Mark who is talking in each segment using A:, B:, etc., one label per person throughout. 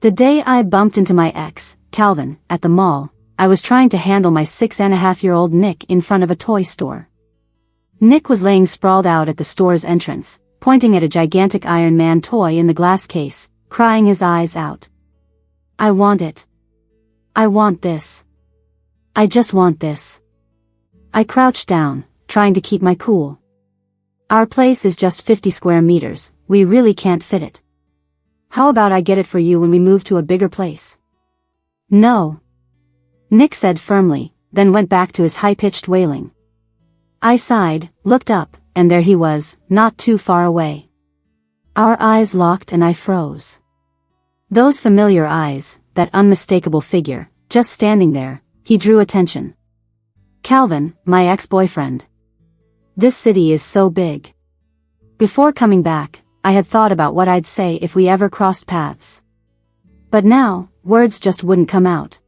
A: The day I bumped into my ex, Calvin, at the mall, I was trying to handle my 6.5-year-old Nick in front of a toy store. Nick was laying sprawled out at the store's entrance, pointing at a gigantic Iron Man toy in the glass case, crying his eyes out. I want it. I want this. I just want this. I crouched down, trying to keep my cool. Our place is just 50 square meters, we really can't fit it. How about I get it for you when we move to a bigger place? No. Nick said firmly, then went back to his high-pitched wailing. I sighed, looked up, and there he was, not too far away. Our eyes locked and I froze. Those familiar eyes, that unmistakable figure, just standing there, he drew attention. Calvin, my ex-boyfriend. This city is so big. Before coming back, I had thought about what I'd say if we ever crossed paths. But now, words just wouldn't come out.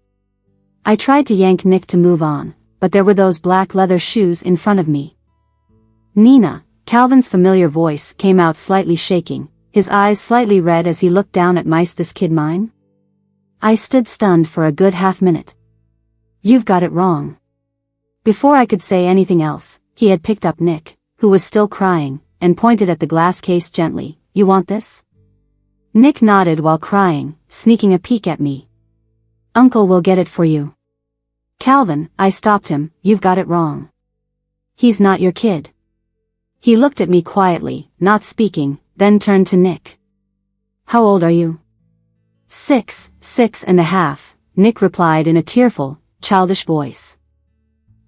A: I tried to yank Nick to move on, but there were those black leather shoes in front of me. Nina, Calvin's familiar voice came out slightly shaking, his eyes slightly red as he looked down at Mice this kid mine? I stood stunned for a good half-minute. You've got it wrong. Before I could say anything else, he had picked up Nick, who was still crying, and pointed at the glass case gently. You want this? Nick nodded while crying, sneaking a peek at me. Uncle will get it for you. Calvin, I stopped him, you've got it wrong. He's not your kid. He looked at me quietly, not speaking, then turned to Nick. How old are you? 6.5, Nick replied in a tearful, childish voice.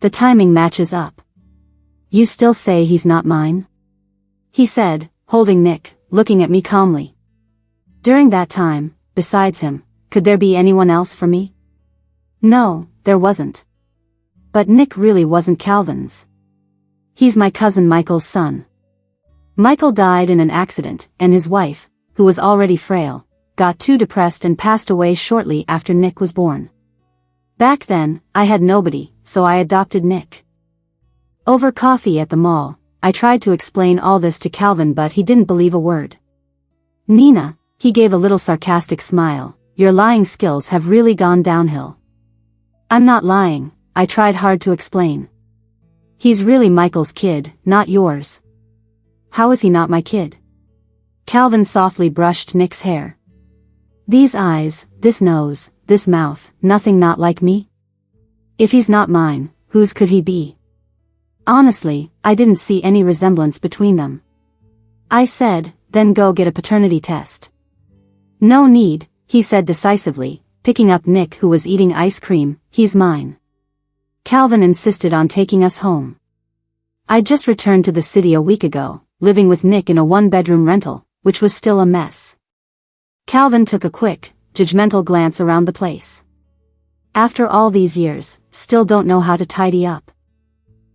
A: The timing matches up. You still say he's not mine? He said, holding Nick, looking at me calmly. During that time, besides him, could there be anyone else for me? No, there wasn't. But Nick really wasn't Calvin's. He's my cousin Michael's son. Michael died in an accident, and his wife, who was already frail, got too depressed and passed away shortly after Nick was born. Back then, I had nobody, so I adopted Nick. Over coffee at the mall, I tried to explain all this to Calvin but he didn't believe a word. Nina, he gave a little sarcastic smile, your lying skills have really gone downhill. I'm not lying, I tried hard to explain. He's really Michael's kid, not yours. How is he not my kid? Calvin softly brushed Nick's hair. These eyes, this nose, this mouth, nothing not like me? If he's not mine, whose could he be? Honestly, I didn't see any resemblance between them. I said, then go get a paternity test. No need, he said decisively, picking up Nick who was eating ice cream, he's mine. Calvin insisted on taking us home. I'd just returned to the city a week ago, living with Nick in a one-bedroom rental, which was still a mess. Calvin took a quick, judgmental glance around the place. After all these years, still don't know how to tidy up.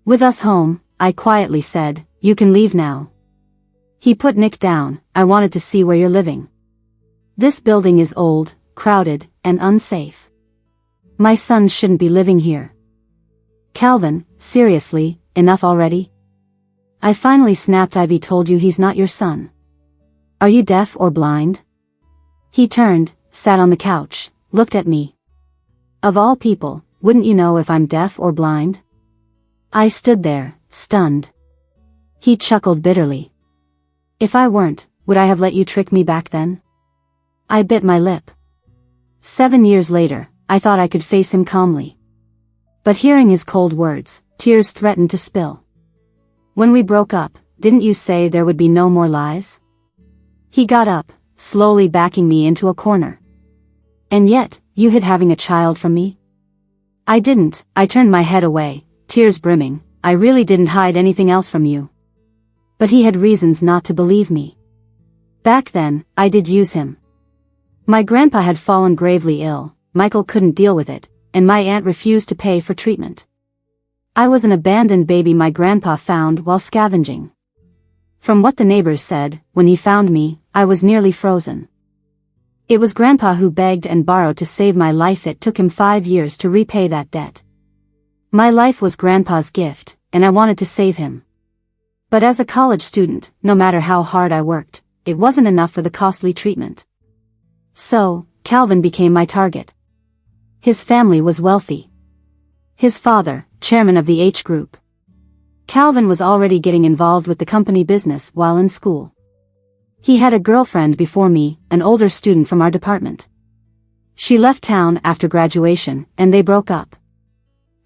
A: With us home, I quietly said, you can leave now. He put Nick down, I wanted to see where you're living. This building is old, crowded, and unsafe. My son shouldn't be living here. Calvin, seriously, enough already? I finally snapped. Ivy told you he's not your son. Are you deaf or blind? He turned, sat on the couch, looked at me. Of all people, wouldn't you know if I'm deaf or blind? I stood there, stunned. He chuckled bitterly. If I weren't, would I have let you trick me back then? I bit my lip. 7 years later, I thought I could face him calmly. But hearing his cold words, tears threatened to spill. When we broke up, didn't you say there would be no more lies? He got up, slowly backing me into a corner. And yet, you hid having a child from me? I didn't, I turned my head away, tears brimming, I really didn't hide anything else from you. But he had reasons not to believe me. Back then, I did use him. My grandpa had fallen gravely ill, Michael couldn't deal with it, and my aunt refused to pay for treatment. I was an abandoned baby my grandpa found while scavenging. From what the neighbors said, when he found me, I was nearly frozen. It was Grandpa who begged and borrowed to save my life. It took him 5 years to repay that debt. My life was Grandpa's gift, and I wanted to save him. But as a college student, no matter how hard I worked, it wasn't enough for the costly treatment. So, Calvin became my target. His family was wealthy. His father, chairman of the H Group. Calvin was already getting involved with the company business while in school. He had a girlfriend before me, an older student from our department. She left town after graduation, and they broke up.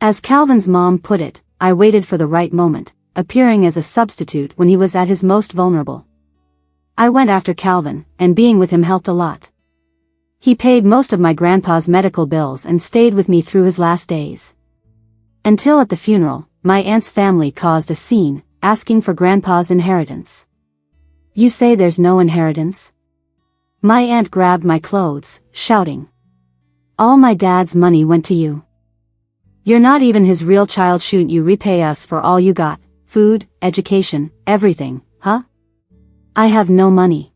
A: As Calvin's mom put it, I waited for the right moment, appearing as a substitute when he was at his most vulnerable. I went after Calvin, and being with him helped a lot. He paid most of my grandpa's medical bills and stayed with me through his last days. Until at the funeral, my aunt's family caused a scene, asking for grandpa's inheritance. You say there's no inheritance? My aunt grabbed my clothes, shouting. All my dad's money went to you. You're not even his real child, shouldn't you repay us for all you got, food, education, everything, huh? I have no money.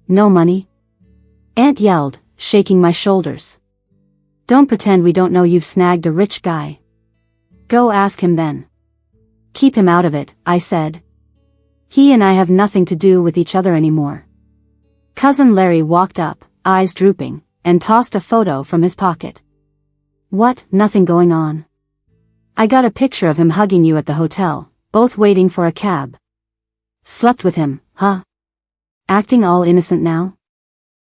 A: No money? Aunt yelled, shaking my shoulders. Don't pretend we don't know you've snagged a rich guy. Go ask him then. Keep him out of it, I said. He and I have nothing to do with each other anymore. Cousin Larry walked up, eyes drooping, and tossed a photo from his pocket. What, nothing going on? I got a picture of him hugging you at the hotel, both waiting for a cab. Slept with him, huh? Acting all innocent now?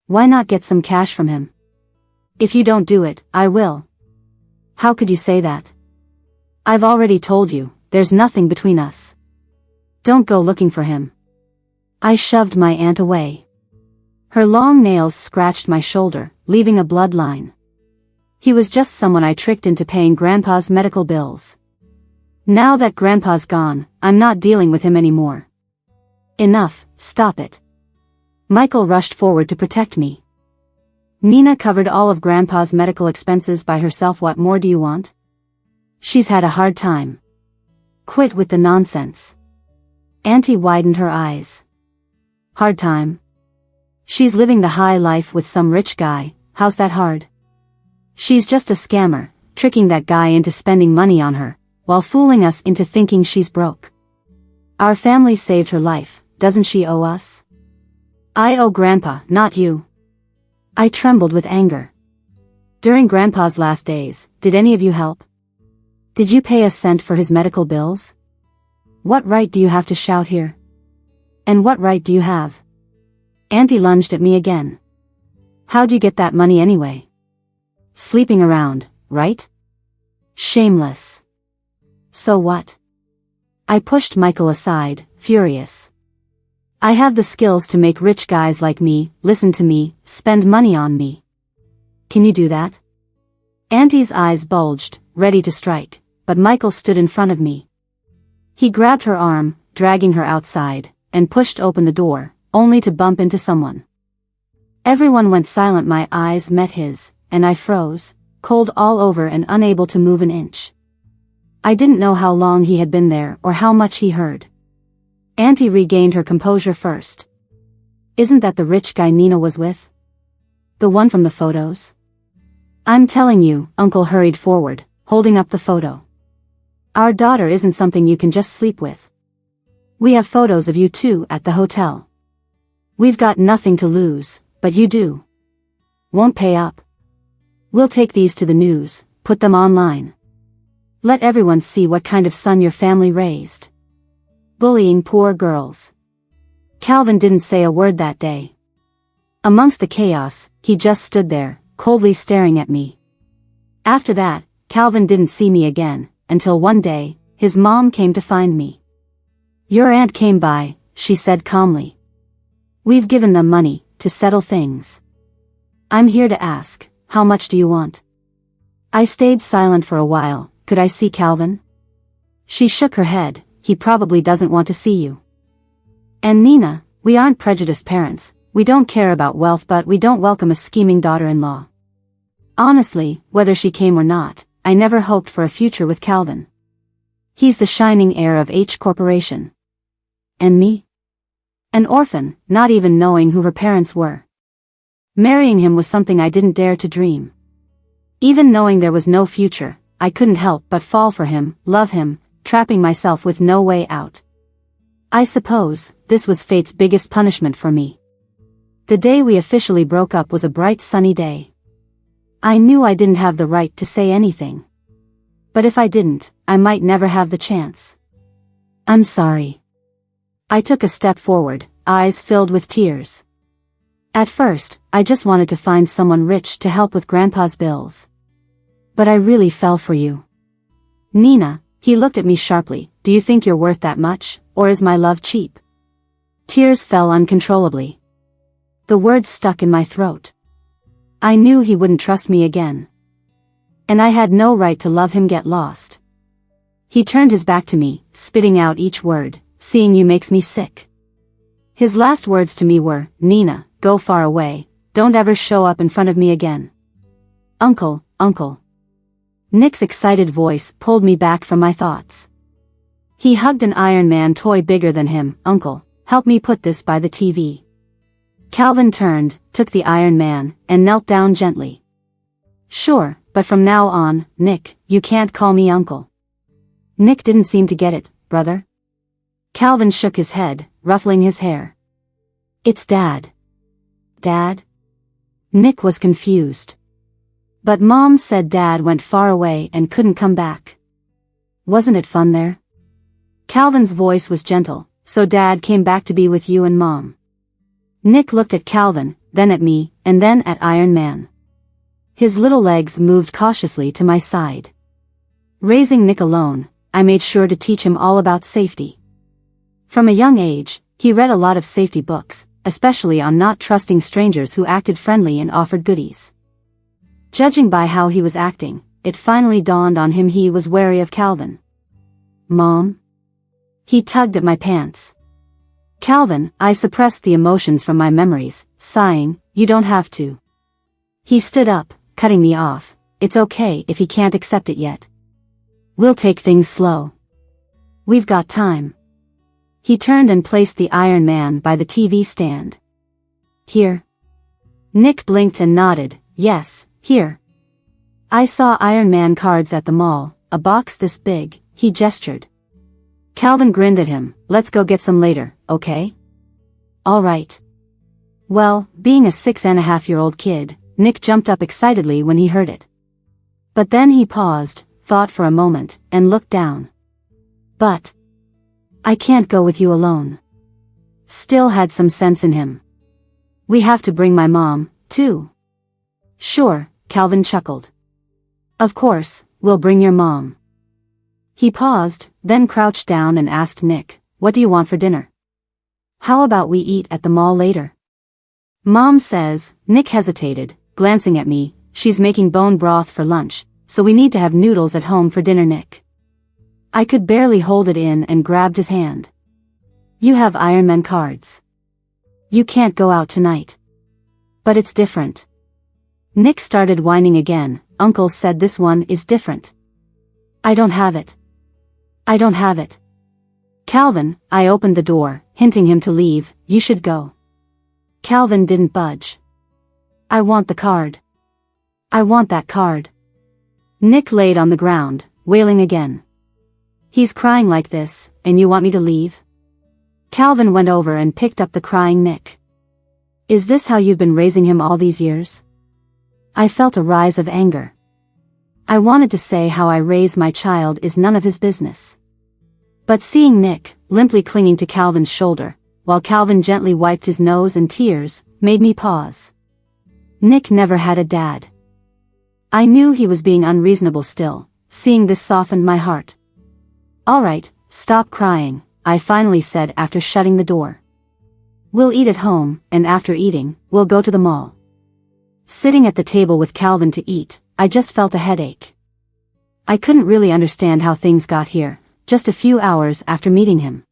A: Why not get some cash from him? If you don't do it, I will. How could you say that? I've already told you, there's nothing between us. Don't go looking for him. I shoved my aunt away. Her long nails scratched my shoulder, leaving a blood line. He was just someone I tricked into paying Grandpa's medical bills. Now that Grandpa's gone, I'm not dealing with him anymore. Enough, stop it. Michael rushed forward to protect me. Nina covered all of Grandpa's medical expenses by herself. What more do you want? She's had a hard time. Quit with the nonsense. Auntie widened her eyes. Hard time? She's living the high life with some rich guy, how's that hard? She's just a scammer, tricking that guy into spending money on her, while fooling us into thinking she's broke. Our family saved her life, doesn't she owe us? I owe Grandpa, not you. I trembled with anger. During Grandpa's last days, did any of you help? Did you pay a cent for his medical bills? What right do you have to shout here? And what right do you have? Auntie lunged at me again. How'd you get that money anyway? Sleeping around, right? Shameless. So what? I pushed Michael aside, furious. I have the skills to make rich guys like me listen to me, spend money on me. Can you do that? Auntie's eyes bulged, ready to strike, but Michael stood in front of me. He grabbed her arm, dragging her outside, and pushed open the door, only to bump into someone. Everyone went silent. My eyes met his, and I froze, cold all over and unable to move an inch. I didn't know how long he had been there or how much he heard. Auntie regained her composure first. Isn't that the rich guy Nina was with? The one from the photos? I'm telling you, Uncle hurried forward, holding up the photo. Our daughter isn't something you can just sleep with. We have photos of you two at the hotel. We've got nothing to lose, but you do. Won't pay up. We'll take these to the news, put them online. Let everyone see what kind of son your family raised. Bullying poor girls. Calvin didn't say a word that day. Amongst the chaos, he just stood there, coldly staring at me. After that, Calvin didn't see me again, until one day, his mom came to find me. Your aunt came by, she said calmly. We've given them money, to settle things. I'm here to ask, how much do you want? I stayed silent for a while. Could I see Calvin? She shook her head. He probably doesn't want to see you. And Nina, we aren't prejudiced parents, we don't care about wealth, but we don't welcome a scheming daughter-in-law. Honestly, whether she came or not, I never hoped for a future with Calvin. He's the shining heir of H Corporation. And me? An orphan, not even knowing who her parents were. Marrying him was something I didn't dare to dream. Even knowing there was no future, I couldn't help but fall for him, love him, trapping myself with no way out. I suppose, this was fate's biggest punishment for me. The day we officially broke up was a bright sunny day. I knew I didn't have the right to say anything. But if I didn't, I might never have the chance. I'm sorry. I took a step forward, eyes filled with tears. At first, I just wanted to find someone rich to help with Grandpa's bills. But I really fell for you. Nina, he looked at me sharply, do you think you're worth that much, or is my love cheap? Tears fell uncontrollably. The words stuck in my throat. I knew he wouldn't trust me again. And I had no right to love him get lost. He turned his back to me, spitting out each word, seeing you makes me sick. His last words to me were, Nina, go far away, don't ever show up in front of me again. Uncle, uncle. Nick's excited voice pulled me back from my thoughts. He hugged an Iron Man toy bigger than him. Uncle, help me put this by the TV. Calvin turned, took the Iron Man, and knelt down gently. Sure, but from now on, Nick, you can't call me uncle. Nick didn't seem to get it, brother. Calvin shook his head, ruffling his hair. It's Dad. Dad? Nick was confused. But Mom said Dad went far away and couldn't come back. Wasn't it fun there? Calvin's voice was gentle, so Dad came back to be with you and Mom. Nick looked at Calvin, then at me, and then at Iron Man. His little legs moved cautiously to my side. Raising Nick alone, I made sure to teach him all about safety. From a young age, he read a lot of safety books, especially on not trusting strangers who acted friendly and offered goodies. Judging by how he was acting, it finally dawned on him he was wary of Calvin. Mom? He tugged at my pants. Calvin, I suppressed the emotions from my memories, sighing, you don't have to. He stood up, cutting me off. It's okay if he can't accept it yet. We'll take things slow. We've got time. He turned and placed the Iron Man by the TV stand. Here. Nick blinked and nodded, yes, here. I saw Iron Man cards at the mall, a box this big, he gestured. Calvin grinned at him, let's go get some later, okay? All right. Well, being a 6.5-year-old kid, Nick jumped up excitedly when he heard it. But then he paused, thought for a moment, and looked down. But I can't go with you alone. Still had some sense in him. We have to bring my mom, too. Sure, Calvin chuckled. Of course, we'll bring your mom. He paused, then crouched down and asked Nick, what do you want for dinner? How about we eat at the mall later? Mom says, Nick hesitated, glancing at me, she's making bone broth for lunch, so we need to have noodles at home for dinner, Nick. I could barely hold it in and grabbed his hand. You have Iron Man cards. You can't go out tonight. But it's different. Nick started whining again, Uncle said this one is different. I don't have it. I don't have it. Calvin, I opened the door, hinting him to leave, you should go. Calvin didn't budge. I want the card. I want that card. Nick laid on the ground, wailing again. He's crying like this, and you want me to leave? Calvin went over and picked up the crying Nick. Is this how you've been raising him all these years? I felt a rise of anger. I wanted to say how I raise my child is none of his business. But seeing Nick, limply clinging to Calvin's shoulder, while Calvin gently wiped his nose and tears, made me pause. Nick never had a dad. I knew he was being unreasonable still, seeing this softened my heart. All right, stop crying, I finally said after shutting the door. We'll eat at home, and after eating, we'll go to the mall. Sitting at the table with Calvin to eat, I just felt a headache. I couldn't really understand how things got here, just a few hours after meeting him.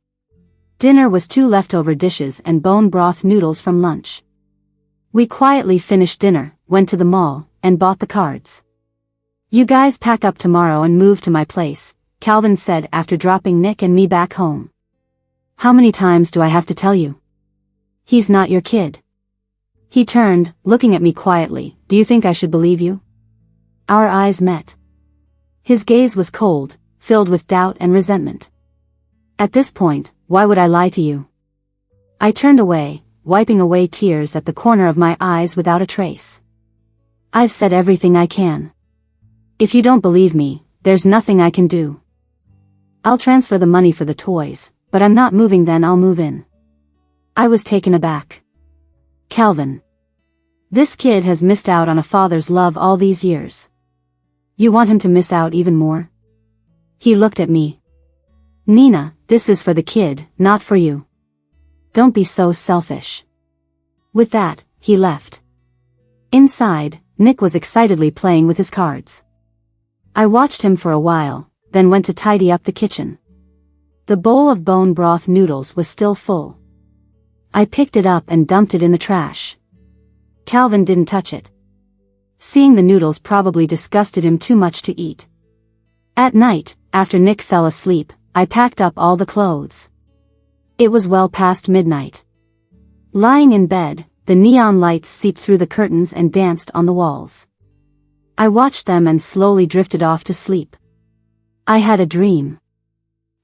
A: Dinner was 2 leftover dishes and bone broth noodles from lunch. We quietly finished dinner, went to the mall, and bought the cards. You guys pack up tomorrow and move to my place, Calvin said after dropping Nick and me back home. How many times do I have to tell you? He's not your kid. He turned, looking at me quietly, do you think I should believe you? Our eyes met. His gaze was cold, filled with doubt and resentment. At this point, why would I lie to you? I turned away, wiping away tears at the corner of my eyes without a trace. I've said everything I can. If you don't believe me, there's nothing I can do. I'll transfer the money for the toys, but I'm not moving. Then I'll move in. I was taken aback. Calvin. This kid has missed out on a father's love all these years. You want him to miss out even more? He looked at me. Nina, this is for the kid, not for you. Don't be so selfish. With that, he left. Inside, Nick was excitedly playing with his cards. I watched him for a while, then went to tidy up the kitchen. The bowl of bone broth noodles was still full. I picked it up and dumped it in the trash. Calvin didn't touch it. Seeing the noodles probably disgusted him too much to eat. At night, after Nick fell asleep, I packed up all the clothes. It was well past midnight. Lying in bed, the neon lights seeped through the curtains and danced on the walls. I watched them and slowly drifted off to sleep. I had a dream.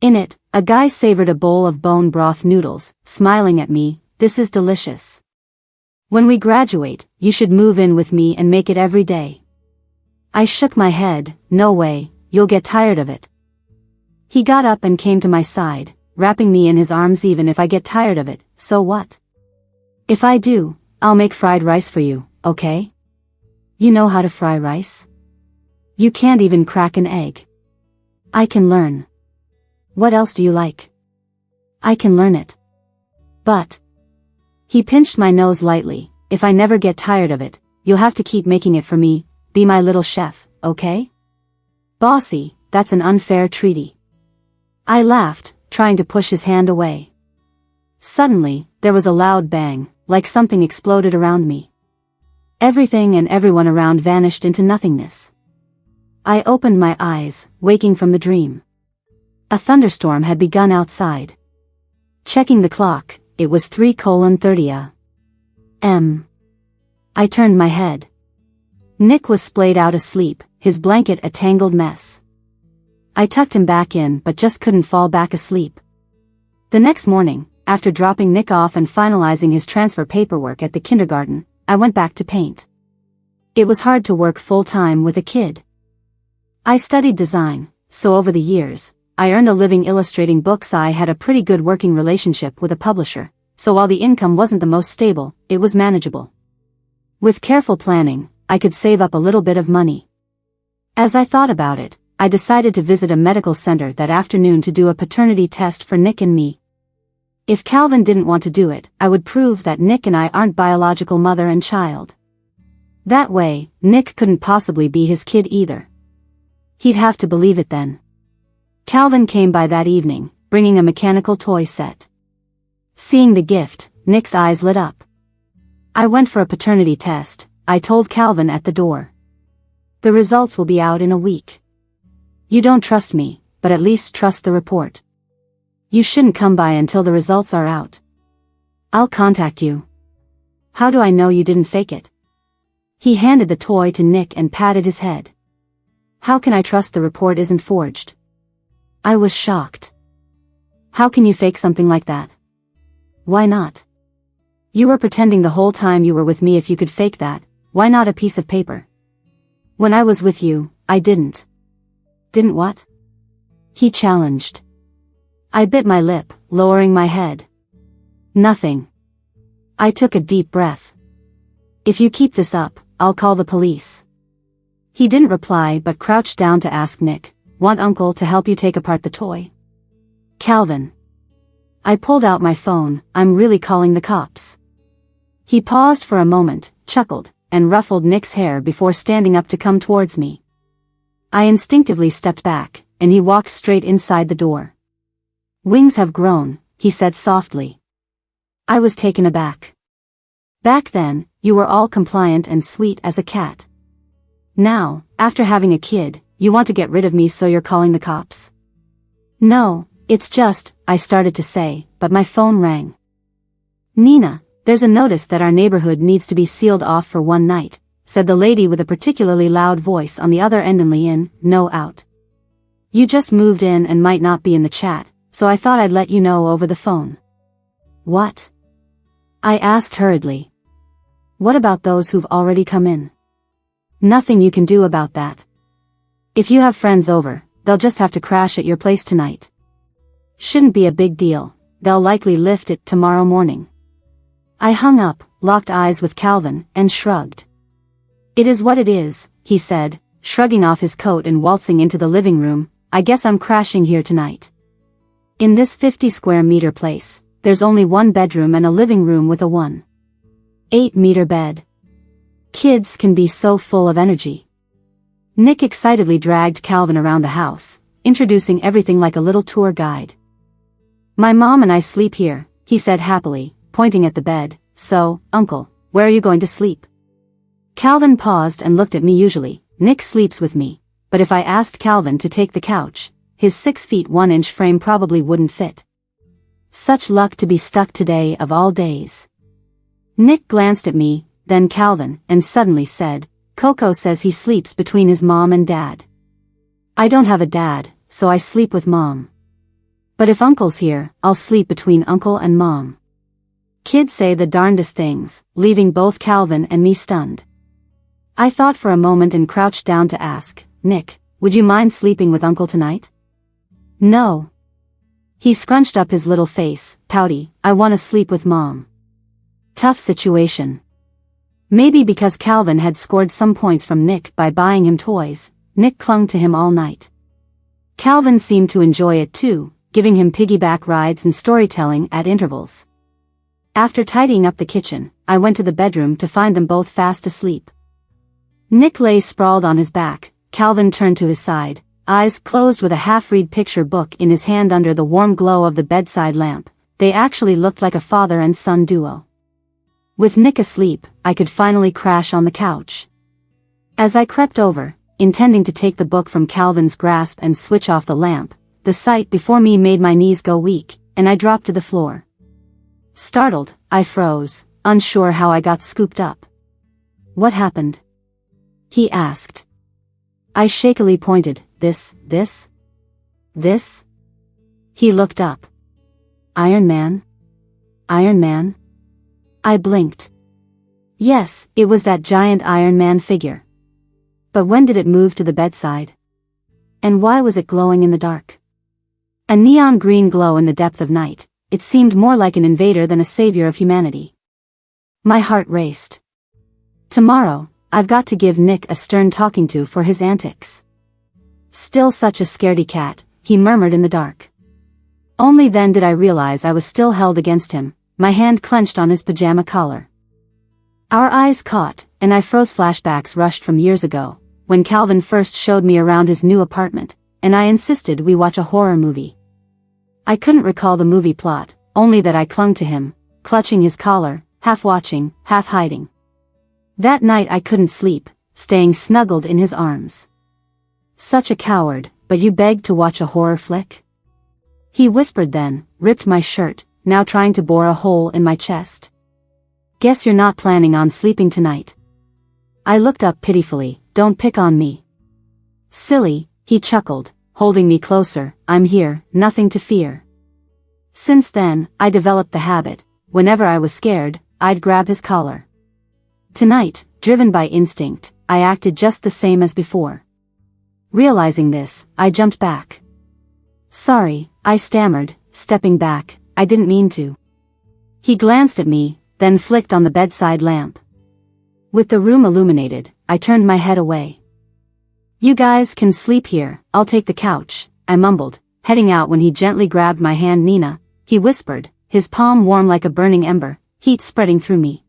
A: In it, a guy savored a bowl of bone broth noodles, smiling at me. This is delicious. When we graduate, you should move in with me and make it every day. I shook my head. No way, you'll get tired of it. He got up and came to my side, wrapping me in his arms. Even if I get tired of it, so what? If I do, I'll make fried rice for you, okay? You know how to fry rice? You can't even crack an egg. I can learn. What else do you like? I can learn it. But. He pinched my nose lightly. If I never get tired of it, you'll have to keep making it for me. Be my little chef, okay? Bossy, that's an unfair treaty. I laughed, trying to push his hand away. Suddenly, there was a loud bang, like something exploded around me. Everything and everyone around vanished into nothingness. I opened my eyes, waking from the dream. A thunderstorm had begun outside. Checking the clock, it was 3:30 a.m. I turned my head. Nick was splayed out asleep, his blanket a tangled mess. I tucked him back in but just couldn't fall back asleep. The next morning, after dropping Nick off and finalizing his transfer paperwork at the kindergarten, I went back to paint. It was hard to work full-time with a kid. I studied design, so over the years, I earned a living illustrating books. I had a pretty good working relationship with a publisher, so while the income wasn't the most stable, it was manageable. With careful planning, I could save up a little bit of money. As I thought about it, I decided to visit a medical center that afternoon to do a paternity test for Nick and me. If Calvin didn't want to do it, I would prove that Nick and I aren't biological mother and child. That way, Nick couldn't possibly be his kid either. He'd have to believe it then. Calvin came by that evening, bringing a mechanical toy set. Seeing the gift, Nick's eyes lit up. I went for a paternity test, I told Calvin at the door. The results will be out in a week. You don't trust me, but at least trust the report. You shouldn't come by until the results are out. I'll contact you. How do I know you didn't fake it? He handed the toy to Nick and patted his head. How can I trust the report isn't forged? I was shocked. How can you fake something like that? Why not? You were pretending the whole time you were with me. If you could fake that, why not a piece of paper? When I was with you, I didn't. Didn't what? He challenged. I bit my lip, lowering my head. Nothing. I took a deep breath. If you keep this up, I'll call the police. He didn't reply but crouched down to ask Nick, want Uncle to help you take apart the toy? Calvin. I pulled out my phone, I'm really calling the cops. He paused for a moment, chuckled, and ruffled Nick's hair before standing up to come towards me. I instinctively stepped back, and he walked straight inside the door. Wings have grown, he said softly. I was taken aback. Back then, you were all compliant and sweet as a cat. Now, after having a kid, you want to get rid of me, so you're calling the cops? No, it's just, I started to say, but my phone rang. Nina, there's a notice that our neighborhood needs to be sealed off for one night, said the lady with a particularly loud voice on the other end. In, no out. You just moved in and might not be in the chat, so I thought I'd let you know over the phone. What? I asked hurriedly. What about those who've already come in? Nothing you can do about that. If you have friends over, they'll just have to crash at your place tonight. Shouldn't be a big deal, they'll likely lift it tomorrow morning. I hung up, locked eyes with Calvin, and shrugged. It is what it is, he said, shrugging off his coat and waltzing into the living room. I guess I'm crashing here tonight. In this 50 square meter place, there's only one bedroom and a living room with a 1.8-meter bed. Kids can be so full of energy. Nick excitedly dragged Calvin around the house, introducing everything like a little tour guide. My mom and I sleep here, he said happily, pointing at the bed. So, Uncle, where are you going to sleep? Calvin paused and looked at me. Usually, Nick sleeps with me, but if I asked Calvin to take the couch, his 6 feet 1 inch frame probably wouldn't fit. Such luck to be stuck today of all days. Nick glanced at me, then Calvin, and suddenly said, Coco says he sleeps between his mom and dad. I don't have a dad, so I sleep with mom. But if Uncle's here, I'll sleep between Uncle and Mom. Kids say the darndest things, leaving both Calvin and me stunned. I thought for a moment and crouched down to ask, Nick, would you mind sleeping with Uncle tonight? No. He scrunched up his little face, pouty, I want to sleep with Mom. Tough situation. Maybe because Calvin had scored some points from Nick by buying him toys, Nick clung to him all night. Calvin seemed to enjoy it too, giving him piggyback rides and storytelling at intervals. After tidying up the kitchen, I went to the bedroom to find them both fast asleep. Nick lay sprawled on his back, Calvin turned to his side, eyes closed with a half-read picture book in his hand under the warm glow of the bedside lamp. They actually looked like a father and son duo. With Nick asleep, I could finally crash on the couch. As I crept over, intending to take the book from Calvin's grasp and switch off the lamp, the sight before me made my knees go weak, and I dropped to the floor. Startled, I froze, unsure how I got scooped up. What happened? He asked. I shakily pointed, this? He looked up. Iron Man? Iron Man? I blinked. Yes, it was that giant Iron Man figure. But when did it move to the bedside? And why was it glowing in the dark? A neon green glow in the depth of night, it seemed more like an invader than a savior of humanity. My heart raced. Tomorrow, I've got to give Nick a stern talking to for his antics. Still such a scaredy cat, he murmured in the dark. Only then did I realize I was still held against him, my hand clenched on his pajama collar. Our eyes caught, and I froze. Flashbacks rushed from years ago, when Calvin first showed me around his new apartment, and I insisted we watch a horror movie. I couldn't recall the movie plot, only that I clung to him, clutching his collar, half watching, half hiding. That night I couldn't sleep, staying snuggled in his arms. Such a coward, but you begged to watch a horror flick? He whispered then, ripped my shirt, now trying to bore a hole in my chest. Guess you're not planning on sleeping tonight. I looked up pitifully, don't pick on me. Silly, he chuckled, holding me closer, I'm here, nothing to fear. Since then, I developed the habit, whenever I was scared, I'd grab his collar. Tonight, driven by instinct, I acted just the same as before. Realizing this, I jumped back. Sorry, I stammered, stepping back, I didn't mean to. He glanced at me, then flicked on the bedside lamp. With the room illuminated, I turned my head away. You guys can sleep here, I'll take the couch, I mumbled, heading out when he gently grabbed my hand. Nina, he whispered, his palm warm like a burning ember, heat spreading through me.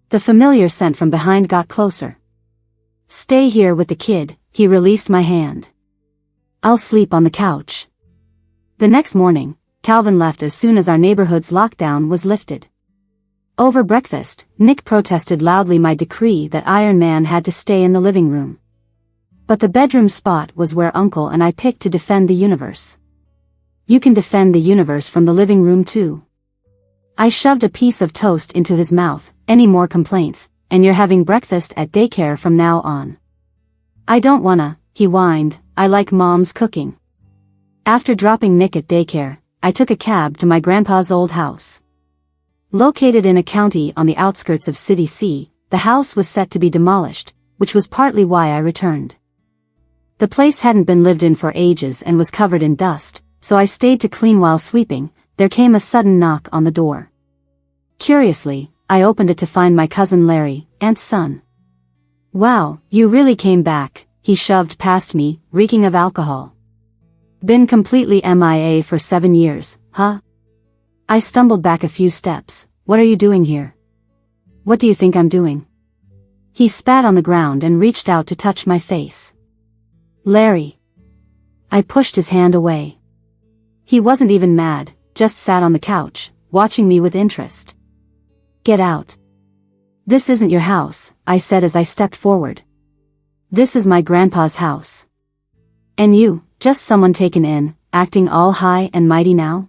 A: The familiar scent from behind got closer. Stay here with the kid, he released my hand. I'll sleep on the couch. The next morning, Calvin left as soon as our neighborhood's lockdown was lifted. Over breakfast, Nick protested loudly my decree that Iron Man had to stay in the living room. But the bedroom spot was where Uncle and I picked to defend the universe. You can defend the universe from the living room too. I shoved a piece of toast into his mouth. Any more complaints, and you're having breakfast at daycare from now on. I don't wanna, he whined, I like Mom's cooking. After dropping Nick at daycare, I took a cab to my grandpa's old house. Located in a county on the outskirts of City C, the house was set to be demolished, which was partly why I returned. The place hadn't been lived in for ages and was covered in dust, so I stayed to clean while sweeping. There came a sudden knock on the door. Curiously, I opened it to find my cousin Larry, Aunt's son. "Wow, you really came back," he shoved past me, reeking of alcohol. "Been completely MIA for 7 years, huh?" I stumbled back a few steps. "What are you doing here? What do you think I'm doing?" He spat on the ground and reached out to touch my face. "Larry." I pushed his hand away. He wasn't even mad, just sat on the couch, watching me with interest. "Get out. This isn't your house," I said as I stepped forward. "This is my grandpa's house. And you, just someone taken in, acting all high and mighty now?"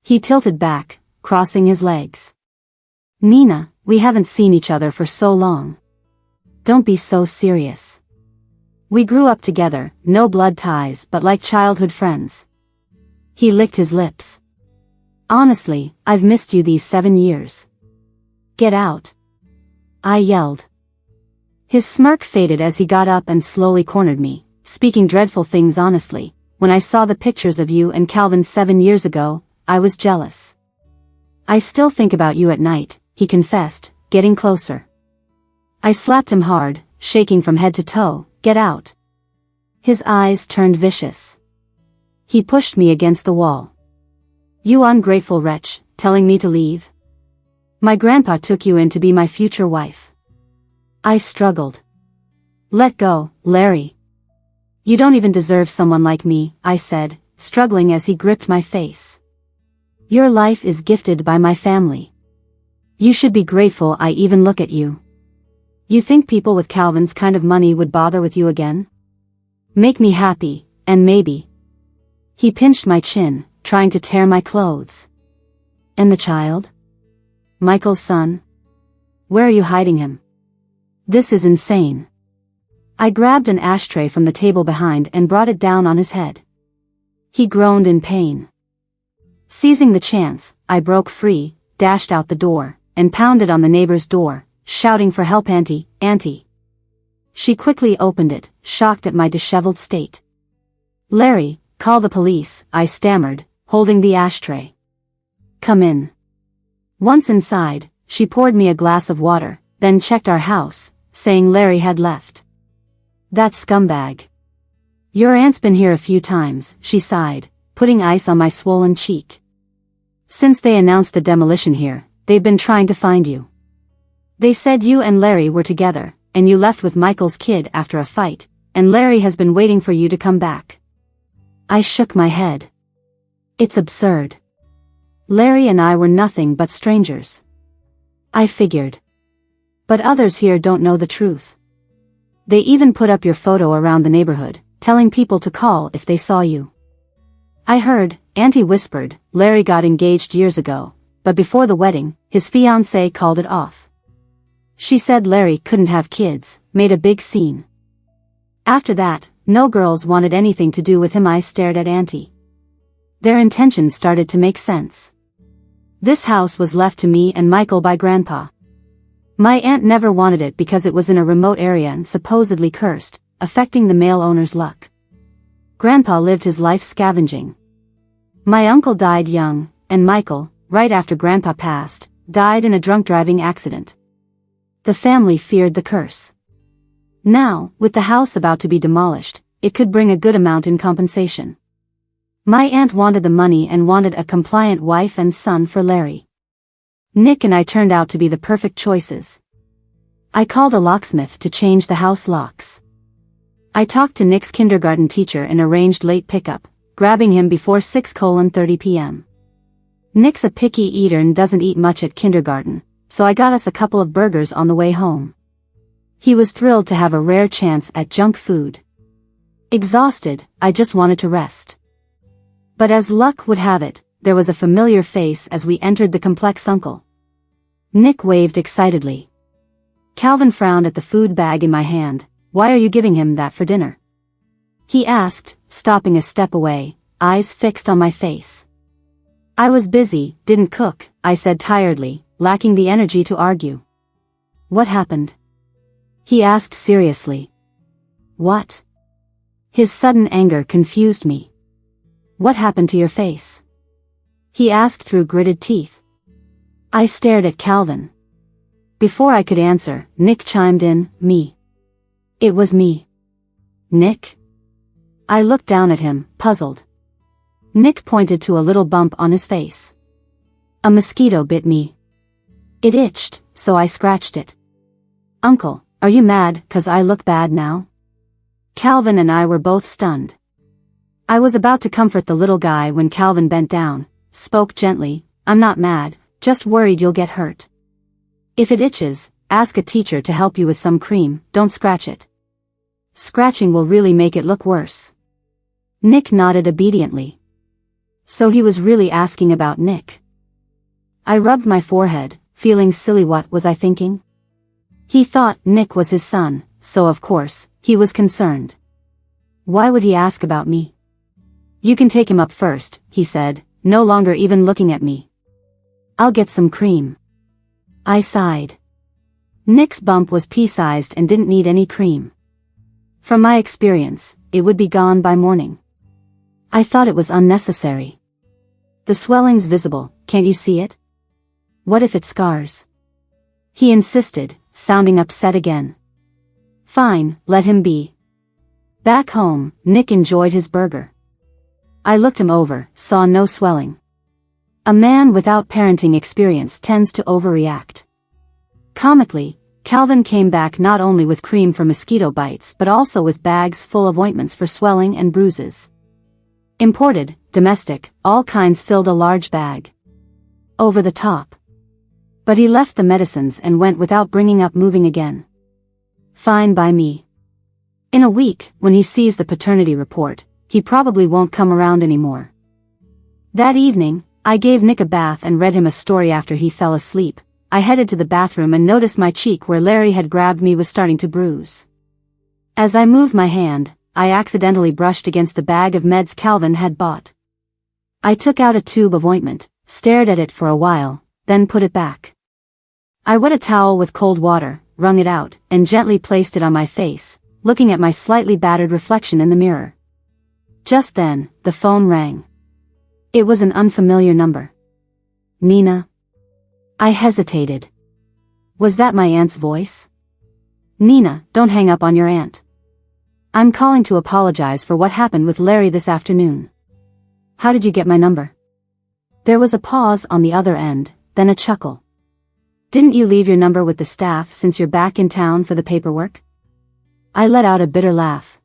A: He tilted back, crossing his legs. "Nina, we haven't seen each other for so long. Don't be so serious. We grew up together, no blood ties but like childhood friends." He licked his lips. "Honestly, I've missed you these 7 years. Get out," I yelled. His smirk faded as he got up and slowly cornered me, speaking dreadful things honestly. "When I saw the pictures of you and Calvin 7 years ago, I was jealous. I still think about you at night," he confessed, getting closer. I slapped him hard, shaking from head to toe. "Get out." His eyes turned vicious. He pushed me against the wall. "You ungrateful wretch, telling me to leave? My grandpa took you in to be my future wife." I struggled. "Let go, Larry. You don't even deserve someone like me," I said, struggling as he gripped my face. "Your life is gifted by my family. You should be grateful I even look at you. You think people with Calvin's kind of money would bother with you again? Make me happy, and maybe." He pinched my chin, trying to tear my clothes. "And the child? Michael's son? Where are you hiding him? This is insane." I grabbed an ashtray from the table behind and brought it down on his head. He groaned in pain. Seizing the chance, I broke free, dashed out the door, and pounded on the neighbor's door, shouting for help. "Auntie, Auntie." She quickly opened it, shocked at my disheveled state. "Larry, call the police," I stammered, holding the ashtray. "Come in." Once inside, she poured me a glass of water, then checked our house, saying Larry had left. "That scumbag. Your aunt's been here a few times," she sighed, putting ice on my swollen cheek. "Since they announced the demolition here, they've been trying to find you. They said you and Larry were together, and you left with Michael's kid after a fight, and Larry has been waiting for you to come back." I shook my head. "It's absurd. Larry and I were nothing but strangers." I figured. "But others here don't know the truth. They even put up your photo around the neighborhood, telling people to call if they saw you." "I heard," Auntie whispered, "Larry got engaged years ago, but before the wedding, his fiancée called it off. She said Larry couldn't have kids, made a big scene. After that, no girls wanted anything to do with him." I stared at Auntie. Their intentions started to make sense. This house was left to me and Michael by Grandpa. My aunt never wanted it because it was in a remote area and supposedly cursed, affecting the male owner's luck. Grandpa lived his life scavenging. My uncle died young, and Michael, right after Grandpa passed, died in a drunk driving accident. The family feared the curse. Now, with the house about to be demolished, it could bring a good amount in compensation. My aunt wanted the money and wanted a compliant wife and son for Larry. Nick and I turned out to be the perfect choices. I called a locksmith to change the house locks. I talked to Nick's kindergarten teacher and arranged late pickup, grabbing him before 6:30 p.m. Nick's a picky eater and doesn't eat much at kindergarten, so I got us a couple of burgers on the way home. He was thrilled to have a rare chance at junk food. Exhausted, I just wanted to rest. But as luck would have it, there was a familiar face as we entered the complex. "Uncle." Nick waved excitedly. Calvin frowned at the food bag in my hand. "Why are you giving him that for dinner?" he asked, stopping a step away, eyes fixed on my face. I was busy, didn't cook, I said tiredly, lacking the energy to argue. What happened? He asked seriously. What? His sudden anger confused me. What happened to your face? He asked through gritted teeth. I stared at Calvin. Before I could answer, Nick chimed in, me. It was me. Nick? I looked down at him, puzzled. Nick pointed to a little bump on his face. A mosquito bit me. It itched, so I scratched it. Uncle, are you mad 'cause I look bad now? Calvin and I were both stunned. I was about to comfort the little guy when Calvin bent down, spoke gently, I'm not mad, just worried you'll get hurt. If it itches, ask a teacher to help you with some cream, don't scratch it. Scratching will really make it look worse. Nick nodded obediently. So he was really asking about Nick. I rubbed my forehead, feeling silly. What was I thinking? He thought Nick was his son, so of course, he was concerned. Why would he ask about me? You can take him up first, he said, no longer even looking at me. I'll get some cream. I sighed. Nick's bump was pea-sized and didn't need any cream. From my experience, it would be gone by morning. I thought it was unnecessary. The swelling's visible, can't you see it? What if it scars? He insisted, sounding upset again. Fine, let him be. Back home, Nick enjoyed his burger. I looked him over, saw no swelling. A man without parenting experience tends to overreact. Comically, Calvin came back not only with cream for mosquito bites but also with bags full of ointments for swelling and bruises. Imported, domestic, all kinds filled a large bag. Over the top. But he left the medicines and went without bringing up moving again. Fine by me. In a week, when he sees the paternity report, he probably won't come around anymore. That evening, I gave Nick a bath and read him a story. After he fell asleep, I headed to the bathroom and noticed my cheek where Larry had grabbed me was starting to bruise. As I moved my hand, I accidentally brushed against the bag of meds Calvin had bought. I took out a tube of ointment, stared at it for a while, then put it back. I wet a towel with cold water, wrung it out, and gently placed it on my face, looking at my slightly battered reflection in the mirror. Just then, the phone rang. It was an unfamiliar number. Nina. I hesitated. Was that my aunt's voice? Nina, don't hang up on your aunt. I'm calling to apologize for what happened with Larry this afternoon. How did you get my number? There was a pause on the other end, then a chuckle. Didn't you leave your number with the staff since you're back in town for the paperwork? I let out a bitter laugh.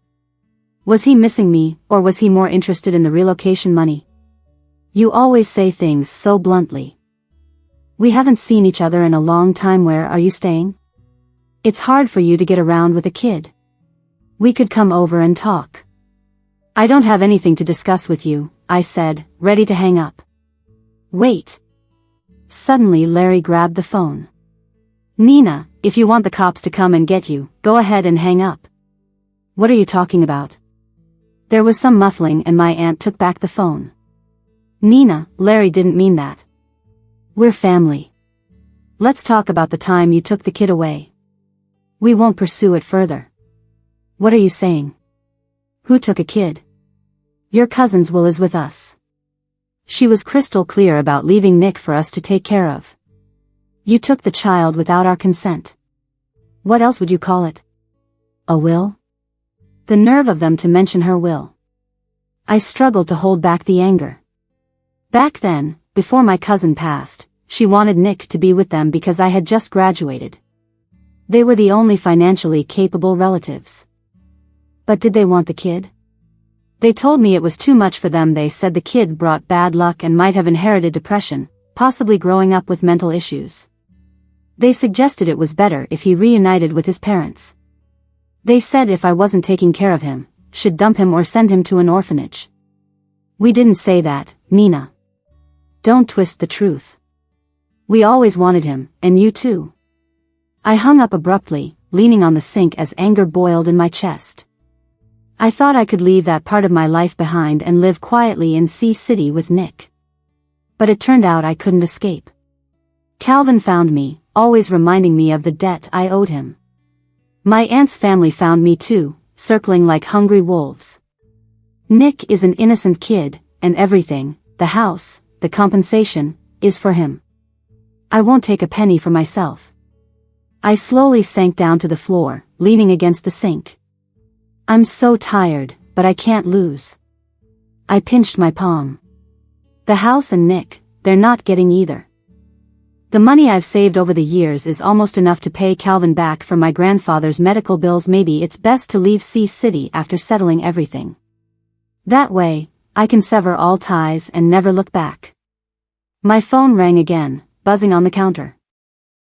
A: Was he missing me, or was he more interested in the relocation money? You always say things so bluntly. We haven't seen each other in a long time. Where are you staying? It's hard for you to get around with a kid. We could come over and talk. I don't have anything to discuss with you, I said, ready to hang up. Wait. Suddenly Larry grabbed the phone. Nina, if you want the cops to come and get you, go ahead and hang up. What are you talking about? There was some muffling and my aunt took back the phone. Nina, Larry didn't mean that. We're family. Let's talk about the time you took the kid away. We won't pursue it further. What are you saying? Who took a kid? Your cousin's Will is with us. She was crystal clear about leaving Nick for us to take care of. You took the child without our consent. What else would you call it? A will? The nerve of them to mention her will. I struggled to hold back the anger. Back then, before my cousin passed, she wanted Nick to be with them because I had just graduated. They were the only financially capable relatives. But did they want the kid? They told me it was too much for them. They said the kid brought bad luck and might have inherited depression, possibly growing up with mental issues. They suggested it was better if he reunited with his parents. They said if I wasn't taking care of him, should dump him or send him to an orphanage. We didn't say that, Nina. Don't twist the truth. We always wanted him, and you too. I hung up abruptly, leaning on the sink as anger boiled in my chest. I thought I could leave that part of my life behind and live quietly in Sea City with Nick. But it turned out I couldn't escape. Calvin found me, always reminding me of the debt I owed him. My aunt's family found me too, circling like hungry wolves. Nick is an innocent kid, and everything, the house, the compensation, is for him. I won't take a penny for myself. I slowly sank down to the floor, leaning against the sink. I'm so tired, but I can't lose. I pinched my palm. The house and Nick, they're not getting either. The money I've saved over the years is almost enough to pay Calvin back for my grandfather's medical bills. Maybe it's best to leave Sea City after settling everything. That way, I can sever all ties and never look back. My phone rang again, buzzing on the counter.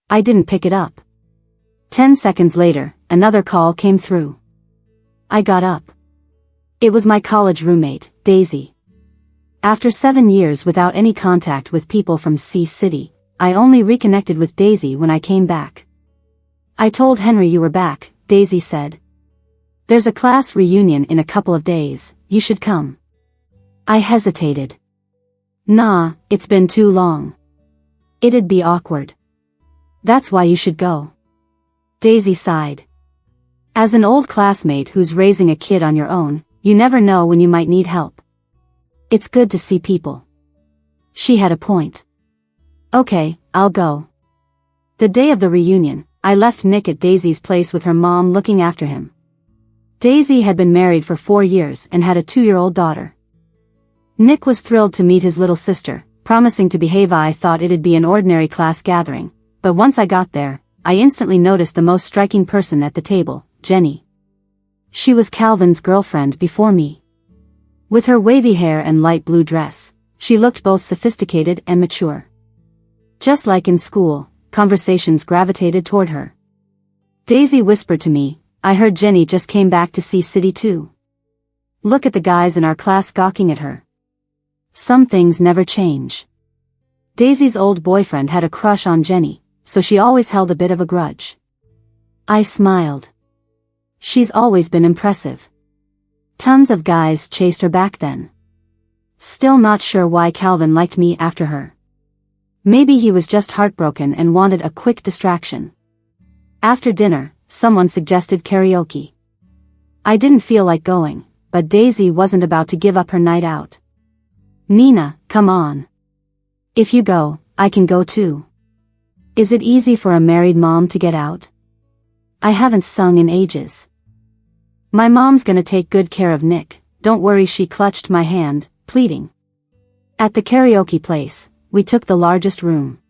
A: I didn't pick it up. 10 seconds later, another call came through. I got up. It was my college roommate, Daisy. After 7 years without any contact with people from Sea City, I only reconnected with Daisy when I came back. I told Henry you were back, Daisy said. There's a class reunion in a couple of days, you should come. I hesitated. Nah, it's been too long. It'd be awkward. That's why you should go. Daisy sighed. As an old classmate who's raising a kid on your own, you never know when you might need help. It's good to see people. She had a point. Okay, I'll go. The day of the reunion, I left Nick at Daisy's place with her mom looking after him. Daisy had been married for 4 years and had a 2-year-old daughter. Nick was thrilled to meet his little sister, promising to behave. I thought it'd be an ordinary class gathering, but once I got there, I instantly noticed the most striking person at the table, Jenny. She was Calvin's girlfriend before me. With her wavy hair and light blue dress, she looked both sophisticated and mature. Just like in school, conversations gravitated toward her. Daisy whispered to me, I heard Jenny just came back to Sea City too. Look at the guys in our class gawking at her. Some things never change. Daisy's old boyfriend had a crush on Jenny, so she always held a bit of a grudge. I smiled. She's always been impressive. Tons of guys chased her back then. Still not sure why Calvin liked me after her. Maybe he was just heartbroken and wanted a quick distraction. After dinner, someone suggested karaoke. I didn't feel like going, but Daisy wasn't about to give up her night out. Nina, come on. If you go, I can go too. Is it easy for a married mom to get out? I haven't sung in ages. My mom's gonna take good care of Nick, don't worry. She clutched my hand, pleading. At the karaoke place, we took the largest room.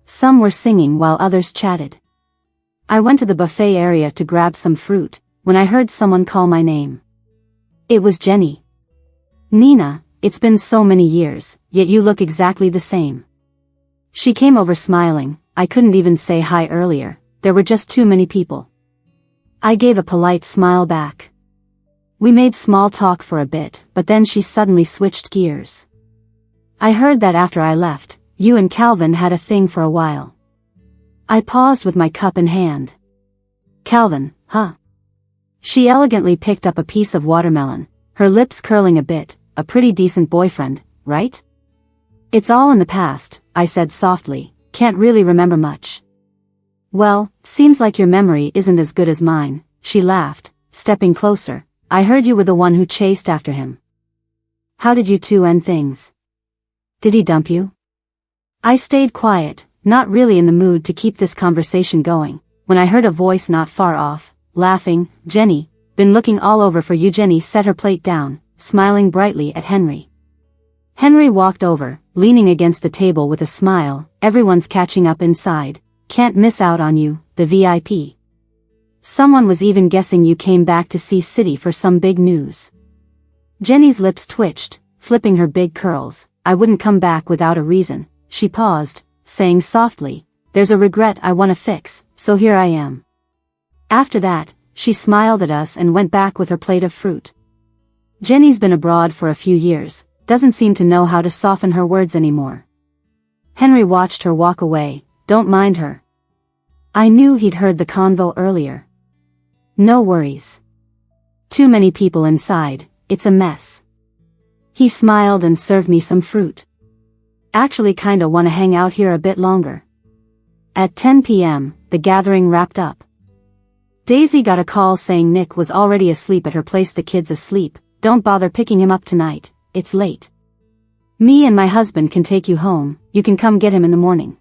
A: Some were singing while others chatted. I went to the buffet area to grab some fruit, when I heard someone call my name. It was Jenny. Nina, it's been so many years, yet you look exactly the same. She came over smiling. I couldn't even say hi earlier, there were just too many people. I gave a polite smile back. We made small talk for a bit, but then she suddenly switched gears. I heard that after I left, you and Calvin had a thing for a while. I paused with my cup in hand. Calvin, huh? She elegantly picked up a piece of watermelon, her lips curling a bit. A pretty decent boyfriend, right? It's all in the past, I said softly, can't really remember much. Well, seems like your memory isn't as good as mine, she laughed, stepping closer. I heard you were the one who chased after him. How did you two end things? Did he dump you? I stayed quiet, not really in the mood to keep this conversation going, when I heard a voice not far off, laughing. Jenny, been looking all over for you. Jenny set her plate down, smiling brightly at Henry. Henry walked over, leaning against the table with a smile. Everyone's catching up inside, can't miss out on you, the VIP. Someone was even guessing you came back to Sea City for some big news. Jenny's lips twitched, flipping her big curls. I wouldn't come back without a reason. She paused, saying softly, there's a regret I want to fix, so here I am. After that, she smiled at us and went back with her plate of fruit. Jenny's been abroad for a few years, doesn't seem to know how to soften her words anymore. Henry watched her walk away. Don't mind her. I knew he'd heard the convo earlier. No worries. Too many people inside, it's a mess. He smiled and served me some fruit. Actually kinda wanna hang out here a bit longer. At 10 p.m., the gathering wrapped up. Daisy got a call saying Nick was already asleep at her place. The kid's asleep, don't bother picking him up tonight, it's late. Me and my husband can take you home, you can come get him in the morning.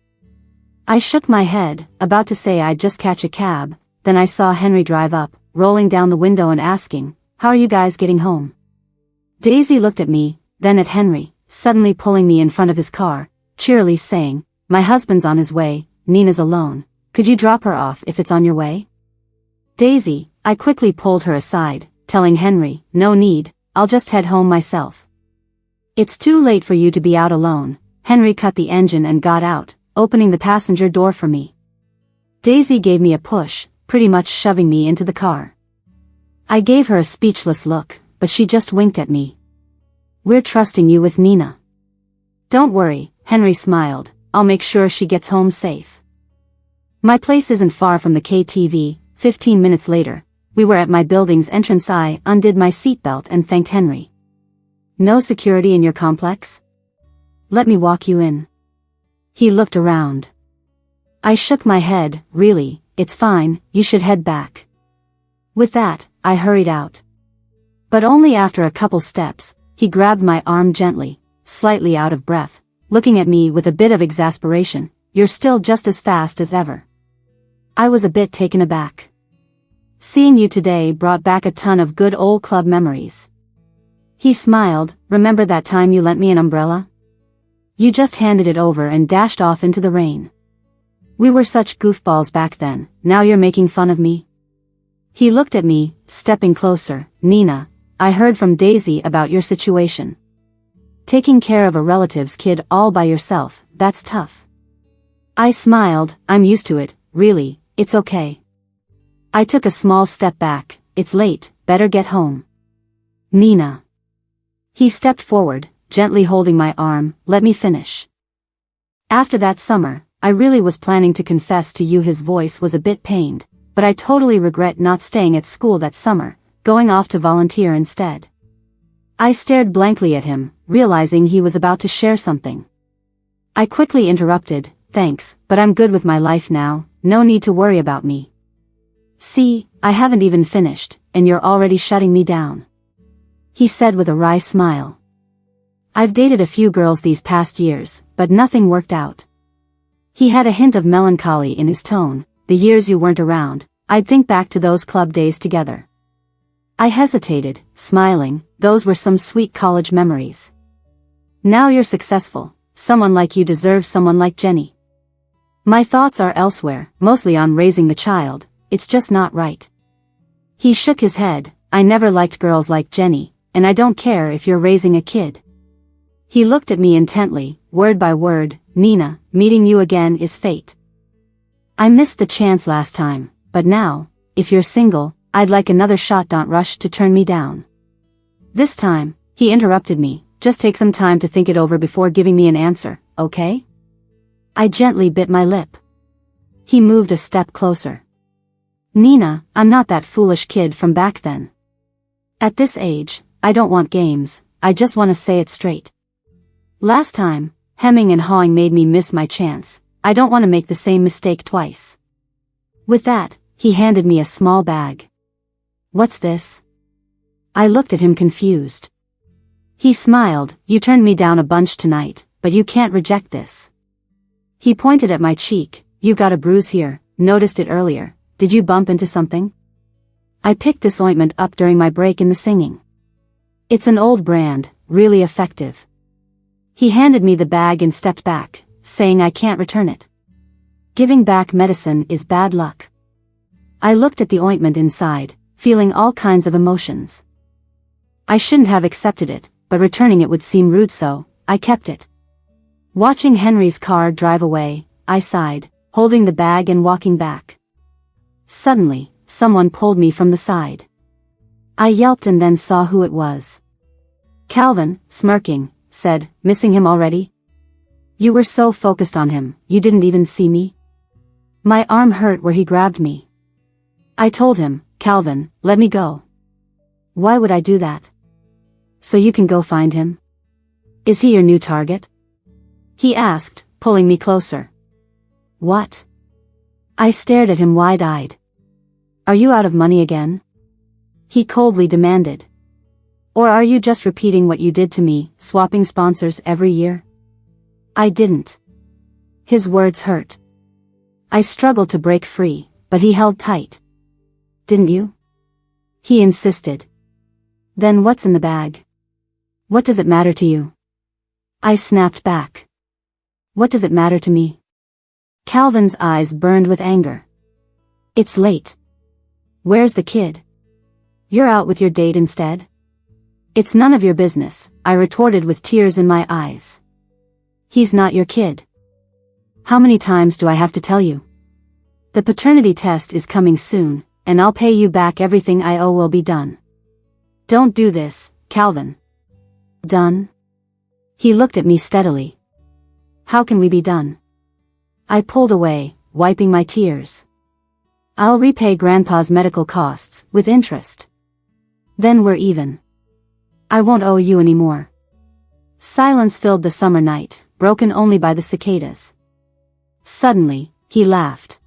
A: I shook my head, about to say I'd just catch a cab, then I saw Henry drive up, rolling down the window and asking, "How are you guys getting home?" Daisy looked at me, then at Henry, suddenly pulling me in front of his car, cheerily saying, "My husband's on his way, Nina's alone, could you drop her off if it's on your way?" Daisy, I quickly pulled her aside, telling Henry, "No need, I'll just head home myself." "It's too late for you to be out alone." Henry cut the engine and got out, opening the passenger door for me. Daisy gave me a push, pretty much shoving me into the car. I gave her a speechless look, but she just winked at me. "We're trusting you with Nina." "Don't worry," Henry smiled, "I'll make sure she gets home safe." My place isn't far from the KTV. 15 minutes later, we were at my building's entrance. I undid my seatbelt and thanked Henry. "No security in your complex? Let me walk you in." He looked around. I shook my head, "Really, it's fine, you should head back." With that, I hurried out. But only after a couple steps, he grabbed my arm gently, slightly out of breath, looking at me with a bit of exasperation. "You're still just as fast as ever." I was a bit taken aback. "Seeing you today brought back a ton of good old club memories." He smiled, "Remember that time you lent me an umbrella? You just handed it over and dashed off into the rain. We were such goofballs back then, now you're making fun of me?" He looked at me, stepping closer. "Nina, I heard from Daisy about your situation. Taking care of a relative's kid all by yourself, that's tough." I smiled, "I'm used to it, really, it's okay." I took a small step back. "It's late, better get home." "Nina." He stepped forward, gently holding my arm. "Let me finish. After that summer, I really was planning to confess to you." His voice was a bit pained, "But I totally regret not staying at school that summer, going off to volunteer instead." I stared blankly at him, realizing he was about to share something. I quickly interrupted, "Thanks, but I'm good with my life now, no need to worry about me." "See, I haven't even finished, and you're already shutting me down," he said with a wry smile. "I've dated a few girls these past years, but nothing worked out." He had a hint of melancholy in his tone. "The years you weren't around, I'd think back to those club days together." I hesitated, smiling. "Those were some sweet college memories. Now you're successful, someone like you deserves someone like Jenny. My thoughts are elsewhere, mostly on raising the child, it's just not right." He shook his head. "I never liked girls like Jenny, and I don't care if you're raising a kid." He looked at me intently, word by word. "Nina, meeting you again is fate. I missed the chance last time, but now, if you're single, I'd like another shot. Don't rush to turn me down." This time, he interrupted me. "Just take some time to think it over before giving me an answer, okay?" I gently bit my lip. He moved a step closer. "Nina, I'm not that foolish kid from back then. At this age, I don't want games, I just want to say it straight. Last time, hemming and hawing made me miss my chance. I don't want to make the same mistake twice." With that, he handed me a small bag. "What's this?" I looked at him confused. He smiled. "You turned me down a bunch tonight, but you can't reject this." He pointed at my cheek. "You've got a bruise here, noticed it earlier. Did you bump into something?" I picked this ointment up during my break in the singing. "It's an old brand, really effective." He handed me the bag and stepped back, saying I can't return it. Giving back medicine is bad luck. I looked at the ointment inside, feeling all kinds of emotions. I shouldn't have accepted it, but returning it would seem rude, so I kept it. Watching Henry's car drive away, I sighed, holding the bag and walking back. Suddenly, someone pulled me from the side. I yelped and then saw who it was. Calvin, smirking, said, "Missing him already? You were so focused on him, you didn't even see me?" My arm hurt where he grabbed me. I told him, "Calvin, let me go." "Why would I do that?" "So you can go find him? Is he your new target?" He asked, pulling me closer. What? I stared at him wide-eyed. Are you out of money again? He coldly demanded. Or are you just repeating what you did to me, swapping sponsors every year? I didn't. His words hurt. I struggled to break free, but he held tight. Didn't you? He insisted. Then what's in the bag? What does it matter to you? I snapped back. What does it matter to me? Calvin's eyes burned with anger. It's late. Where's the kid? You're out with your date instead? It's none of your business, I retorted with tears in my eyes. He's not your kid. How many times do I have to tell you? The paternity test is coming soon, and I'll pay you back everything I owe will be done. Don't do this, Calvin. Done? He looked at me steadily. How can we be done? I pulled away, wiping my tears. I'll repay Grandpa's medical costs, with interest. Then we're even. I won't owe you any more. Silence filled the summer night, broken only by the cicadas. Suddenly, he laughed.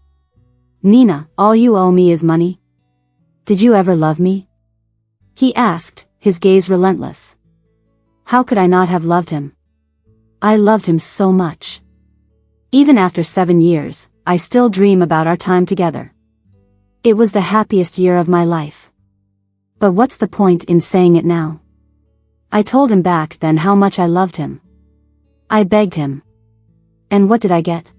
A: Nina, all you owe me is money? Did you ever love me? He asked, his gaze relentless. How could I not have loved him? I loved him so much. Even after 7 years, I still dream about our time together. It was the happiest year of my life. But what's the point in saying it now? I told him back then how much I loved him. I begged him. And what did I get?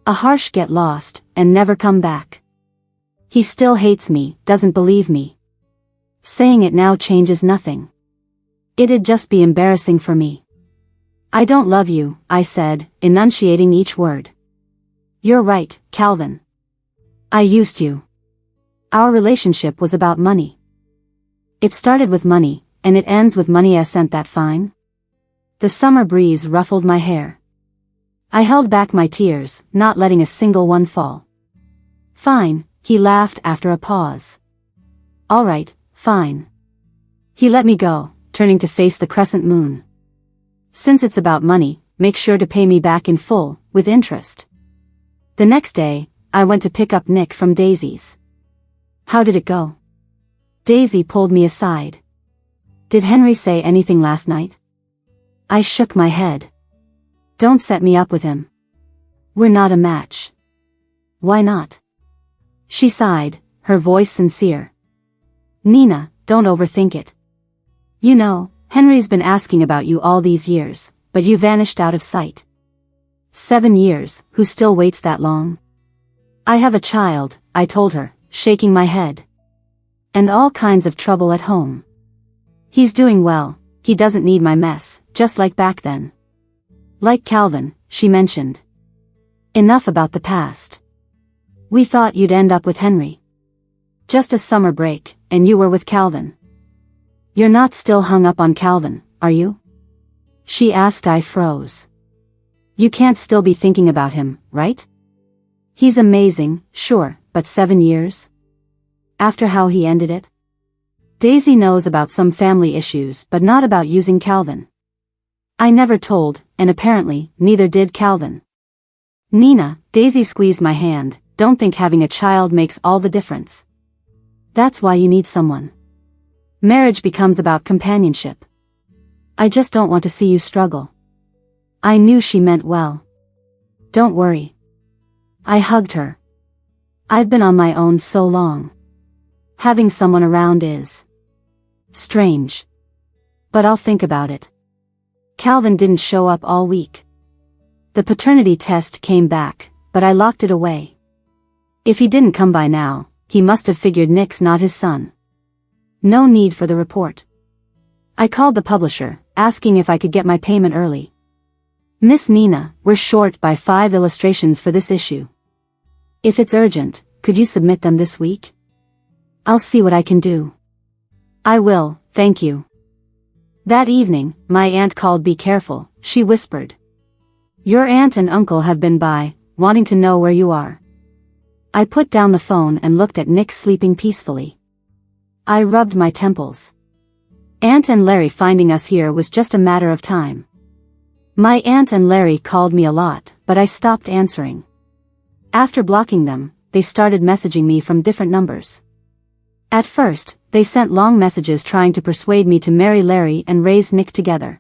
A: A harsh get lost, and never come back. He still hates me, doesn't believe me. Saying it now changes nothing. It'd just be embarrassing for me. I don't love you, I said, enunciating each word. You're right, Calvin. I used you. Our relationship was about money. It started with money, and it ends with money. Isn't that fine? The summer breeze ruffled my hair. I held back my tears, not letting a single one fall. Fine, he laughed after a pause. All right, fine. He let me go, turning to face the crescent moon. Since it's about money, make sure to pay me back in full, with interest. The next day, I went to pick up Nick from Daisy's. How did it go? Daisy pulled me aside. Did Henry say anything last night? I shook my head. Don't set me up with him. We're not a match. Why not? She sighed, her voice sincere. Nina, don't overthink it. You know, Henry's been asking about you all these years, but you vanished out of sight. 7 years, who still waits that long? I have a child, I told her, shaking my head. And all kinds of trouble at home. He's doing well, he doesn't need my mess, just like back then. Like Calvin, she mentioned. Enough about the past. We thought you'd end up with Henry. Just a summer break, and you were with Calvin. You're not still hung up on Calvin, are you? She asked. I froze. You can't still be thinking about him, right? He's amazing, sure, but 7 years? After how he ended it? Daisy knows about some family issues but not about using Calvin. I never told, and apparently, neither did Calvin. Nina, Daisy squeezed my hand, don't think having a child makes all the difference. That's why you need someone. Marriage becomes about companionship. I just don't want to see you struggle. I knew she meant well. Don't worry. I hugged her. I've been on my own so long. Having someone around is strange. But I'll think about it. Calvin didn't show up all week. The paternity test came back, but I locked it away. If he didn't come by now, he must have figured Nick's not his son. No need for the report. I called the publisher, asking if I could get my payment early. Miss Nina, we're short by 5 illustrations for this issue. If it's urgent, could you submit them this week? I'll see what I can do. I will, thank you. That evening, my aunt called. Be careful, she whispered. Your aunt and uncle have been by, wanting to know where you are. I put down the phone and looked at Nick sleeping peacefully. I rubbed my temples. Aunt and Larry finding us here was just a matter of time. My aunt and Larry called me a lot, but I stopped answering. After blocking them, they started messaging me from different numbers. At first, they sent long messages trying to persuade me to marry Larry and raise Nick together.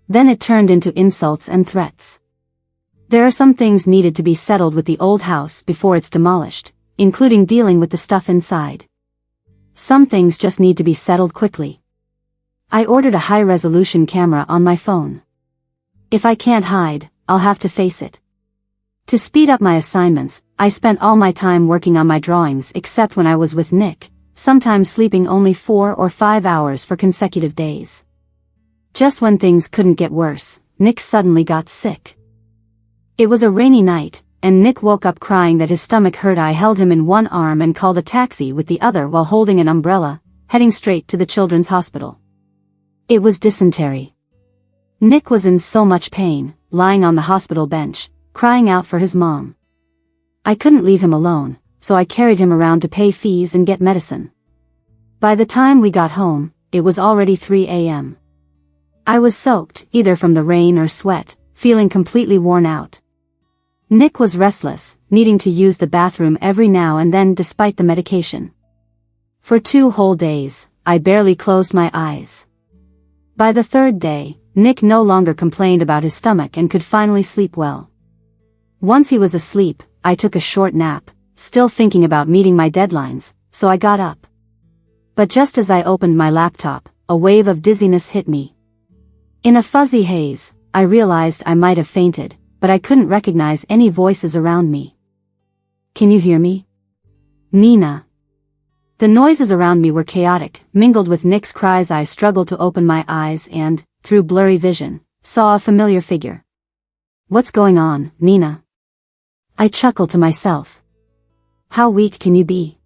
A: Then it turned into insults and threats. There are some things needed to be settled with the old house before it's demolished, including dealing with the stuff inside. Some things just need to be settled quickly. I ordered a high-resolution camera on my phone. If I can't hide, I'll have to face it. To speed up my assignments, I spent all my time working on my drawings except when I was with Nick, sometimes sleeping only 4 or 5 hours for consecutive days. Just when things couldn't get worse, Nick suddenly got sick. It was a rainy night, and Nick woke up crying that his stomach hurt. I held him in one arm and called a taxi with the other while holding an umbrella, heading straight to the children's hospital. It was dysentery. Nick was in so much pain, lying on the hospital bench, crying out for his mom. I couldn't leave him alone, so I carried him around to pay fees and get medicine. By the time we got home, it was already 3 a.m. I was soaked, either from the rain or sweat, feeling completely worn out. Nick was restless, needing to use the bathroom every now and then despite the medication. For 2 whole days, I barely closed my eyes. By the 3rd day, Nick no longer complained about his stomach and could finally sleep well. Once he was asleep, I took a short nap, still thinking about meeting my deadlines, so I got up. But just as I opened my laptop, a wave of dizziness hit me. In a fuzzy haze, I realized I might have fainted, but I couldn't recognize any voices around me. "Can you hear me? Nina." The noises around me were chaotic, mingled with Nick's cries. I struggled to open my eyes and, through blurry vision, saw a familiar figure. "What's going on, Nina?" I chuckled to myself. How weak can you be?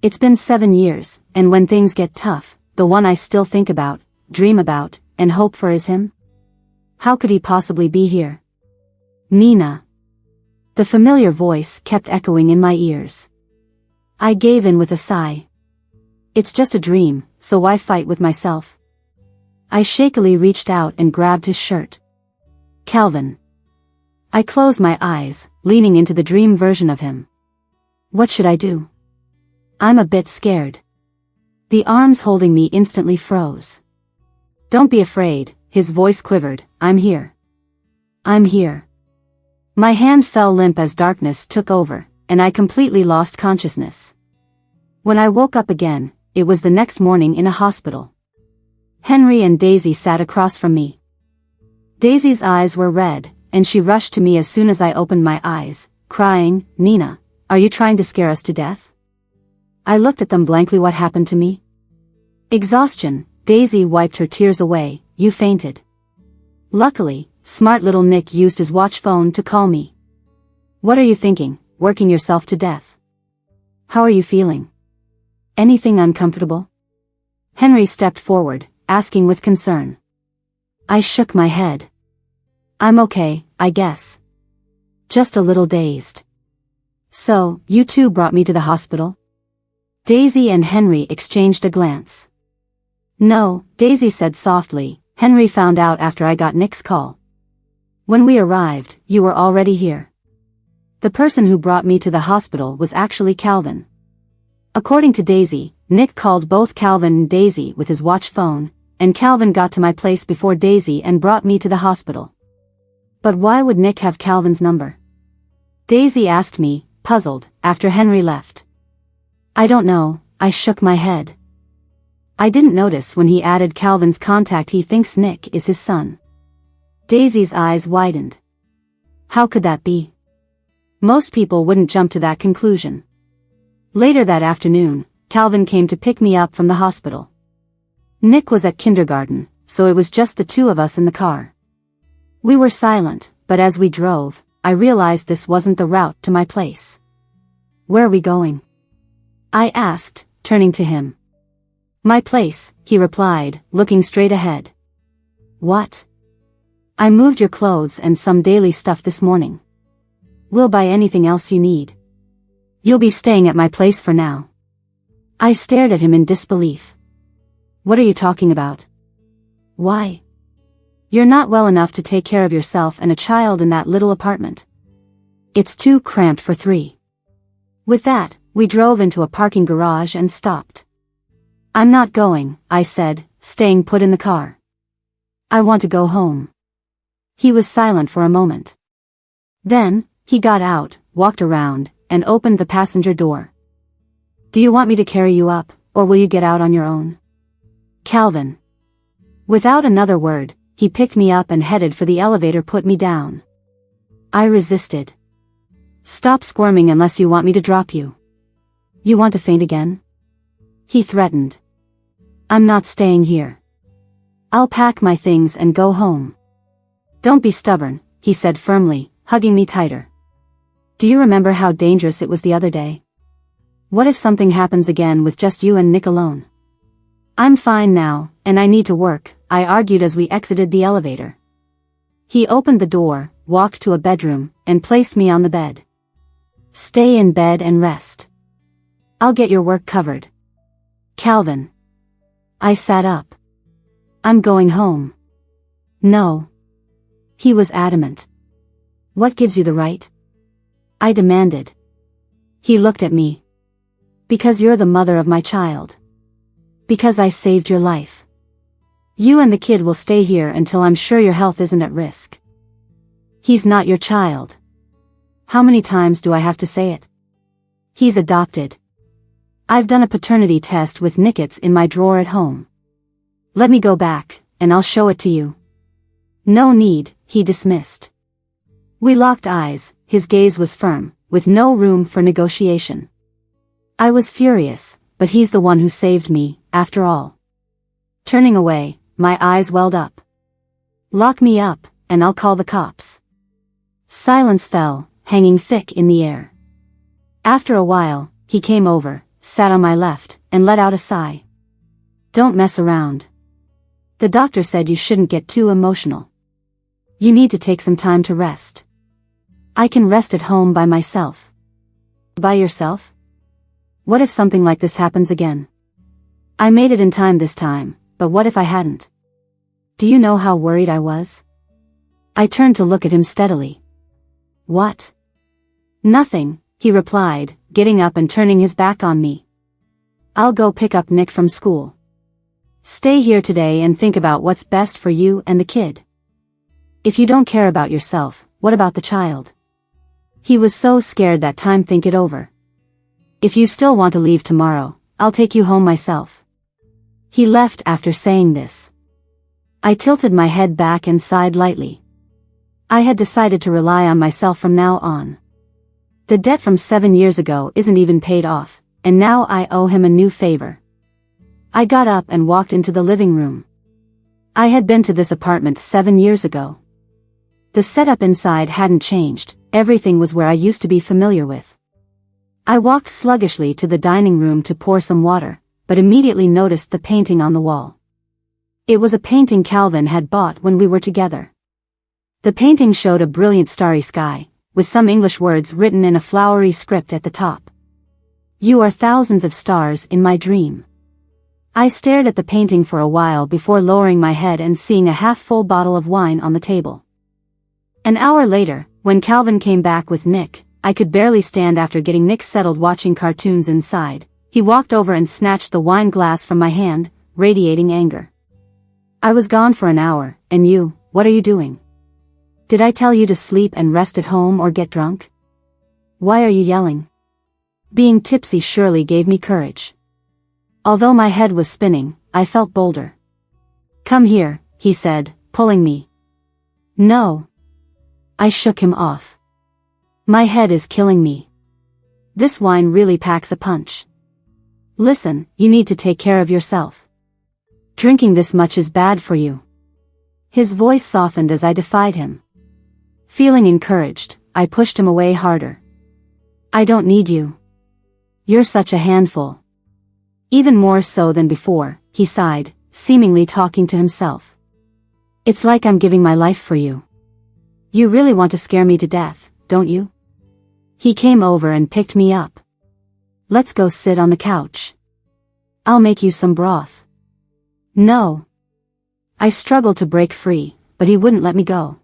A: It's been 7 years, and when things get tough, the one I still think about, dream about, and hope for is him? How could he possibly be here? Nina. The familiar voice kept echoing in my ears. I gave in with a sigh. It's just a dream, so why fight with myself? I shakily reached out and grabbed his shirt. Calvin. I closed my eyes, leaning into the dream version of him. What should I do? I'm a bit scared. The arms holding me instantly froze. Don't be afraid, his voice quivered. I'm here. I'm here. My hand fell limp as darkness took over, and I completely lost consciousness. When I woke up again, it was the next morning in a hospital. Henry and Daisy sat across from me. Daisy's eyes were red, and she rushed to me as soon as I opened my eyes, crying, "Nina, are you trying to scare us to death?" I looked at them blankly. What happened to me? Exhaustion. Daisy wiped her tears away. You fainted. Luckily, smart little Nick used his watch phone to call me. What are you thinking, working yourself to death? How are you feeling? Anything uncomfortable? Henry stepped forward, asking with concern. I shook my head. I'm okay, I guess. Just a little dazed. So, you two brought me to the hospital? Daisy and Henry exchanged a glance. No, Daisy said softly. Henry found out after I got Nick's call. When we arrived, you were already here. The person who brought me to the hospital was actually Calvin. According to Daisy, Nick called both Calvin and Daisy with his watch phone, and Calvin got to my place before Daisy and brought me to the hospital. But why would Nick have Calvin's number? Daisy asked me, puzzled, after Henry left. I don't know, I shook my head. I didn't notice when he added Calvin's contact. He thinks Nick is his son. Daisy's eyes widened. How could that be? Most people wouldn't jump to that conclusion. Later that afternoon, Calvin came to pick me up from the hospital. Nick was at kindergarten, so it was just the two of us in the car. We were silent, but as we drove, I realized this wasn't the route to my place. Where are we going? I asked, turning to him. My place, he replied, looking straight ahead. What? I moved your clothes and some daily stuff this morning. We'll buy anything else you need. You'll be staying at my place for now. I stared at him in disbelief. What are you talking about? Why? You're not well enough to take care of yourself and a child in that little apartment. It's too cramped for three. With that, we drove into a parking garage and stopped. I'm not going, I said, staying put in the car. I want to go home. He was silent for a moment. Then, he got out, walked around, and opened the passenger door. Do you want me to carry you up, or will you get out on your own? Calvin. Without another word, he picked me up and headed for the elevator. Put me down. I resisted. Stop squirming unless you want me to drop you. You want to faint again? He threatened. I'm not staying here. I'll pack my things and go home. Don't be stubborn, he said firmly, hugging me tighter. Do you remember how dangerous it was the other day? What if something happens again with just you and Nick alone? I'm fine now, and I need to work, I argued as we exited the elevator. He opened the door, walked to a bedroom, and placed me on the bed. Stay in bed and rest. I'll get your work covered. Calvin. I sat up. I'm going home. No. He was adamant. What gives you the right? I demanded. He looked at me. Because you're the mother of my child. Because I saved your life. You and the kid will stay here until I'm sure your health isn't at risk. He's not your child. How many times do I have to say it? He's adopted. I've done a paternity test with Nickets in my drawer at home. Let me go back, and I'll show it to you. No need, he dismissed. We locked eyes, his gaze was firm, with no room for negotiation. I was furious, but he's the one who saved me, after all. Turning away, my eyes welled up. Lock me up, and I'll call the cops. Silence fell, hanging thick in the air. After a while, he came over, sat on my left, and let out a sigh. Don't mess around. The doctor said you shouldn't get too emotional. You need to take some time to rest. I can rest at home by myself. By yourself? What if something like this happens again? I made it in time this time, but what if I hadn't? Do you know how worried I was? I turned to look at him steadily. What? Nothing, he replied, getting up and turning his back on me. I'll go pick up Nick from school. Stay here today and think about what's best for you and the kid. If you don't care about yourself, what about the child? He was so scared that time. Think it over. If you still want to leave tomorrow, I'll take you home myself. He left after saying this. I tilted my head back and sighed lightly. I had decided to rely on myself from now on. The debt from 7 years ago isn't even paid off, and now I owe him a new favor. I got up and walked into the living room. I had been to this apartment 7 years ago. The setup inside hadn't changed, everything was where I used to be familiar with. I walked sluggishly to the dining room to pour some water, but immediately noticed the painting on the wall. It was a painting Calvin had bought when we were together. The painting showed a brilliant starry sky, with some English words written in a flowery script at the top. You are thousands of stars in my dream. I stared at the painting for a while before lowering my head and seeing a half-full bottle of wine on the table. An hour later, when Calvin came back with Nick, I could barely stand after getting Nick settled watching cartoons inside. He walked over and snatched the wine glass from my hand, radiating anger. I was gone for an hour, and you, what are you doing? Did I tell you to sleep and rest at home or get drunk? Why are you yelling? Being tipsy surely gave me courage. Although my head was spinning, I felt bolder. Come here, he said, pulling me. No. I shook him off. My head is killing me. This wine really packs a punch. Listen, you need to take care of yourself. Drinking this much is bad for you. His voice softened as I defied him. Feeling encouraged, I pushed him away harder. I don't need you. You're such a handful. Even more so than before, he sighed, seemingly talking to himself. It's like I'm giving my life for you. You really want to scare me to death, don't you? He came over and picked me up. Let's go sit on the couch. I'll make you some broth. No. I struggled to break free, but he wouldn't let me go.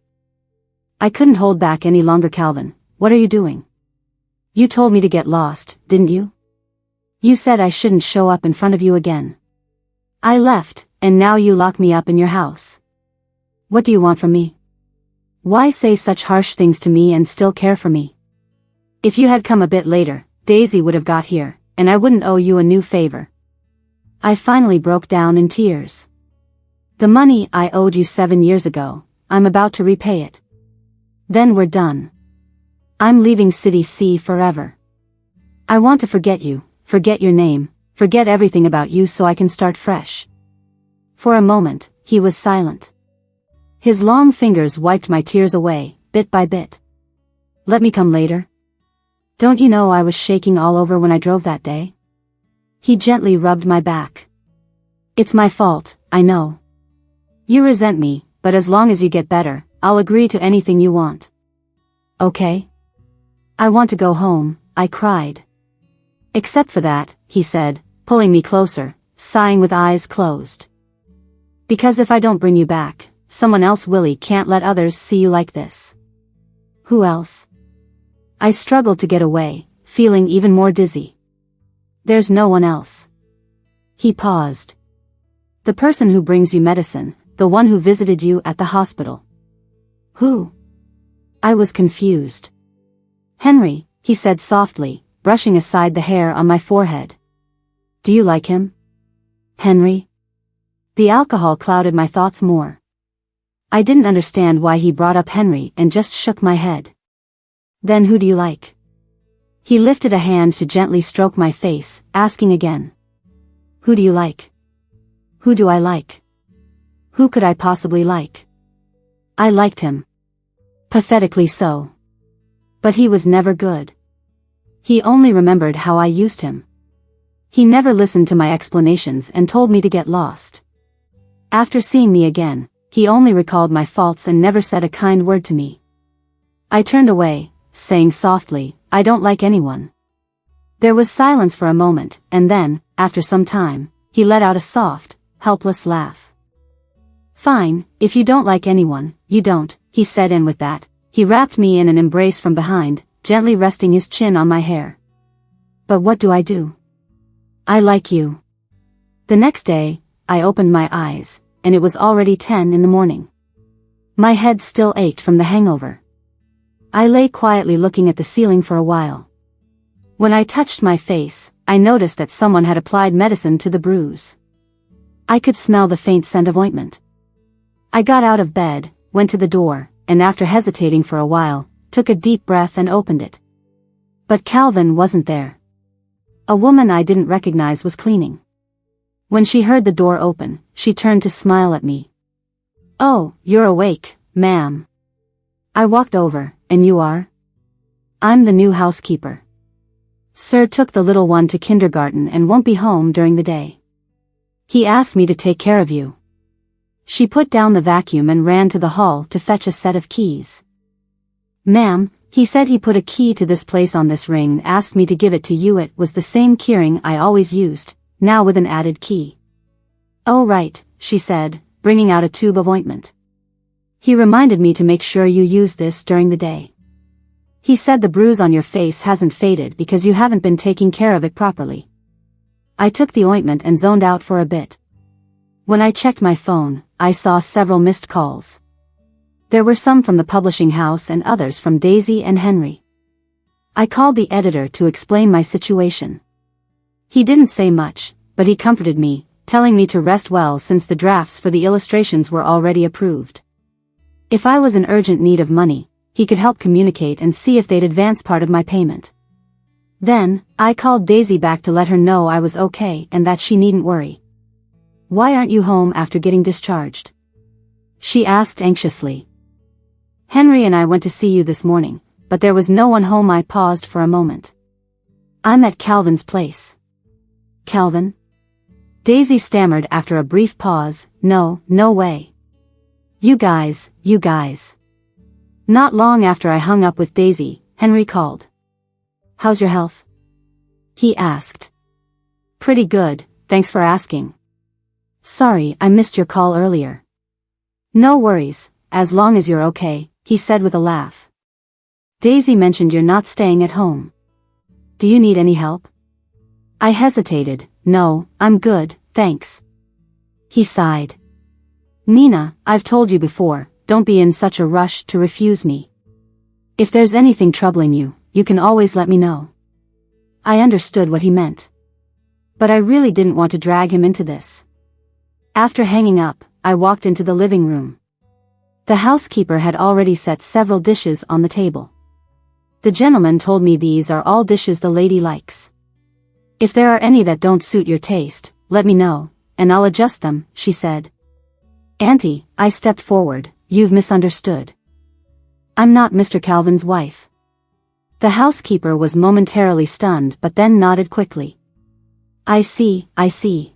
A: I couldn't hold back any longer. Calvin, what are you doing? You told me to get lost, didn't you? You said I shouldn't show up in front of you again. I left, and now you lock me up in your house. What do you want from me? Why say such harsh things to me and still care for me? If you had come a bit later, Daisy would have got here, and I wouldn't owe you a new favor. I finally broke down in tears. The money I owed you 7 years ago, I'm about to repay it. Then we're done. I'm leaving City C forever. I want to forget you, forget your name, forget everything about you so I can start fresh. For a moment, he was silent. His long fingers wiped my tears away, bit by bit. Let me come later. Don't you know I was shaking all over when I drove that day? He gently rubbed my back. It's my fault, I know. You resent me, but as long as you get better, I'll agree to anything you want. Okay? I want to go home, I cried. Except for that, he said, pulling me closer, sighing with eyes closed. Because if I don't bring you back, someone else Willie can't let others see you like this. Who else? I struggled to get away, feeling even more dizzy. There's no one else. He paused. The person who brings you medicine, the one who visited you at the hospital. Who? I was confused. Henry, he said softly, brushing aside the hair on my forehead. Do you like him? Henry? The alcohol clouded my thoughts more. I didn't understand why he brought up Henry and just shook my head. Then who do you like? He lifted a hand to gently stroke my face, asking again. Who do you like? Who do I like? Who could I possibly like? I liked him. Pathetically so. But he was never good. He only remembered how I used him. He never listened to my explanations and told me to get lost. After seeing me again, he only recalled my faults and never said a kind word to me. I turned away, saying softly, I don't like anyone. There was silence for a moment, and then, after some time, he let out a soft, helpless laugh. Fine, if you don't like anyone, you don't, he said, and with that, he wrapped me in an embrace from behind, gently resting his chin on my hair. But what do I do? I like you. The next day, I opened my eyes, and it was already 10 in the morning. My head still ached from the hangover. I lay quietly looking at the ceiling for a while. When I touched my face, I noticed that someone had applied medicine to the bruise. I could smell the faint scent of ointment. I got out of bed, went to the door, and after hesitating for a while, took a deep breath and opened it. But Calvin wasn't there. A woman I didn't recognize was cleaning. When she heard the door open, she turned to smile at me. Oh, you're awake, ma'am. I walked over, and you are? I'm the new housekeeper. Sir took the little one to kindergarten and won't be home during the day. He asked me to take care of you. She put down the vacuum and ran to the hall to fetch a set of keys. Ma'am, he said he put a key to this place on this ring, asked me to give it to you. It was the same keyring I always used, now with an added key. Oh right, she said, bringing out a tube of ointment. He reminded me to make sure you use this during the day. He said the bruise on your face hasn't faded because you haven't been taking care of it properly. I took the ointment and zoned out for a bit. When I checked my phone, I saw several missed calls. There were some from the publishing house and others from Daisy and Henry. I called the editor to explain my situation. He didn't say much, but he comforted me, telling me to rest well since the drafts for the illustrations were already approved. If I was in urgent need of money, he could help communicate and see if they'd advance part of my payment. Then, I called Daisy back to let her know I was okay and that she needn't worry. Why aren't you home after getting discharged? She asked anxiously. Henry and I went to see you this morning, but there was no one home. I paused for a moment. I'm at Calvin's place. Calvin? Daisy stammered after a brief pause, no way. You guys. Not long after I hung up with Daisy, Henry called. How's your health? He asked. Pretty good, thanks for asking. Sorry, I missed your call earlier. No worries, as long as you're okay, he said with a laugh. Daisy mentioned you're not staying at home. Do you need any help? I hesitated. No, I'm good, thanks. He sighed. Nina, I've told you before, don't be in such a rush to refuse me. If there's anything troubling you, you can always let me know. I understood what he meant. But I really didn't want to drag him into this. After hanging up, I walked into the living room. The housekeeper had already set several dishes on the table. The gentleman told me these are all dishes the lady likes. If there are any that don't suit your taste, let me know, and I'll adjust them, she said. Auntie, I stepped forward, you've misunderstood. I'm not Mr. Calvin's wife. The housekeeper was momentarily stunned but then nodded quickly. I see.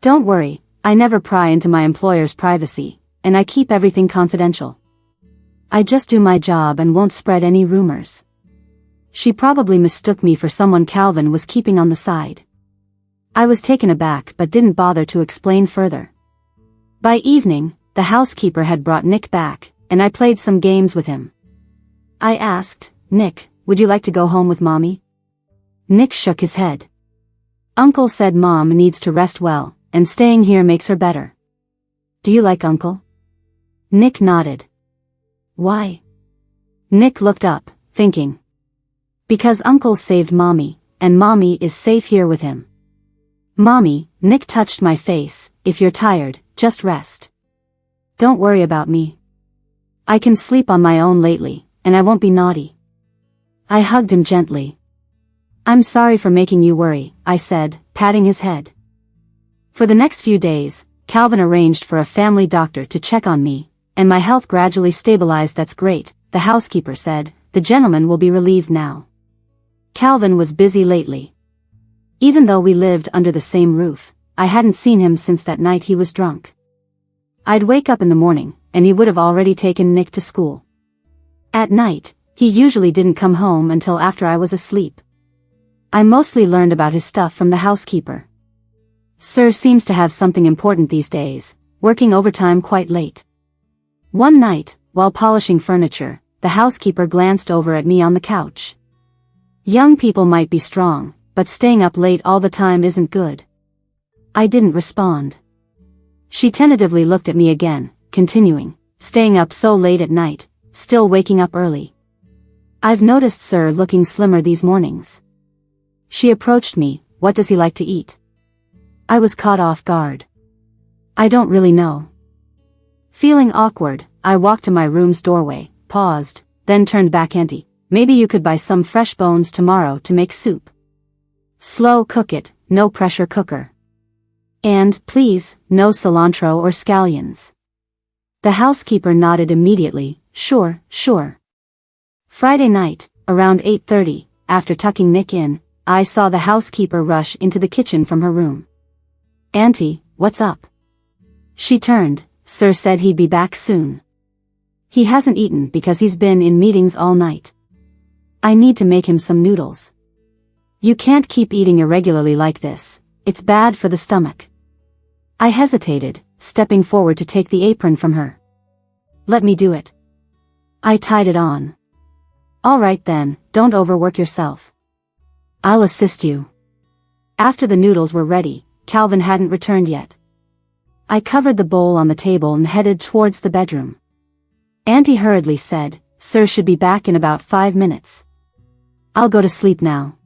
A: Don't worry, I never pry into my employer's privacy, and I keep everything confidential. I just do my job and won't spread any rumors. She probably mistook me for someone Calvin was keeping on the side. I was taken aback but didn't bother to explain further. By evening, the housekeeper had brought Nick back, and I played some games with him. I asked, Nick, would you like to go home with Mommy? Nick shook his head. Uncle said Mom needs to rest well, and staying here makes her better. Do you like Uncle? Nick nodded. Why? Nick looked up, thinking. Because Uncle saved Mommy, and Mommy is safe here with him. Mommy, Nick touched my face, if you're tired, just rest. Don't worry about me. I can sleep on my own lately, and I won't be naughty. I hugged him gently. I'm sorry for making you worry, I said, patting his head. For the next few days, Calvin arranged for a family doctor to check on me, and my health gradually stabilized. That's great, the housekeeper said, the gentleman will be relieved now. Calvin was busy lately. Even though we lived under the same roof, I hadn't seen him since that night he was drunk. I'd wake up in the morning, and he would have already taken Nick to school. At night, he usually didn't come home until after I was asleep. I mostly learned about his stuff from the housekeeper. Sir seems to have something important these days, working overtime quite late. One night, while polishing furniture, the housekeeper glanced over at me on the couch. Young people might be strong, but staying up late all the time isn't good. I didn't respond. She tentatively looked at me again, continuing, staying up so late at night, still waking up early. I've noticed Sir looking slimmer these mornings. She approached me, what does he like to eat? I was caught off guard. I don't really know. Feeling awkward, I walked to my room's doorway, paused, then turned back. Auntie, maybe you could buy some fresh bones tomorrow to make soup. Slow cook it, no pressure cooker. And, please, no cilantro or scallions. The housekeeper nodded immediately, sure. Friday night, around 8:30, after tucking Nick in, I saw the housekeeper rush into the kitchen from her room. Auntie, what's up? She turned. Sir said he'd be back soon. He hasn't eaten because he's been in meetings all night. I need to make him some noodles. You can't keep eating irregularly like this, it's bad for the stomach. I hesitated, stepping forward to take the apron from her. Let me do it. I tied it on. All right then, don't overwork yourself. I'll assist you. After the noodles were ready, Calvin hadn't returned yet. I covered the bowl on the table and headed towards the bedroom. Auntie hurriedly said, Sir should be back in about 5 minutes. I'll go to sleep now.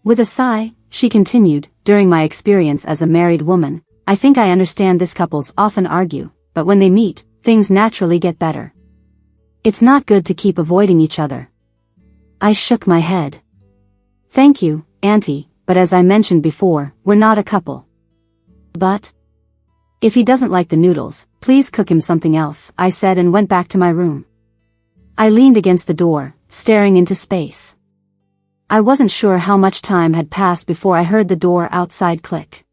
A: With a sigh, she continued, during my experience as a married woman, I think I understand this. Couples often argue, but when they meet, things naturally get better. It's not good to keep avoiding each other. I shook my head. Thank you, Auntie, but as I mentioned before, we're not a couple. But? If he doesn't like the noodles, please cook him something else, I said and went back to my room. I leaned against the door, staring into space. I wasn't sure how much time had passed before I heard the door outside click.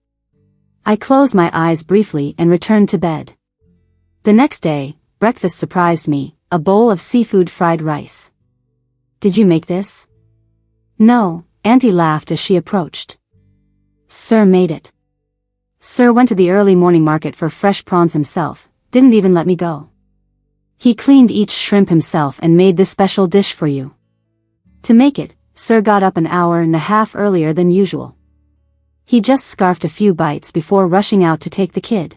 A: I closed my eyes briefly and returned to bed. The next day, breakfast surprised me, a bowl of seafood fried rice. Did you make this? No, Auntie laughed as she approached. Sir made it. Sir went to the early morning market for fresh prawns himself, didn't even let me go. He cleaned each shrimp himself and made this special dish for you. To make it, Sir got up an hour and a half earlier than usual. He just scarfed a few bites before rushing out to take the kid.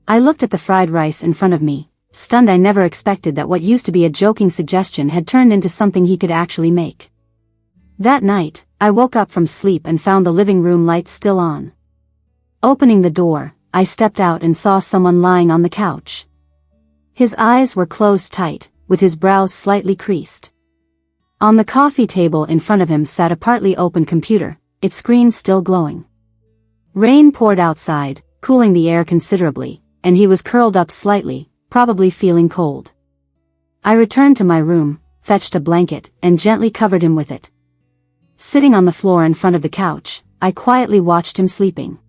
A: I looked at the fried rice in front of me, stunned. I never expected that what used to be a joking suggestion had turned into something he could actually make. That night, I woke up from sleep and found the living room lights still on. Opening the door, I stepped out and saw someone lying on the couch. His eyes were closed tight, with his brows slightly creased. On the coffee table in front of him sat a partly open computer, its screen still glowing. Rain poured outside, cooling the air considerably, and he was curled up slightly, probably feeling cold. I returned to my room, fetched a blanket, and gently covered him with it. Sitting on the floor in front of the couch, I quietly watched him sleeping.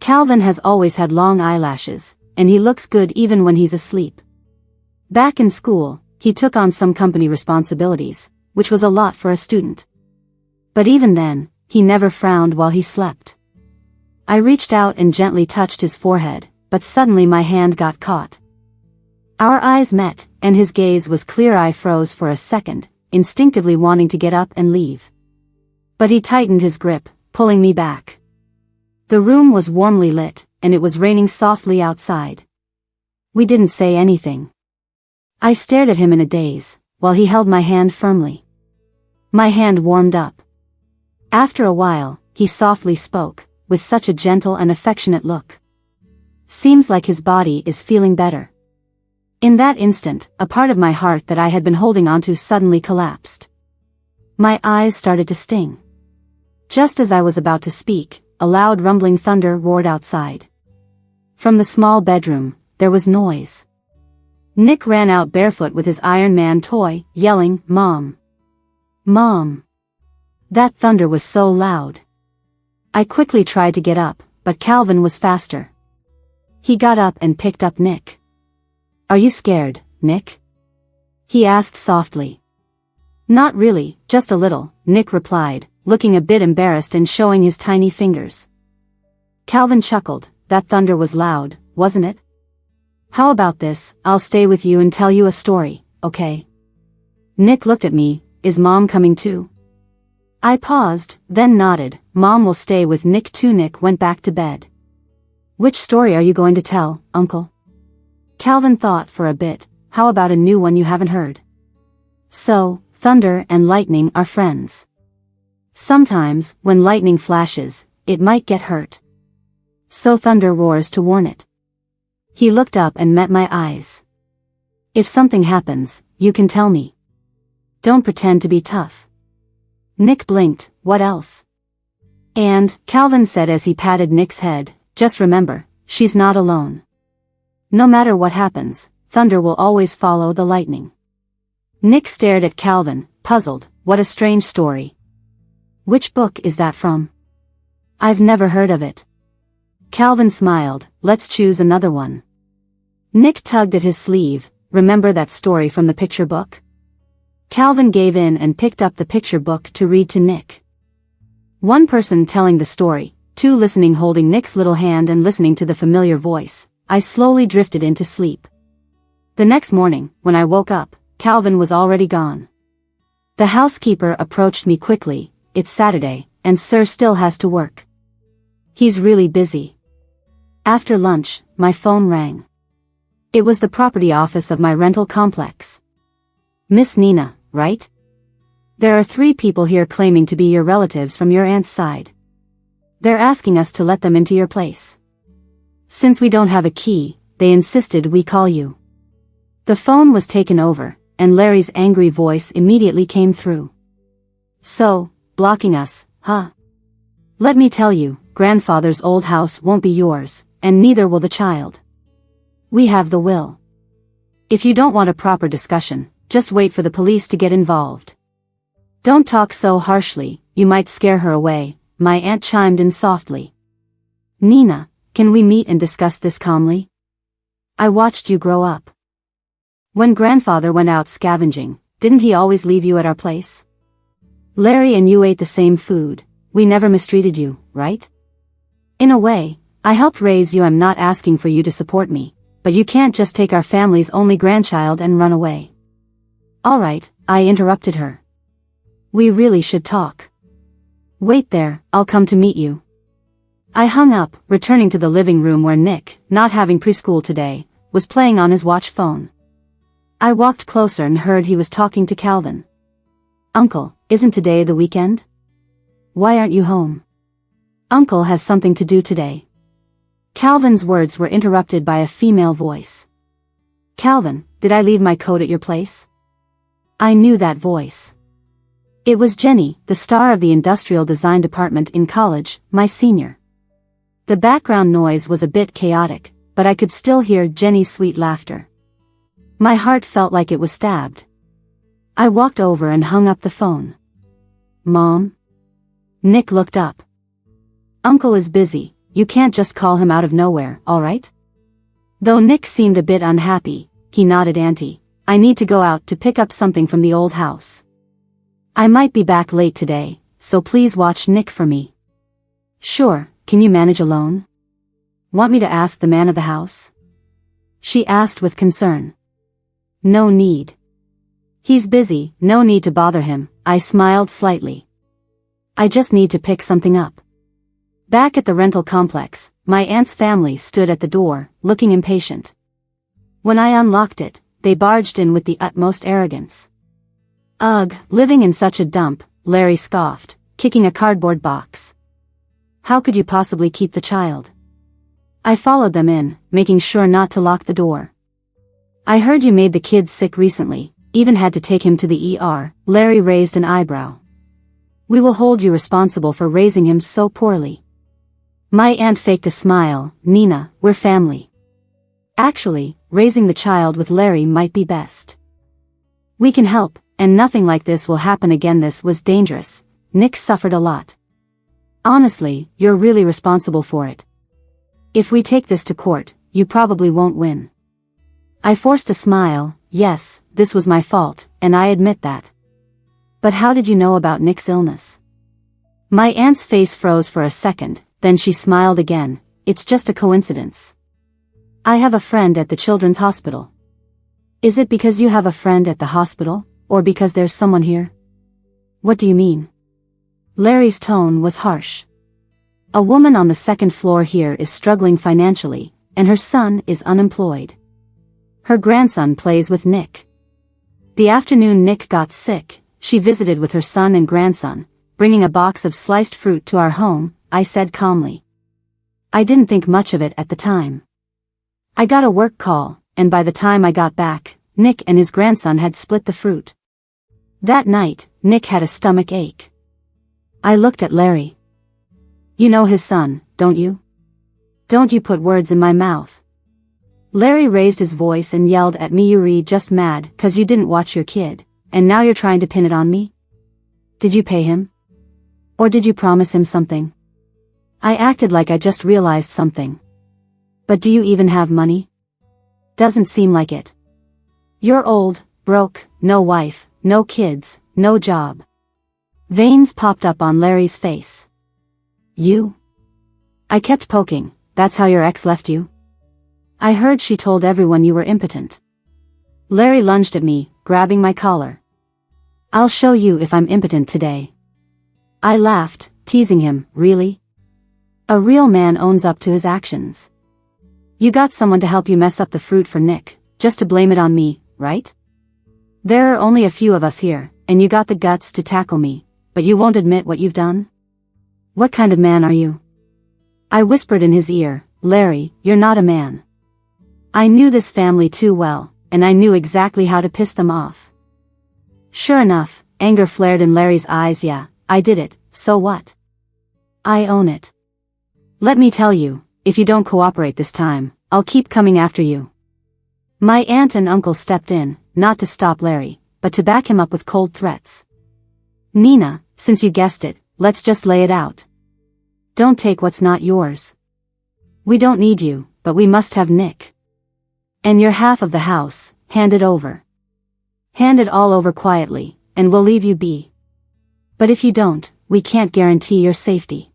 A: Calvin has always had long eyelashes, and he looks good even when he's asleep. Back in school, he took on some company responsibilities, which was a lot for a student. But even then, he never frowned while he slept. I reached out and gently touched his forehead, but suddenly my hand got caught. Our eyes met, and his gaze was clear. I froze for a second, instinctively wanting to get up and leave. But he tightened his grip, pulling me back. The room was warmly lit, and it was raining softly outside. We didn't say anything. I stared at him in a daze, while he held my hand firmly. My hand warmed up. After a while, he softly spoke, with such a gentle and affectionate look. Seems like his body is feeling better. In that instant, a part of my heart that I had been holding onto suddenly collapsed. My eyes started to sting. Just as I was about to speak, a loud rumbling thunder roared outside. From the small bedroom, there was noise. Nick ran out barefoot with his Iron Man toy, yelling, "Mom! Mom!" That thunder was so loud. I quickly tried to get up, but Calvin was faster. He got up and picked up Nick. "Are you scared, Nick?" he asked softly. "Not really, just a little," Nick replied, looking a bit embarrassed and showing his tiny fingers. Calvin chuckled. "That thunder was loud, wasn't it? How about this, I'll stay with you and tell you a story, okay?" Nick looked at me. "Is Mom coming too?" I paused, then nodded. "Mom will stay with Nick too." Nick went back to bed. "Which story are you going to tell, Uncle?" Calvin thought for a bit. "How about a new one you haven't heard?" So, thunder and lightning are friends. Sometimes, when lightning flashes, it might get hurt. So thunder roars to warn it. He looked up and met my eyes. "If something happens, you can tell me. Don't pretend to be tough." Nick blinked. "What else?" "And," Calvin said as he patted Nick's head, "just remember, she's not alone. No matter what happens, thunder will always follow the lightning." Nick stared at Calvin, puzzled. "What a strange story. Which book is that from?" "I've never heard of it." Calvin smiled. "Let's choose another one." Nick tugged at his sleeve. "Remember that story from the picture book?" Calvin gave in and picked up the picture book to read to Nick. One person telling the story, two listening, holding Nick's little hand and listening to the familiar voice. I slowly drifted into sleep. The next morning, when I woke up, Calvin was already gone. The housekeeper approached me quickly. "It's Saturday, and Sir still has to work. He's really busy." After lunch, my phone rang. It was the property office of my rental complex. "Miss Nina, right? There are 3 people here claiming to be your relatives from your aunt's side. They're asking us to let them into your place. Since we don't have a key, they insisted we call you." The phone was taken over, and Larry's angry voice immediately came through. "So, blocking us, huh? Let me tell you, grandfather's old house won't be yours, and neither will the child. We have the will. If you don't want a proper discussion, just wait for the police to get involved." "Don't talk so harshly, you might scare her away," my aunt chimed in softly. "Nina, can we meet and discuss this calmly? I watched you grow up. When grandfather went out scavenging, didn't he always leave you at our place? Larry and you ate the same food. We never mistreated you, right? In a way, I helped raise you. I'm not asking for you to support me, but you can't just take our family's only grandchild and run away. All right, I interrupted her. We really should talk. Wait there, I'll come to meet you. I hung up, returning to the living room where Nick, not having preschool today, was playing on his watch phone. I walked closer and heard he was talking to Calvin. Uncle, isn't today the weekend? Why aren't you home? Uncle has something to do today. Calvin's words were interrupted by a female voice. Calvin, did I leave my coat at your place? I knew that voice. It was Jenny, the star of the industrial design department in college, my senior. The background noise was a bit chaotic, but I could still hear Jenny's sweet laughter. My heart felt like it was stabbed. I walked over and hung up the phone. Mom? Nick looked up. Uncle is busy, you can't just call him out of nowhere, alright? Though Nick seemed a bit unhappy, he nodded. Auntie, I need to go out to pick up something from the old house. I might be back late today, so please watch Nick for me. Sure, can you manage alone? Want me to ask the man of the house? She asked with concern. No need. He's busy, no need to bother him, I smiled slightly. I just need to pick something up. Back at the rental complex, my aunt's family stood at the door, looking impatient. When I unlocked it, they barged in with the utmost arrogance. Ugh, living in such a dump, Larry scoffed, kicking a cardboard box. How could you possibly keep the child? I followed them in, making sure not to lock the door. I heard you made the kid sick recently, even had to take him to the ER, Larry raised an eyebrow. We will hold you responsible for raising him so poorly. My aunt faked a smile. Nina, we're family. Actually, raising the child with Larry might be best. We can help, and nothing like this will happen again. This was dangerous. Nick suffered a lot. Honestly, you're really responsible for it. If we take this to court, you probably won't win. I forced a smile. Yes, this was my fault, and I admit that. But how did you know about Nick's illness? My aunt's face froze for a second, then she smiled again. It's just a coincidence. I have a friend at the children's hospital. Is it because you have a friend at the hospital, or because there's someone here? What do you mean? Larry's tone was harsh. A woman on the second floor here is struggling financially, and her son is unemployed. Her grandson plays with Nick. The afternoon Nick got sick, she visited with her son and grandson, bringing a box of sliced fruit to our home, I said calmly. I didn't think much of it at the time. I got a work call, and by the time I got back, Nick and his grandson had split the fruit. That night, Nick had a stomach ache. I looked at Larry. You know his son, don't you? Don't you put words in my mouth. Larry raised his voice and yelled at me. You're just mad 'cause you didn't watch your kid, and now you're trying to pin it on me? Did you pay him? Or did you promise him something? I acted like I just realized something. But do you even have money? Doesn't seem like it. You're old, broke, no wife, no kids, no job. Veins popped up on Larry's face. You? I kept poking. That's how your ex left you? I heard she told everyone you were impotent. Larry lunged at me, grabbing my collar. I'll show you if I'm impotent today. I laughed, teasing him. Really? A real man owns up to his actions. You got someone to help you mess up the fruit for Nick, just to blame it on me, right? There are only a few of us here, and you got the guts to tackle me, but you won't admit what you've done? What kind of man are you? I whispered in his ear. Larry, you're not a man. I knew this family too well, and I knew exactly how to piss them off. Sure enough, anger flared in Larry's eyes. Yeah, I did it, so what? I own it. Let me tell you, if you don't cooperate this time, I'll keep coming after you. My aunt and uncle stepped in, not to stop Larry, but to back him up with cold threats. Nina, since you guessed it, let's just lay it out. Don't take what's not yours. We don't need you, but we must have Nick. And your half of the house, hand it over. Hand it all over quietly, and we'll leave you be. But if you don't, we can't guarantee your safety.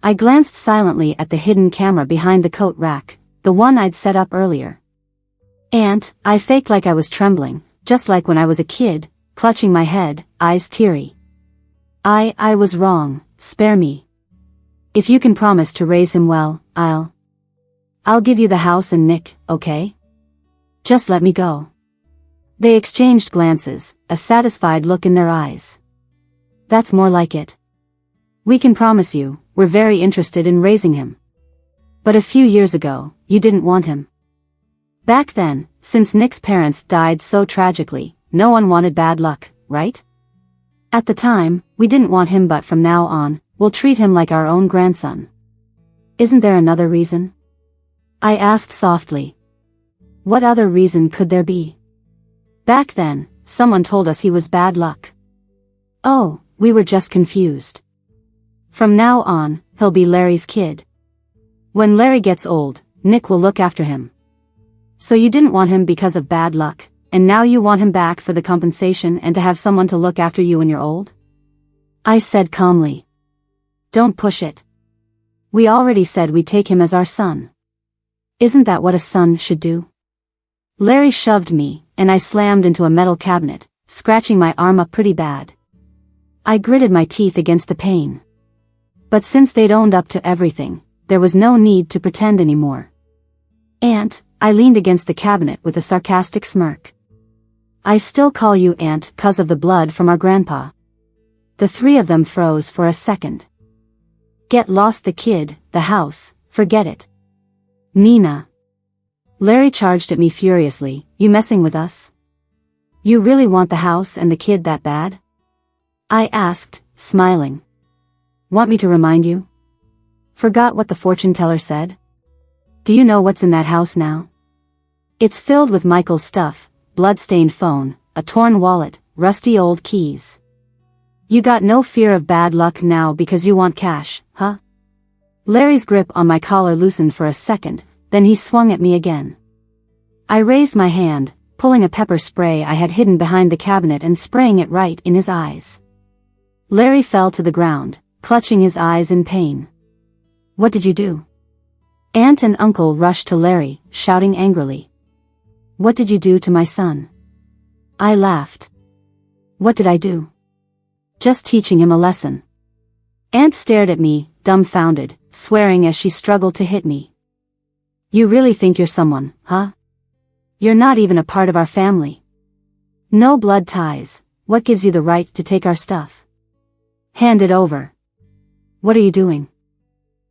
A: I glanced silently at the hidden camera behind the coat rack. the one I'd set up earlier. "Aunt," I faked like I was trembling, just like when I was a kid, clutching my head, eyes teary. I was wrong, spare me. If you can promise to raise him well, I'll give you the house and Nick, okay? Just let me go." They exchanged glances, a satisfied look in their eyes. "That's more like it. We can promise you, we're very interested in raising him. But a few years ago, you didn't want him. Back then, since Nick's parents died so tragically, no one wanted bad luck, right? At the time, we didn't want him, but from now on, we'll treat him like our own grandson. Isn't there another reason?" I asked softly. "What other reason could there be?" "Back then, someone told us he was bad luck." "Oh, we were just confused. From now on, he'll be Larry's kid. When Larry gets old, Nick will look after him. So you didn't want him because of bad luck, and now you want him back for the compensation and to have someone to look after you when you're old?" I said calmly. "Don't push it. We already said we'd take him as our son. Isn't that what a son should do?" Larry shoved me, and I slammed into a metal cabinet, scratching my arm up pretty bad. I gritted my teeth against the pain. But since they'd owned up to everything, there was no need to pretend anymore. "Aunt," I leaned against the cabinet with a sarcastic smirk. "I still call you Aunt 'cause of the blood from our grandpa." The three of them froze for a second. "Get lost, the kid, the house, forget it." "Nina." Larry charged at me furiously, "You messing with us? You really want the house and the kid that bad?" I asked, smiling. "Want me to remind you? Forgot what the fortune teller said? Do you know what's in that house now? It's filled with Michael's stuff, blood-stained phone, a torn wallet, rusty old keys. You got no fear of bad luck now because you want cash, huh?" Larry's grip on my collar loosened for a second, then he swung at me again. I raised my hand, pulling a pepper spray I had hidden behind the cabinet and spraying it right in his eyes. Larry fell to the ground, clutching his eyes in pain. "What did you do?" Aunt and Uncle rushed to Larry, shouting angrily. "What did you do to my son?" I laughed. "What did I do?" "Just teaching him a lesson." Aunt stared at me, dumbfounded, swearing as she struggled to hit me. "You really think you're someone, huh? You're not even a part of our family. No blood ties. What gives you the right to take our stuff? Hand it over." "What are you doing?"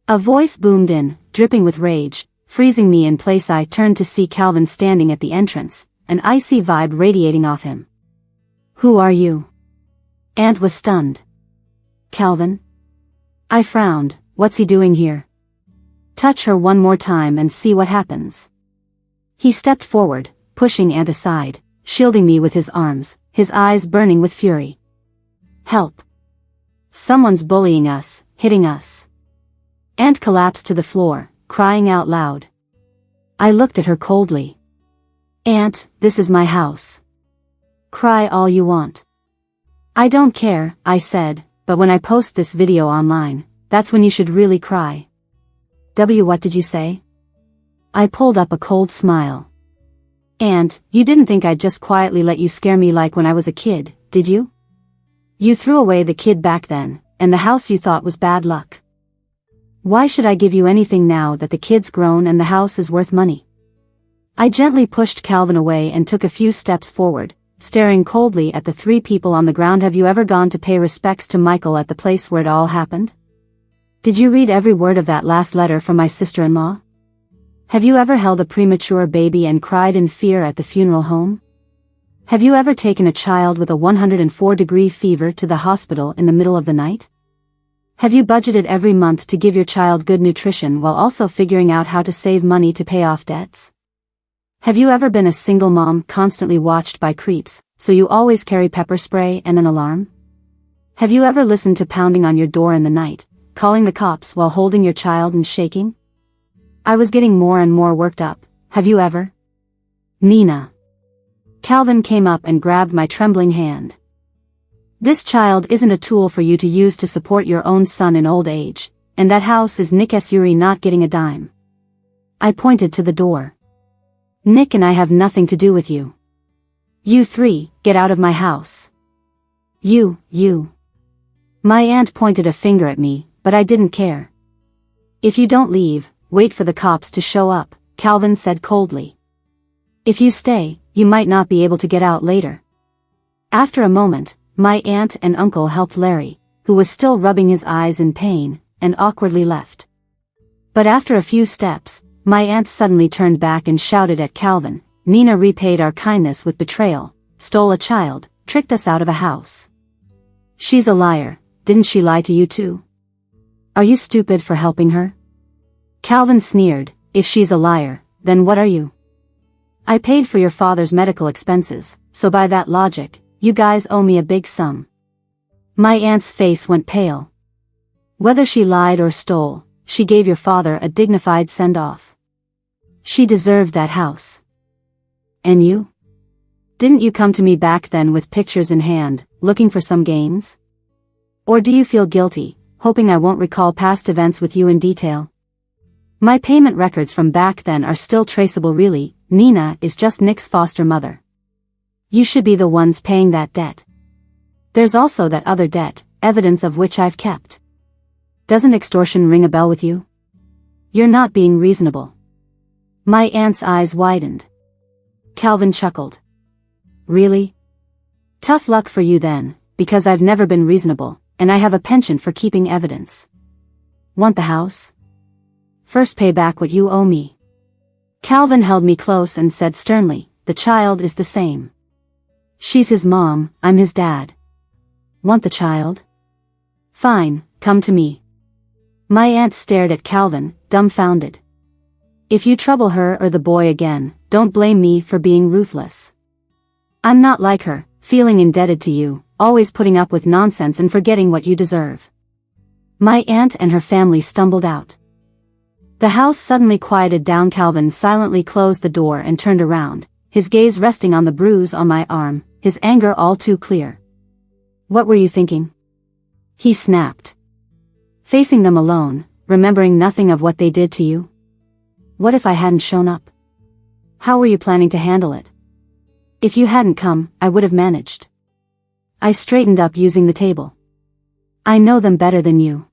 A: A voice boomed in, dripping with rage, freezing me in place. I turned to see Calvin standing at the entrance, an icy vibe radiating off him. "Who are you?" Aunt was stunned. "Calvin?" I frowned. "What's he doing here?" "Touch her one more time and see what happens." He stepped forward, pushing Aunt aside, shielding me with his arms, his eyes burning with fury. "Help. Someone's bullying us, hitting us." Aunt collapsed to the floor, crying out loud. I looked at her coldly. "Aunt, this is my house. Cry all you want." "I don't care," I said, "but when I post this video online, that's when you should really cry." What did you say?" I pulled up a cold smile. "Aunt, you didn't think I'd just quietly let you scare me like when I was a kid, did you? You threw away the kid back then, and the house you thought was bad luck. Why should I give you anything now that the kid's grown and the house is worth money?" I gently pushed Calvin away and took a few steps forward, staring coldly at the three people on the ground. "Have you ever gone to pay respects to Michael at the place where it all happened? Did you read every word of that last letter from my sister-in-law? Have you ever held a premature baby and cried in fear at the funeral home? Have you ever taken a child with a 104-degree fever to the hospital in the middle of the night? Have you budgeted every month to give your child good nutrition while also figuring out how to save money to pay off debts? Have you ever been a single mom constantly watched by creeps, so you always carry pepper spray and an alarm? Have you ever listened to pounding on your door in the night, calling the cops while holding your child and shaking?" I was getting more and more worked up. "Have you ever?" "Nina." Calvin came up and grabbed my trembling hand. "This child isn't a tool for you to use to support your own son in old age, and that house is Nick Esuri not getting a dime. I pointed to the door. Nick and I have nothing to do with you. You three, get out of my house. You. My aunt pointed a finger at me, but I didn't care. If you don't leave, wait for the cops to show up, Calvin said coldly. If you stay, you might not be able to get out later. After a moment, my aunt and uncle helped Larry, who was still rubbing his eyes in pain, and awkwardly left. But after a few steps, my aunt suddenly turned back and shouted at Calvin, Nina repaid our kindness with betrayal, stole a child, tricked us out of a house. She's a liar, didn't she lie to you too? Are you stupid for helping her? Calvin sneered, if she's a liar, then what are you? I paid for your father's medical expenses, so by that logic, you guys owe me a big sum. My aunt's face went pale. Whether she lied or stole, she gave your father a dignified send-off. She deserved that house. And you? Didn't you come to me back then with pictures in hand, looking for some gains? Or do you feel guilty, hoping I won't recall past events with you in detail? My payment records from back then are still traceable really, Nina is just Nick's foster mother. You should be the ones paying that debt. There's also that other debt, evidence of which I've kept. Doesn't extortion ring a bell with you? You're not being reasonable. My aunt's eyes widened. Calvin chuckled. Really? Tough luck for you then, because I've never been reasonable, and I have a penchant for keeping evidence. Want the house? First pay back what you owe me. Calvin held me close and said sternly, the child is the same. She's his mom, I'm his dad. Want the child? Fine, come to me. My aunt stared at Calvin, dumbfounded. If you trouble her or the boy again, don't blame me for being ruthless. I'm not like her, feeling indebted to you, always putting up with nonsense and forgetting what you deserve. My aunt and her family stumbled out. The house suddenly quieted down. Calvin silently closed the door and turned around, his gaze resting on the bruise on my arm, his anger all too clear. What were you thinking? He snapped. Facing them alone, remembering nothing of what they did to you? What if I hadn't shown up? How were you planning to handle it? If you hadn't come, I would have managed. I straightened up using the table. I know them better than you.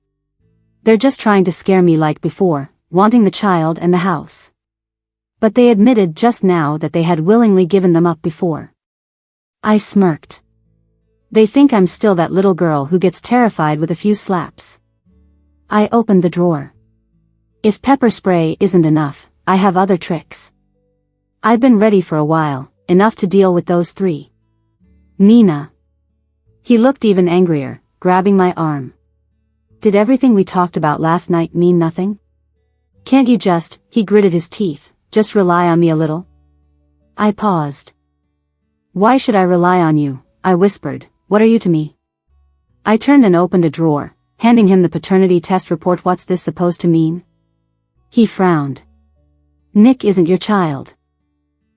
A: They're just trying to scare me like before, wanting the child and the house. But they admitted just now that they had willingly given them up before. I smirked. They think I'm still that little girl who gets terrified with a few slaps. I opened the drawer. If pepper spray isn't enough, I have other tricks. I've been ready for a while, enough to deal with those three. Nina. He looked even angrier, grabbing my arm. Did everything we talked about last night mean nothing? Can't you just, he gritted his teeth, just rely on me a little? I paused. Why should I rely on you? I whispered, what are you to me? I turned and opened a drawer, handing him the paternity test report. What's this supposed to mean? He frowned. Nick isn't your child.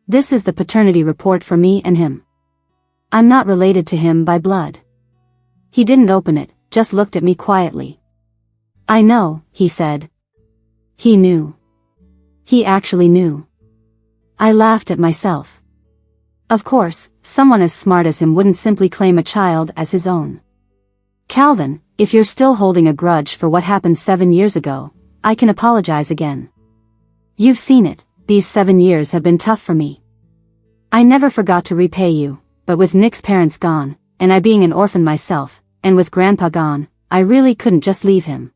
A: This is the paternity report for me and him. I'm not related to him by blood. He didn't open it, just looked at me quietly. I know, he said. He knew. He actually knew. I laughed at myself. Of course, someone as smart as him wouldn't simply claim a child as his own. Calvin, if you're still holding a grudge for what happened 7 years ago, I can apologize again. You've seen it, these 7 years have been tough for me. I never forgot to repay you, but with Nick's parents gone, and I being an orphan myself, and with Grandpa gone, I really couldn't just leave him.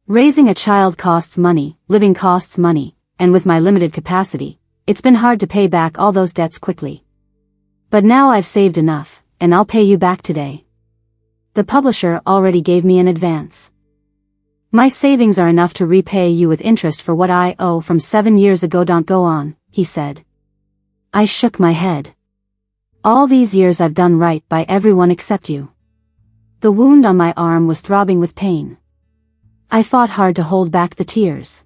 A: Raising a child costs money, living costs money, and with my limited capacity, it's been hard to pay back all those debts quickly. But now I've saved enough, and I'll pay you back today. The publisher already gave me an advance. My savings are enough to repay you with interest for what I owe from 7 years ago. Don't go on, he said. I shook my head. All these years I've done right by everyone except you. The wound on my arm was throbbing with pain. I fought hard to hold back the tears.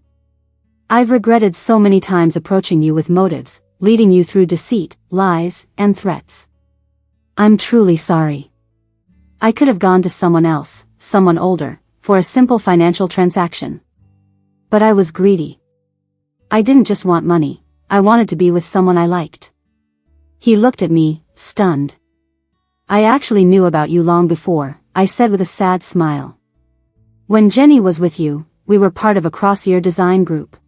A: I've regretted so many times approaching you with motives, leading you through deceit, lies, and threats. I'm truly sorry. I could have gone to someone else, someone older, for a simple financial transaction. But I was greedy. I didn't just want money, I wanted to be with someone I liked. He looked at me, stunned. I actually knew about you long before, I said with a sad smile. When Jenny was with you, we were part of a cross-year design group.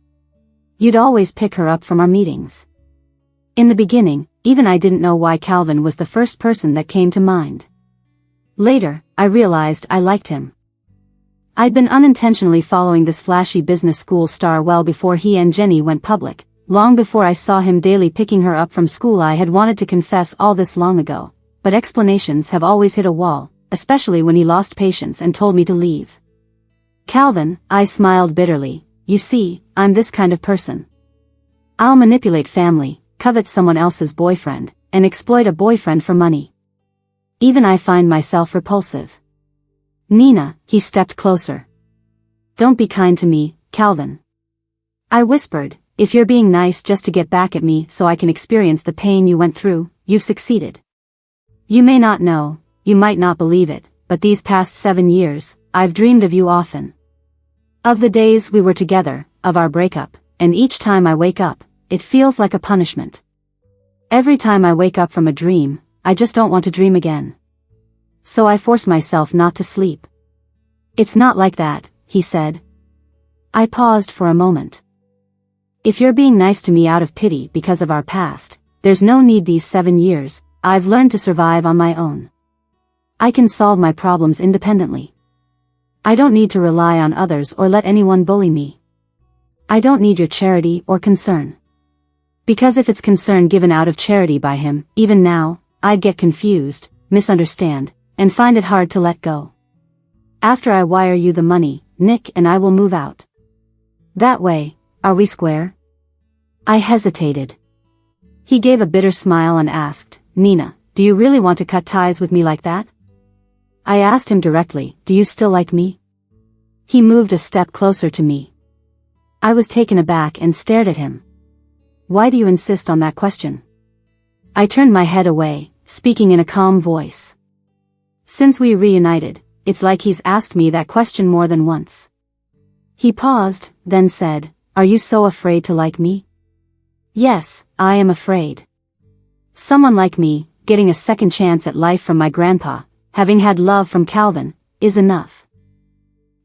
A: You'd always pick her up from our meetings. In the beginning, even I didn't know why Calvin was the first person that came to mind. Later, I realized I liked him. I'd been unintentionally following this flashy business school star well before he and Jenny went public. Long before I saw him daily picking her up from school. I had wanted to confess all this long ago, but explanations have always hit a wall, especially when he lost patience and told me to leave. Calvin, I smiled bitterly, you see, I'm this kind of person. I'll manipulate family, covet someone else's boyfriend, and exploit a boyfriend for money. Even I find myself repulsive. Nina, he stepped closer. Don't be kind to me, Calvin. I whispered, if you're being nice just to get back at me so I can experience the pain you went through, you've succeeded. You may not know, you might not believe it, but these past 7 years, I've dreamed of you often. Of the days we were together, of our breakup, and each time I wake up, it feels like a punishment. Every time I wake up from a dream, I just don't want to dream again. So I force myself not to sleep. It's not like that, he said. I paused for a moment. If you're being nice to me out of pity because of our past, there's no need. These 7 years, I've learned to survive on my own. I can solve my problems independently. I don't need to rely on others or let anyone bully me. I don't need your charity or concern. Because if it's concern given out of charity by him, even now, I'd get confused, misunderstand, and find it hard to let go. After I wire you the money, Nick and I will move out. That way, are we square? I hesitated. He gave a bitter smile and asked, Nina, do you really want to cut ties with me like that? I asked him directly, do you still like me? He moved a step closer to me. I was taken aback and stared at him. Why do you insist on that question? I turned my head away, speaking in a calm voice. Since we reunited, it's like he's asked me that question more than once. He paused, then said, are you so afraid to like me? Yes, I am afraid. Someone like me, getting a second chance at life from my grandpa, having had love from Calvin, is enough.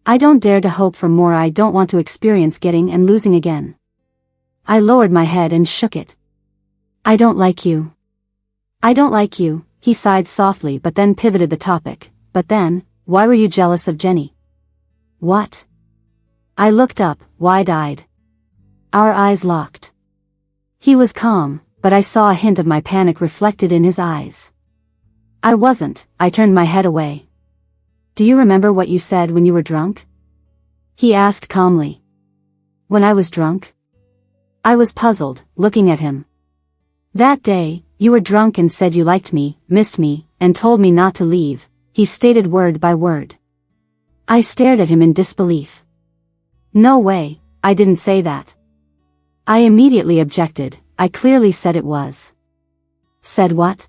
A: I don't dare to hope for more. I don't want to experience getting and losing again. I lowered my head and shook it. I don't like you. I don't like you, he sighed softly but then pivoted the topic. But then, why were you jealous of Jenny? What? I looked up, wide-eyed. Our eyes locked. He was calm, but I saw a hint of my panic reflected in his eyes. I wasn't. I turned my head away. Do you remember what you said when you were drunk? He asked calmly. When I was drunk? I was puzzled, looking at him. That day, you were drunk and said you liked me, missed me, and told me not to leave, he stated word by word. I stared at him in disbelief. No way, I didn't say that. I immediately objected. I clearly said it was. Said what?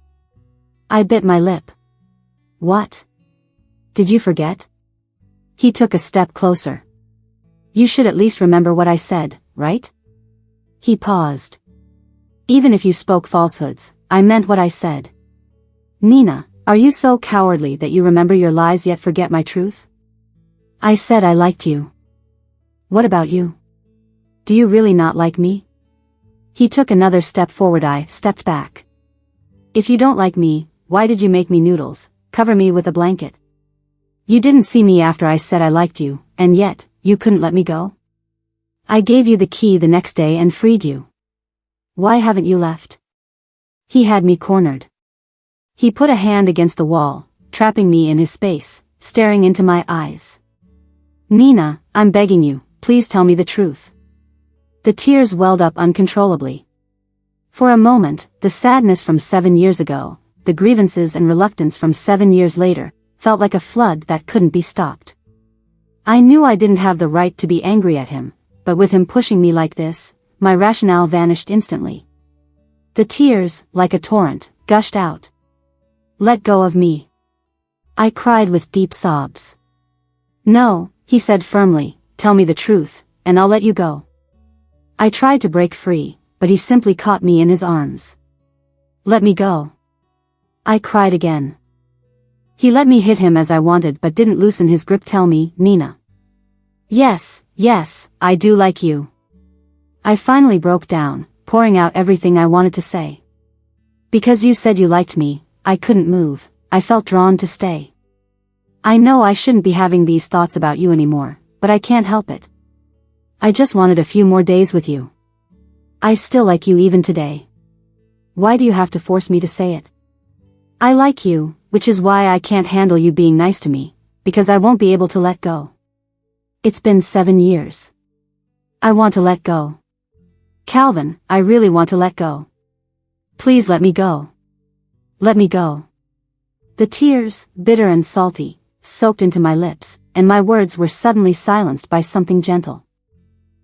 A: I bit my lip. What? Did you forget? He took a step closer. You should at least remember what I said, right? He paused. Even if you spoke falsehoods, I meant what I said. Nina, are you so cowardly that you remember your lies yet forget my truth? I said I liked you. What about you? Do you really not like me? He took another step forward. I stepped back. If you don't like me, why did you make me noodles, cover me with a blanket? You didn't see me after I said I liked you, and yet, you couldn't let me go? I gave you the key the next day and freed you. Why haven't you left? He had me cornered. He put a hand against the wall, trapping me in his space, staring into my eyes. Nina, I'm begging you, please tell me the truth. The tears welled up uncontrollably. For a moment, the sadness from 7 years ago, the grievances and reluctance from 7 years later, felt like a flood that couldn't be stopped. I knew I didn't have the right to be angry at him, but with him pushing me like this, my rationale vanished instantly. The tears, like a torrent, gushed out. Let go of me. I cried with deep sobs. No, he said firmly, tell me the truth, and I'll let you go. I tried to break free, but he simply caught me in his arms. Let me go. I cried again. He let me hit him as I wanted but didn't loosen his grip. Tell me, Nina. Yes, I do like you. I finally broke down, pouring out everything I wanted to say. Because you said you liked me, I couldn't move, I felt drawn to stay. I know I shouldn't be having these thoughts about you anymore, but I can't help it. I just wanted a few more days with you. I still like you even today. Why do you have to force me to say it? I like you, which is why I can't handle you being nice to me, because I won't be able to let go. It's been 7 years. I want to let go. Calvin, I really want to let go. Please let me go. Let me go. The tears, bitter and salty, soaked into my lips, and my words were suddenly silenced by something gentle.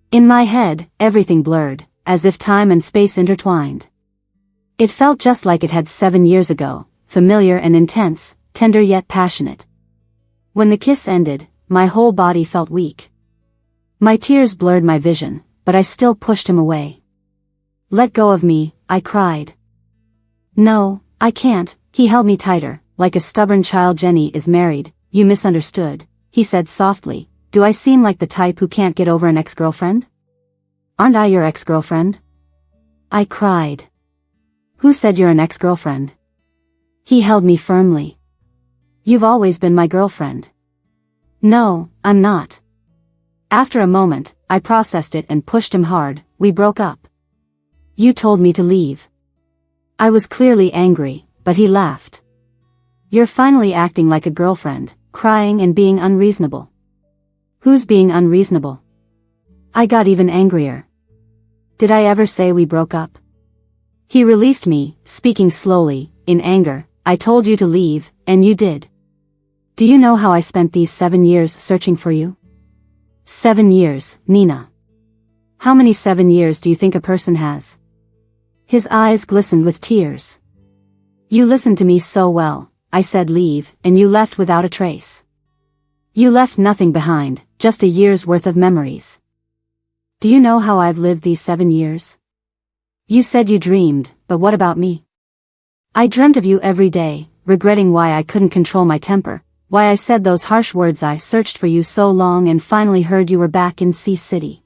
A: In my head, everything blurred, as if time and space intertwined. It felt just like it had 7 years ago, familiar and intense, tender yet passionate. When the kiss ended, my whole body felt weak. My tears blurred my vision, but I still pushed him away. Let go of me, I cried. No, I can't, he held me tighter, like a stubborn child. Jenny is married, you misunderstood, he said softly. Do I seem like the type who can't get over an ex-girlfriend? Aren't I your ex-girlfriend? I cried. Who said you're an ex-girlfriend? He held me firmly. You've always been my girlfriend. No, I'm not. After a moment, I processed it and pushed him hard. We broke up. You told me to leave. I was clearly angry, but he laughed. You're finally acting like a girlfriend, crying and being unreasonable. Who's being unreasonable? I got even angrier. Did I ever say we broke up? He released me, speaking slowly, in anger. I told you to leave, and you did. Do you know how I spent these 7 years searching for you? 7 years, Nina. How many 7 years do you think a person has? His eyes glistened with tears. You listened to me so well. I said leave, and you left without a trace. You left nothing behind, just a year's worth of memories. Do you know how I've lived these 7 years? You said you dreamed, but what about me? I dreamt of you every day, regretting why I couldn't control my temper, why I said those harsh words. I searched for you so long and finally heard you were back in Sea City.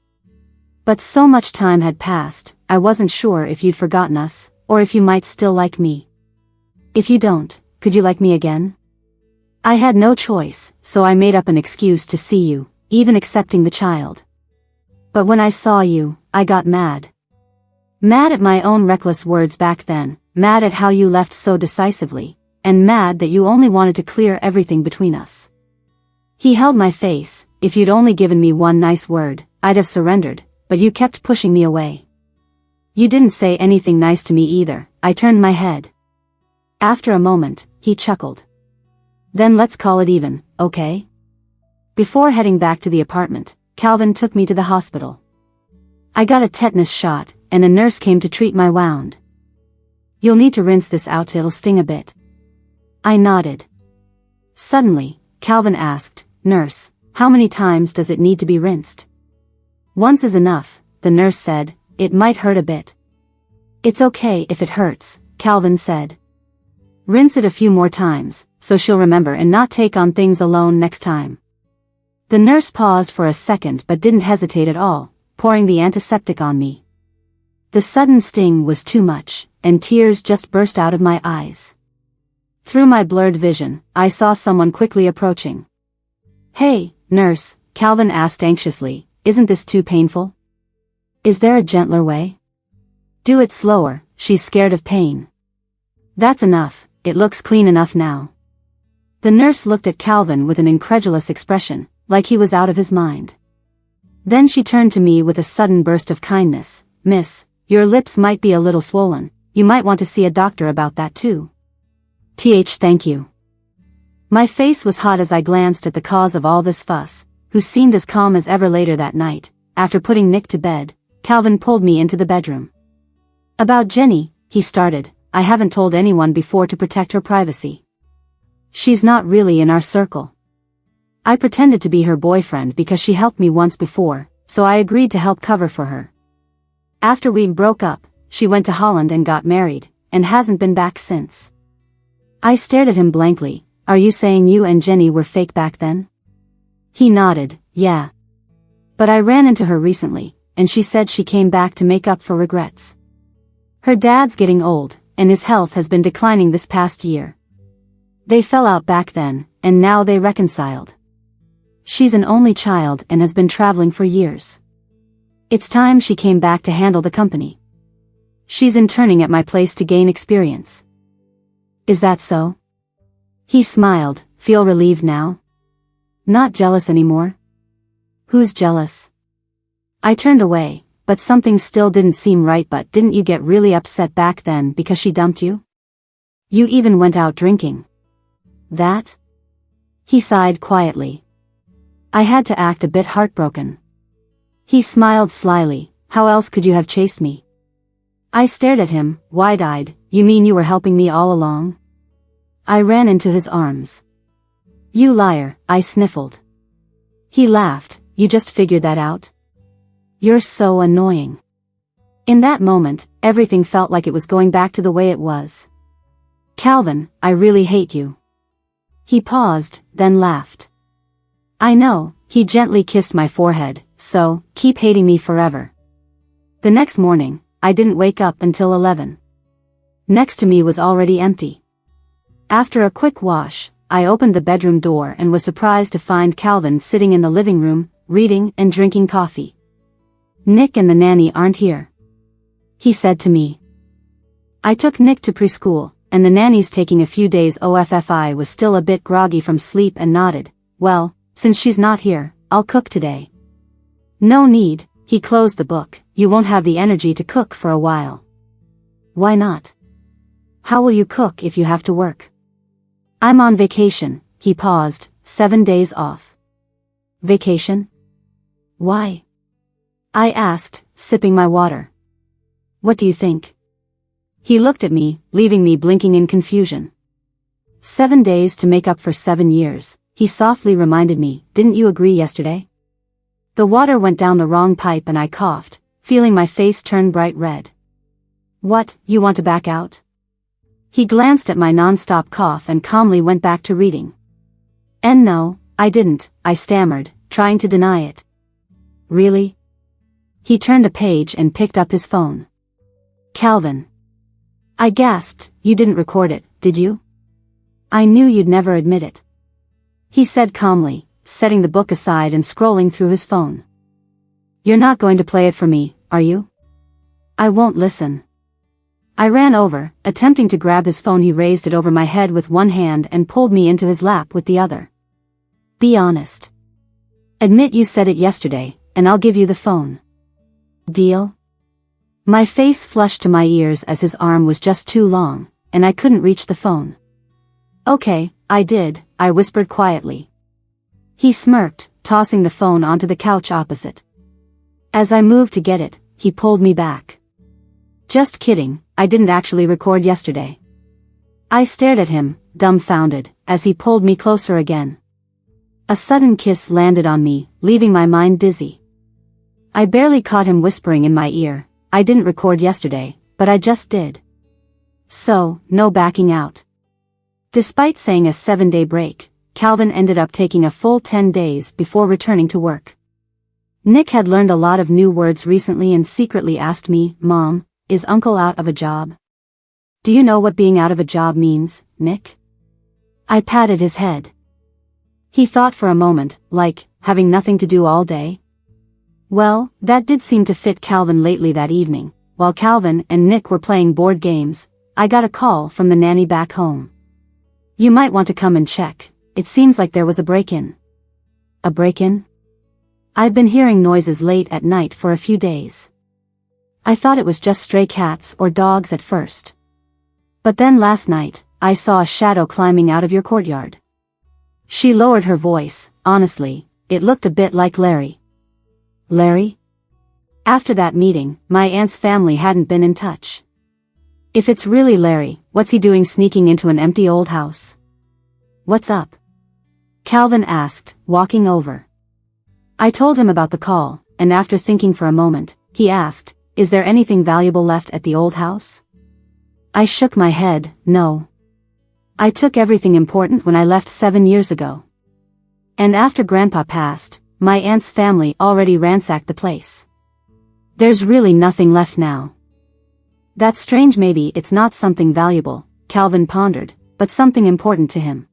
A: But so much time had passed, I wasn't sure if you'd forgotten us, or if you might still like me. If you don't, could you like me again? I had no choice, so I made up an excuse to see you, even accepting the child. But when I saw you, I got mad. Mad at my own reckless words back then, mad at how you left so decisively, and mad that you only wanted to clear everything between us. He held my face. If you'd only given me one nice word, I'd have surrendered, but you kept pushing me away. You didn't say anything nice to me either. I turned my head. After a moment, he chuckled. Then let's call it even, okay? Before heading back to the apartment, Calvin took me to the hospital. I got a tetanus shot, and a nurse came to treat my wound. You'll need to rinse this out, it'll sting a bit. I nodded. Suddenly, Calvin asked, Nurse, how many times does it need to be rinsed? Once is enough, the nurse said. It might hurt a bit. It's okay if it hurts, Calvin said. Rinse it a few more times, so she'll remember and not take on things alone next time. The nurse paused for a second but didn't hesitate at all, pouring the antiseptic on me. The sudden sting was too much, and tears just burst out of my eyes. Through my blurred vision, I saw someone quickly approaching. Hey, nurse, Calvin asked anxiously, isn't this too painful? Is there a gentler way? Do it slower, she's scared of pain. That's enough, it looks clean enough now. The nurse looked at Calvin with an incredulous expression, like he was out of his mind. Then she turned to me with a sudden burst of kindness. Miss, your lips might be a little swollen, you might want to see a doctor about that too. Thank you. My face was hot as I glanced at the cause of all this fuss, who seemed as calm as ever. Later that night, after putting Nick to bed, Calvin pulled me into the bedroom. About Jenny, he started, I haven't told anyone before to protect her privacy. She's not really in our circle. I pretended to be her boyfriend because she helped me once before, so I agreed to help cover for her. After we broke up, she went to Holland and got married, and hasn't been back since. I stared at him blankly. Are you saying you and Jenny were fake back then? He nodded, yeah. But I ran into her recently, and she said she came back to make up for regrets. Her dad's getting old, and his health has been declining this past year. They fell out back then, and now they reconciled. She's an only child and has been traveling for years. It's time she came back to handle the company. She's interning at my place to gain experience. Is that so? He smiled. Feel relieved now? Not jealous anymore? Who's jealous? I turned away, but something still didn't seem right. But didn't you get really upset back then because she dumped you? You even went out drinking. That? He sighed quietly. I had to act a bit heartbroken. He smiled slyly. How else could you have chased me? I stared at him, wide-eyed. You mean you were helping me all along? I ran into his arms. You liar, I sniffled. He laughed. You just figured that out? You're so annoying. In that moment, everything felt like it was going back to the way it was. Calvin, I really hate you. He paused, then laughed. I know. He gently kissed my forehead. So, keep hating me forever. The next morning, I didn't wake up until 11. Next to me was already empty. After a quick wash, I opened the bedroom door and was surprised to find Calvin sitting in the living room, reading and drinking coffee. Nick and the nanny aren't here, he said to me. I took Nick to preschool, and the nanny's taking a few days off. I was still a bit groggy from sleep and nodded. Well, since she's not here, I'll cook today. No need, he closed the book. You won't have the energy to cook for a while. Why not? How will you cook if you have to work? I'm on vacation, he paused. 7 days off. Vacation? Why? I asked, sipping my water. What do you think? He looked at me, leaving me blinking in confusion. 7 days to make up for 7 years, he softly reminded me. Didn't you agree yesterday? The water went down the wrong pipe and I coughed, feeling my face turn bright red. What, you want to back out? He glanced at my non-stop cough and calmly went back to reading. And no, I didn't, I stammered, trying to deny it. Really? He turned a page and picked up his phone. Calvin. I gasped. You didn't record it, did you? I knew you'd never admit it. He said calmly, setting the book aside and scrolling through his phone. You're not going to play it for me, are you? I won't listen. I ran over, attempting to grab his phone. He raised it over my head with one hand and pulled me into his lap with the other. Be honest. Admit you said it yesterday, and I'll give you the phone. Deal? My face flushed to my ears as his arm was just too long, and I couldn't reach the phone. Okay, I did, I whispered quietly. He smirked, tossing the phone onto the couch opposite. As I moved to get it, he pulled me back. Just kidding, I didn't actually record yesterday. I stared at him, dumbfounded, as he pulled me closer again. A sudden kiss landed on me, leaving my mind dizzy. I barely caught him whispering in my ear, I didn't record yesterday, but I just did. So, no backing out. Despite saying a 7-day break, Calvin ended up taking a full 10 days before returning to work. Nick had learned a lot of new words recently and secretly asked me, Mom, is Uncle out of a job? Do you know what being out of a job means, Nick? I patted his head. He thought for a moment, like, having nothing to do all day? Well, that did seem to fit Calvin. Lately that evening, while Calvin and Nick were playing board games, I got a call from the nanny back home. You might want to come and check, it seems like there was a break-in. A break-in? I've been hearing noises late at night for a few days. I thought it was just stray cats or dogs at first. But then last night, I saw a shadow climbing out of your courtyard. She lowered her voice. Honestly, it looked a bit like Larry. Larry? After that meeting, my aunt's family hadn't been in touch. If it's really Larry, what's he doing sneaking into an empty old house? What's up? Calvin asked, walking over. I told him about the call, and after thinking for a moment, he asked, is there anything valuable left at the old house? I shook my head, no. I took everything important when I left 7 years ago. And after Grandpa passed, my aunt's family already ransacked the place. There's really nothing left now. That's strange. Maybe it's not something valuable, Calvin pondered, but something important to him.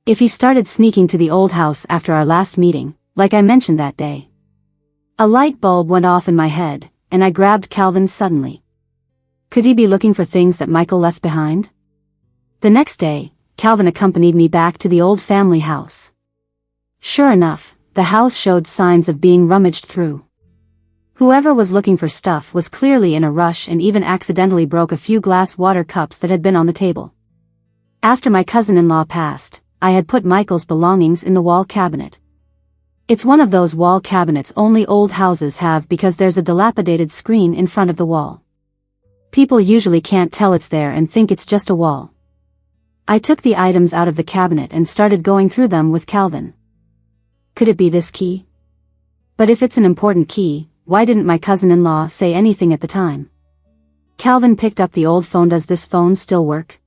A: If he started sneaking to the old house after our last meeting, like I mentioned that day. A light bulb went off in my head, and I grabbed Calvin suddenly. Could he be looking for things that Michael left behind? The next day, Calvin accompanied me back to the old family house. Sure enough, the house showed signs of being rummaged through. Whoever was looking for stuff was clearly in a rush and even accidentally broke a few glass water cups that had been on the table. After my cousin-in-law passed, I had put Michael's belongings in the wall cabinet. It's one of those wall cabinets only old houses have because there's a dilapidated screen in front of the wall. People usually can't tell it's there and think it's just a wall. I took the items out of the cabinet and started going through them with Calvin. Could it be this key? But if it's an important key, why didn't my cousin-in-law say anything at the time? Calvin picked up the old phone. Does this phone still work?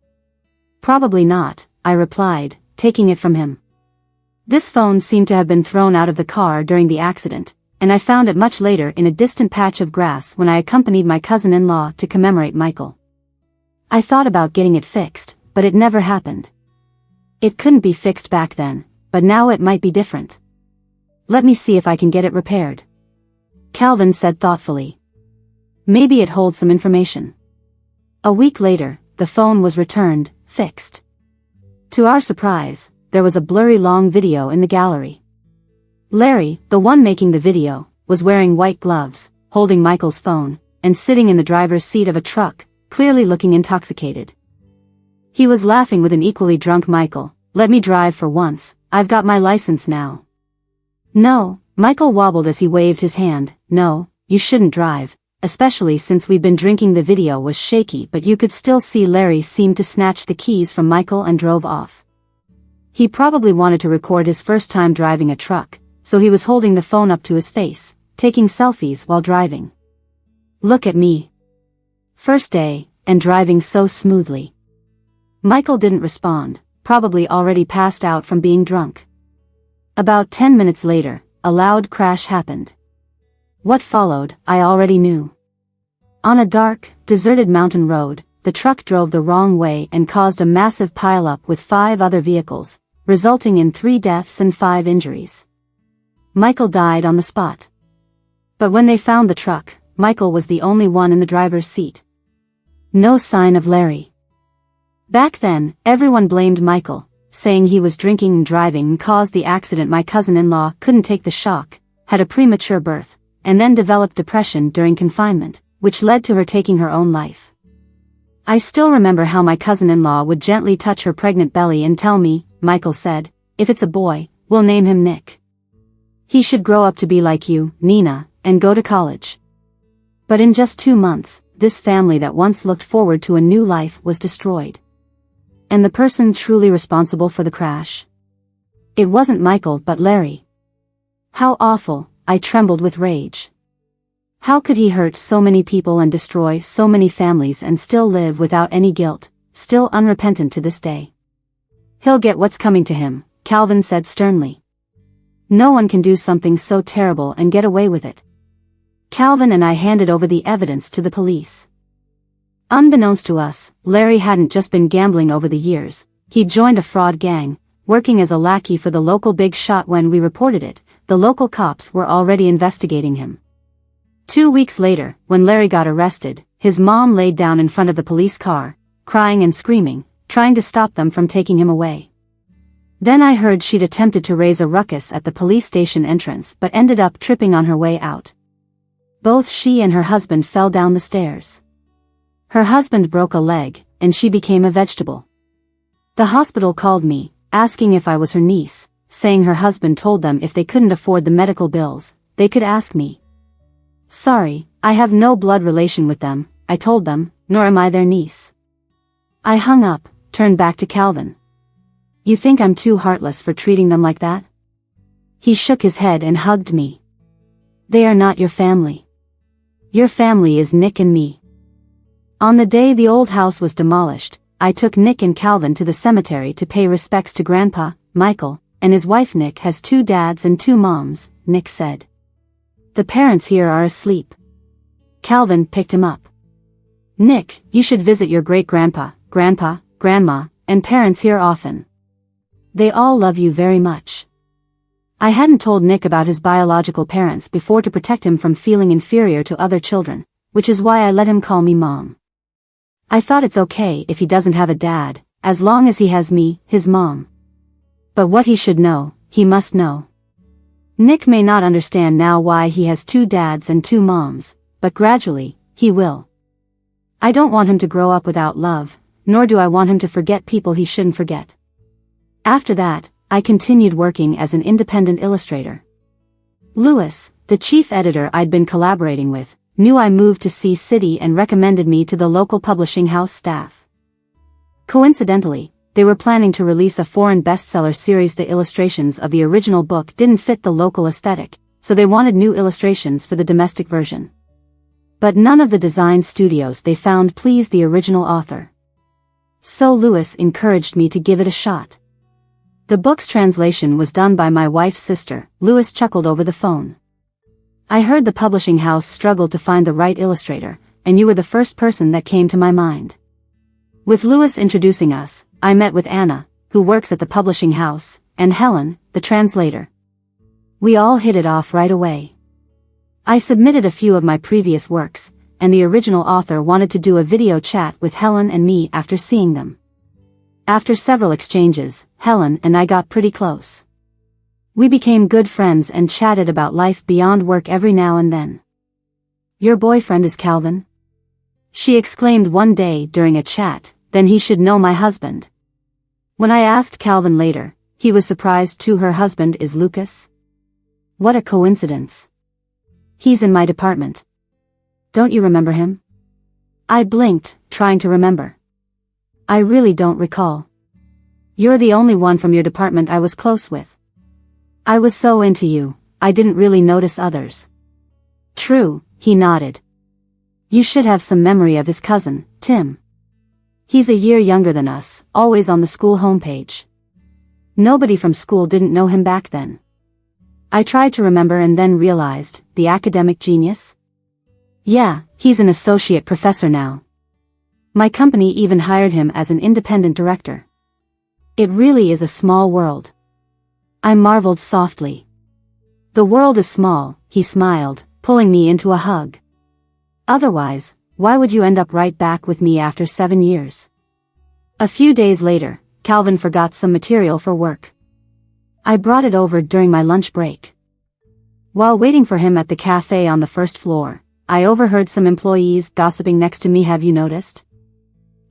A: Probably not, I replied, taking it from him. This phone seemed to have been thrown out of the car during the accident, and I found it much later in a distant patch of grass when I accompanied my cousin-in-law to commemorate Michael. I thought about getting it fixed, but it never happened. It couldn't be fixed back then, but now it might be different. Let me see if I can get it repaired. Calvin said thoughtfully. Maybe it holds some information. A week later, the phone was returned, fixed. To our surprise, there was a blurry long video in the gallery. Larry, the one making the video, was wearing white gloves, holding Michael's phone, and sitting in the driver's seat of a truck, clearly looking intoxicated. He was laughing with an equally drunk Michael. Let me drive for once, I've got my license now. No, Michael wobbled as he waved his hand. No, you shouldn't drive, especially since we've been drinking. The video was shaky, but you could still see Larry seemed to snatch the keys from Michael and drove off. He probably wanted to record his first time driving a truck, so he was holding the phone up to his face, taking selfies while driving. Look at me. First day, and driving so smoothly. Michael didn't respond, probably already passed out from being drunk. About 10 minutes later, a loud crash happened. What followed, I already knew. On a dark, deserted mountain road, the truck drove the wrong way and caused a massive pileup with 5 other vehicles, resulting in 3 deaths and 5 injuries. Michael died on the spot. But when they found the truck, Michael was the only one in the driver's seat. No sign of Larry. Back then, everyone blamed Michael, saying he was drinking and driving and caused the accident. My cousin-in-law couldn't take the shock, had a premature birth, and then developed depression during confinement, which led to her taking her own life. I still remember how my cousin-in-law would gently touch her pregnant belly and tell me, Michael said, if it's a boy, we'll name him Nick. He should grow up to be like you, Nina, and go to college. But in just 2 months, this family that once looked forward to a new life was destroyed. And the person truly responsible for the crash? It wasn't Michael but Larry. How awful, I trembled with rage. How could he hurt so many people and destroy so many families and still live without any guilt, still unrepentant to this day? He'll get what's coming to him, Calvin said sternly. No one can do something so terrible and get away with it. Calvin and I handed over the evidence to the police. Unbeknownst to us, Larry hadn't just been gambling over the years, he'd joined a fraud gang, working as a lackey for the local big shot. When we reported it, the local cops were already investigating him. 2 weeks later, when Larry got arrested, his mom laid down in front of the police car, crying and screaming, trying to stop them from taking him away. Then I heard she'd attempted to raise a ruckus at the police station entrance but ended up tripping on her way out. Both she and her husband fell down the stairs. Her husband broke a leg, and she became a vegetable. The hospital called me, asking if I was her niece, saying her husband told them if they couldn't afford the medical bills, they could ask me. Sorry, I have no blood relation with them, I told them, nor am I their niece. I hung up, turned back to Calvin. You think I'm too heartless for treating them like that? He shook his head and hugged me. They are not your family. Your family is Nick and me. On the day the old house was demolished, I took Nick and Calvin to the cemetery to pay respects to Grandpa, Michael, and his wife. Nick has 2 dads and 2 moms, Nick said. The parents here are asleep. Calvin picked him up. Nick, you should visit your great-grandpa, grandpa, grandma, and parents here often. They all love you very much. I hadn't told Nick about his biological parents before to protect him from feeling inferior to other children, which is why I let him call me Mom. I thought it's okay if he doesn't have a dad, as long as he has me, his mom. But what he should know, he must know. Nick may not understand now why he has 2 dads and 2 moms, but gradually, he will. I don't want him to grow up without love, nor do I want him to forget people he shouldn't forget. After that, I continued working as an independent illustrator. Lewis, the chief editor I'd been collaborating with, knew I moved to Sea City and recommended me to the local publishing house staff. Coincidentally, they were planning to release a foreign bestseller series. The illustrations of the original book didn't fit the local aesthetic, so they wanted new illustrations for the domestic version. But none of the design studios they found pleased the original author. So Lewis encouraged me to give it a shot. The book's translation was done by my wife's sister. Lewis chuckled over the phone. I heard the publishing house struggled to find the right illustrator, and you were the first person that came to my mind. With Lewis introducing us, I met with Anna, who works at the publishing house, and Helen, the translator. We all hit it off right away. I submitted a few of my previous works, and the original author wanted to do a video chat with Helen and me after seeing them. After several exchanges, Helen and I got pretty close. We became good friends and chatted about life beyond work every now and then. Your boyfriend is Calvin? She exclaimed one day during a chat, then he should know my husband. When I asked Calvin later, he was surprised too. Her husband is Lucas? What a coincidence. He's in my department. Don't you remember him? I blinked, trying to remember. I really don't recall. You're the only one from your department I was close with. I was so into you, I didn't really notice others. True, he nodded. You should have some memory of his cousin, Tim. He's a year younger than us, always on the school homepage. Nobody from school didn't know him back then. I tried to remember and then realized, the academic genius? Yeah, he's an associate professor now. My company even hired him as an independent director. It really is a small world. I marveled softly. The world is small, he smiled, pulling me into a hug. Otherwise, why would you end up right back with me after 7 years? A few days later, Calvin forgot some material for work. I brought it over during my lunch break. While waiting for him at the cafe on the first floor, I overheard some employees gossiping next to me. Have you noticed?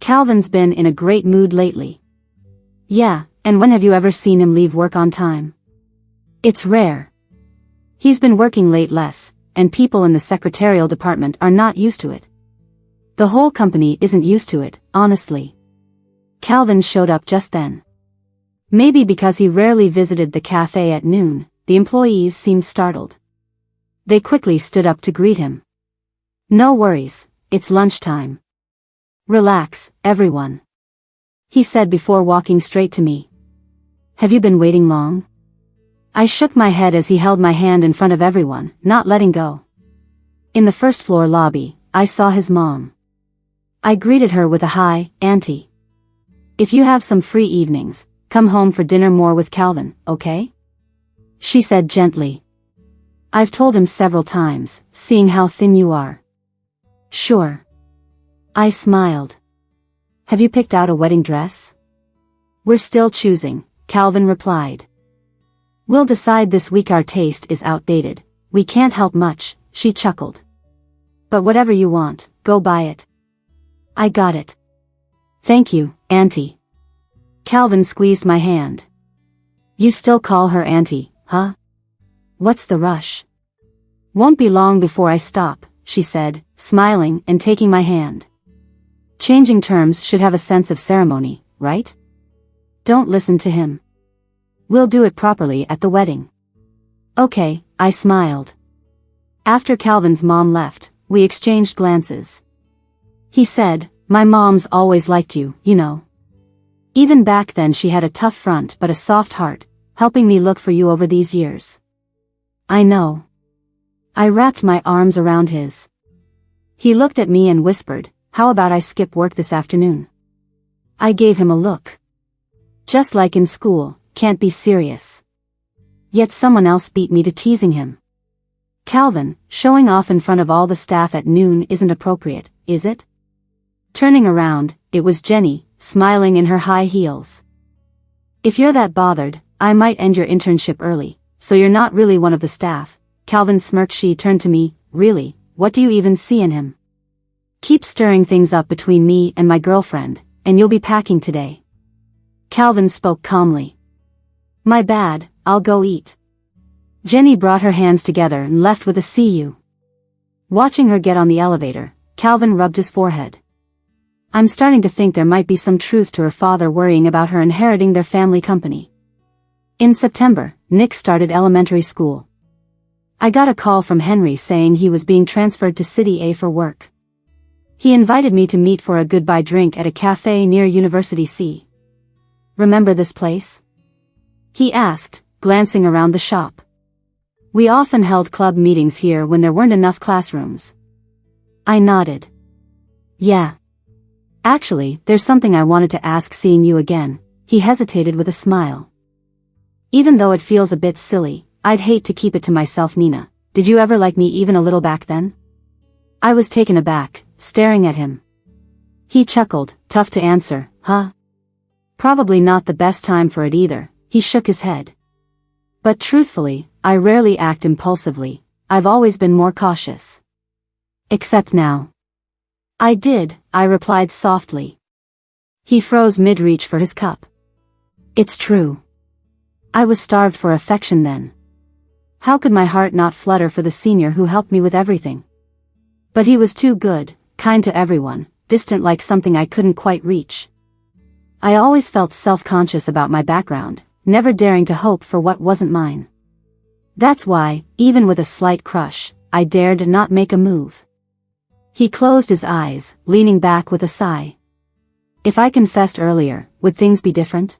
A: Calvin's been in a great mood lately. Yeah, and when have you ever seen him leave work on time? It's rare. He's been working late less, and people in the secretarial department are not used to it. The whole company isn't used to it, honestly. Calvin showed up just then. Maybe because he rarely visited the cafe at noon, the employees seemed startled. They quickly stood up to greet him. No worries, it's lunchtime. Relax, everyone. He said before walking straight to me. Have you been waiting long? I shook my head as he held my hand in front of everyone, not letting go. In the first floor lobby, I saw his mom. I greeted her with a hi, Auntie. If you have some free evenings, come home for dinner more with Calvin, okay? She said gently. I've told him several times, seeing how thin you are. Sure. I smiled. Have you picked out a wedding dress? We're still choosing, Calvin replied. We'll decide this week. Our taste is outdated. We can't help much, she chuckled. But whatever you want, go buy it. I got it. Thank you, Auntie. Calvin squeezed my hand. You still call her Auntie, huh? What's the rush? Won't be long before I stop, she said, smiling and taking my hand. Changing terms should have a sense of ceremony, right? Don't listen to him. We'll do it properly at the wedding. Okay, I smiled. After Calvin's mom left, we exchanged glances. He said, "My mom's always liked you, you know. Even back then she had a tough front but a soft heart, helping me look for you over these years." "I know." I wrapped my arms around his. He looked at me and whispered, "How about I skip work this afternoon?" I gave him a look. Just like in school, can't be serious. Yet someone else beat me to teasing him. "Calvin, showing off in front of all the staff at noon isn't appropriate, is it?" Turning around, it was Jenny, smiling in her high heels. "If you're that bothered, I might end your internship early, so you're not really one of the staff." Calvin smirked. She turned to me, "Really, what do you even see in him?" "Keep stirring things up between me and my girlfriend, and you'll be packing today." Calvin spoke calmly. "My bad, I'll go eat." Jenny brought her hands together and left with a "see you." Watching her get on the elevator, Calvin rubbed his forehead. I'm starting to think there might be some truth to her father worrying about her inheriting their family company. In September, Nick started elementary school. I got a call from Henry saying he was being transferred to City A for work. He invited me to meet for a goodbye drink at a cafe near University C. "Remember this place?" he asked, glancing around the shop. "We often held club meetings here when there weren't enough classrooms." I nodded. "Yeah. Actually, there's something I wanted to ask seeing you again." He hesitated with a smile. "Even though it feels a bit silly, I'd hate to keep it to myself." "Nina, did you ever like me even a little back then?" I was taken aback, staring at him. He chuckled, "Tough to answer, huh? Probably not the best time for it either." He shook his head. "But truthfully, I rarely act impulsively. I've always been more cautious. Except now." "I did," I replied softly. He froze mid-reach for his cup. "It's true. I was starved for affection then. How could my heart not flutter for the senior who helped me with everything? But he was too good, kind to everyone, distant like something I couldn't quite reach. I always felt self-conscious about my background, never daring to hope for what wasn't mine. That's why, even with a slight crush, I dared not make a move." He closed his eyes, leaning back with a sigh. "If I confessed earlier, would things be different?"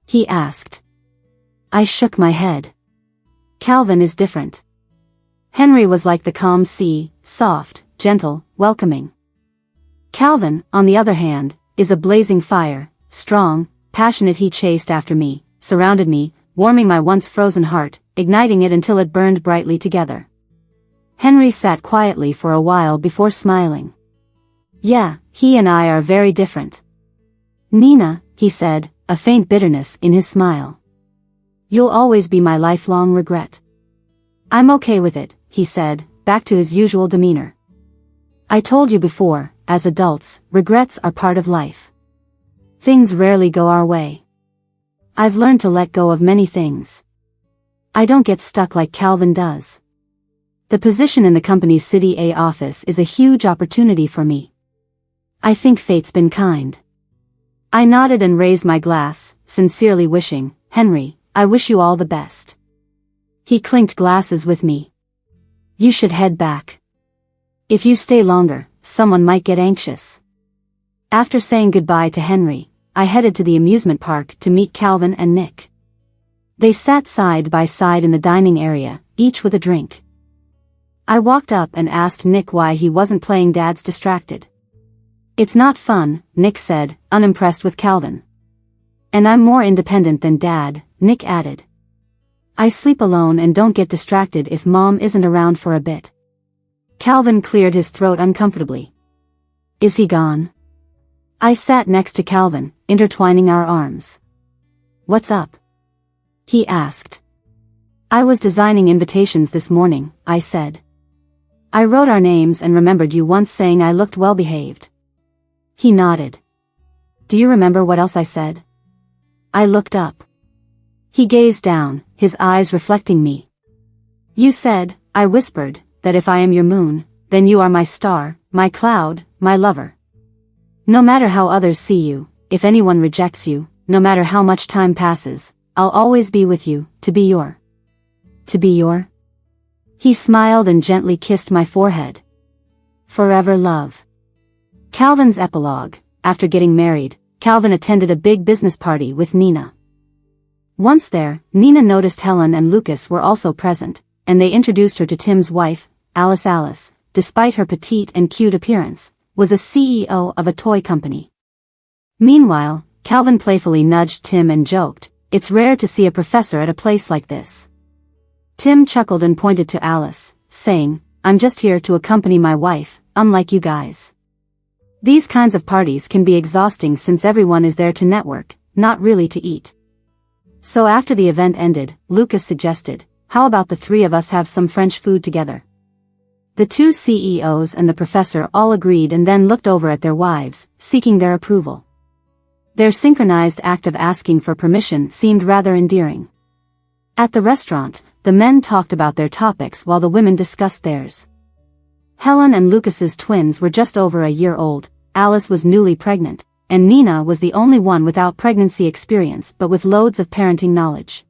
A: he asked. I shook my head. "Calvin is different. Henry was like the calm sea, soft, gentle, welcoming. Calvin, on the other hand, is a blazing fire, strong, passionate. He chased after me, surrounded me, warming my once frozen heart, igniting it until it burned brightly together." Henry sat quietly for a while before smiling. "Yeah, he and I are very different. Nina," he said, a faint bitterness in his smile. "You'll always be my lifelong regret." "I'm okay with it," he said, back to his usual demeanor. "I told you before, as adults, regrets are part of life. Things rarely go our way. I've learned to let go of many things. I don't get stuck like Calvin does. The position in the company's City A office is a huge opportunity for me. I think fate's been kind." I nodded and raised my glass, sincerely wishing, "Henry, I wish you all the best." He clinked glasses with me. "You should head back. If you stay longer, someone might get anxious." After saying goodbye to Henry, I headed to the amusement park to meet Calvin and Nick. They sat side by side in the dining area, each with a drink. I walked up and asked Nick why he wasn't playing. "Dad's distracted." "It's not fun," Nick said, unimpressed with Calvin. "And I'm more independent than Dad," Nick added. "I sleep alone and don't get distracted if Mom isn't around for a bit." Calvin cleared his throat uncomfortably. "Is he gone?" I sat next to Calvin, intertwining our arms. "What's up?" he asked. "I was designing invitations this morning," I said. "I wrote our names and remembered you once saying I looked well behaved." He nodded. "Do you remember what else I said?" I looked up. He gazed down, his eyes reflecting me. "You said," I whispered, "that if I am your moon, then you are my star, my cloud, my lover. No matter how others see you, if anyone rejects you, no matter how much time passes, I'll always be with you, to be your." "To be your?" He smiled and gently kissed my forehead. Forever love. Calvin's epilogue. After getting married, Calvin attended a big business party with Nina. Once there, Nina noticed Helen and Lucas were also present, and they introduced her to Tim's wife. Alice, despite her petite and cute appearance, was a CEO of a toy company. Meanwhile, Calvin playfully nudged Tim and joked, "It's rare to see a professor at a place like this." Tim chuckled and pointed to Alice, saying, "I'm just here to accompany my wife, unlike you guys." These kinds of parties can be exhausting since everyone is there to network, not really to eat. So after the event ended, Lucas suggested, "How about the three of us have some French food together?" The two CEOs and the professor all agreed and then looked over at their wives, seeking their approval. Their synchronized act of asking for permission seemed rather endearing. At the restaurant, the men talked about their topics while the women discussed theirs. Helen and Lucas's twins were just over a year old, Alice was newly pregnant, and Nina was the only one without pregnancy experience but with loads of parenting knowledge.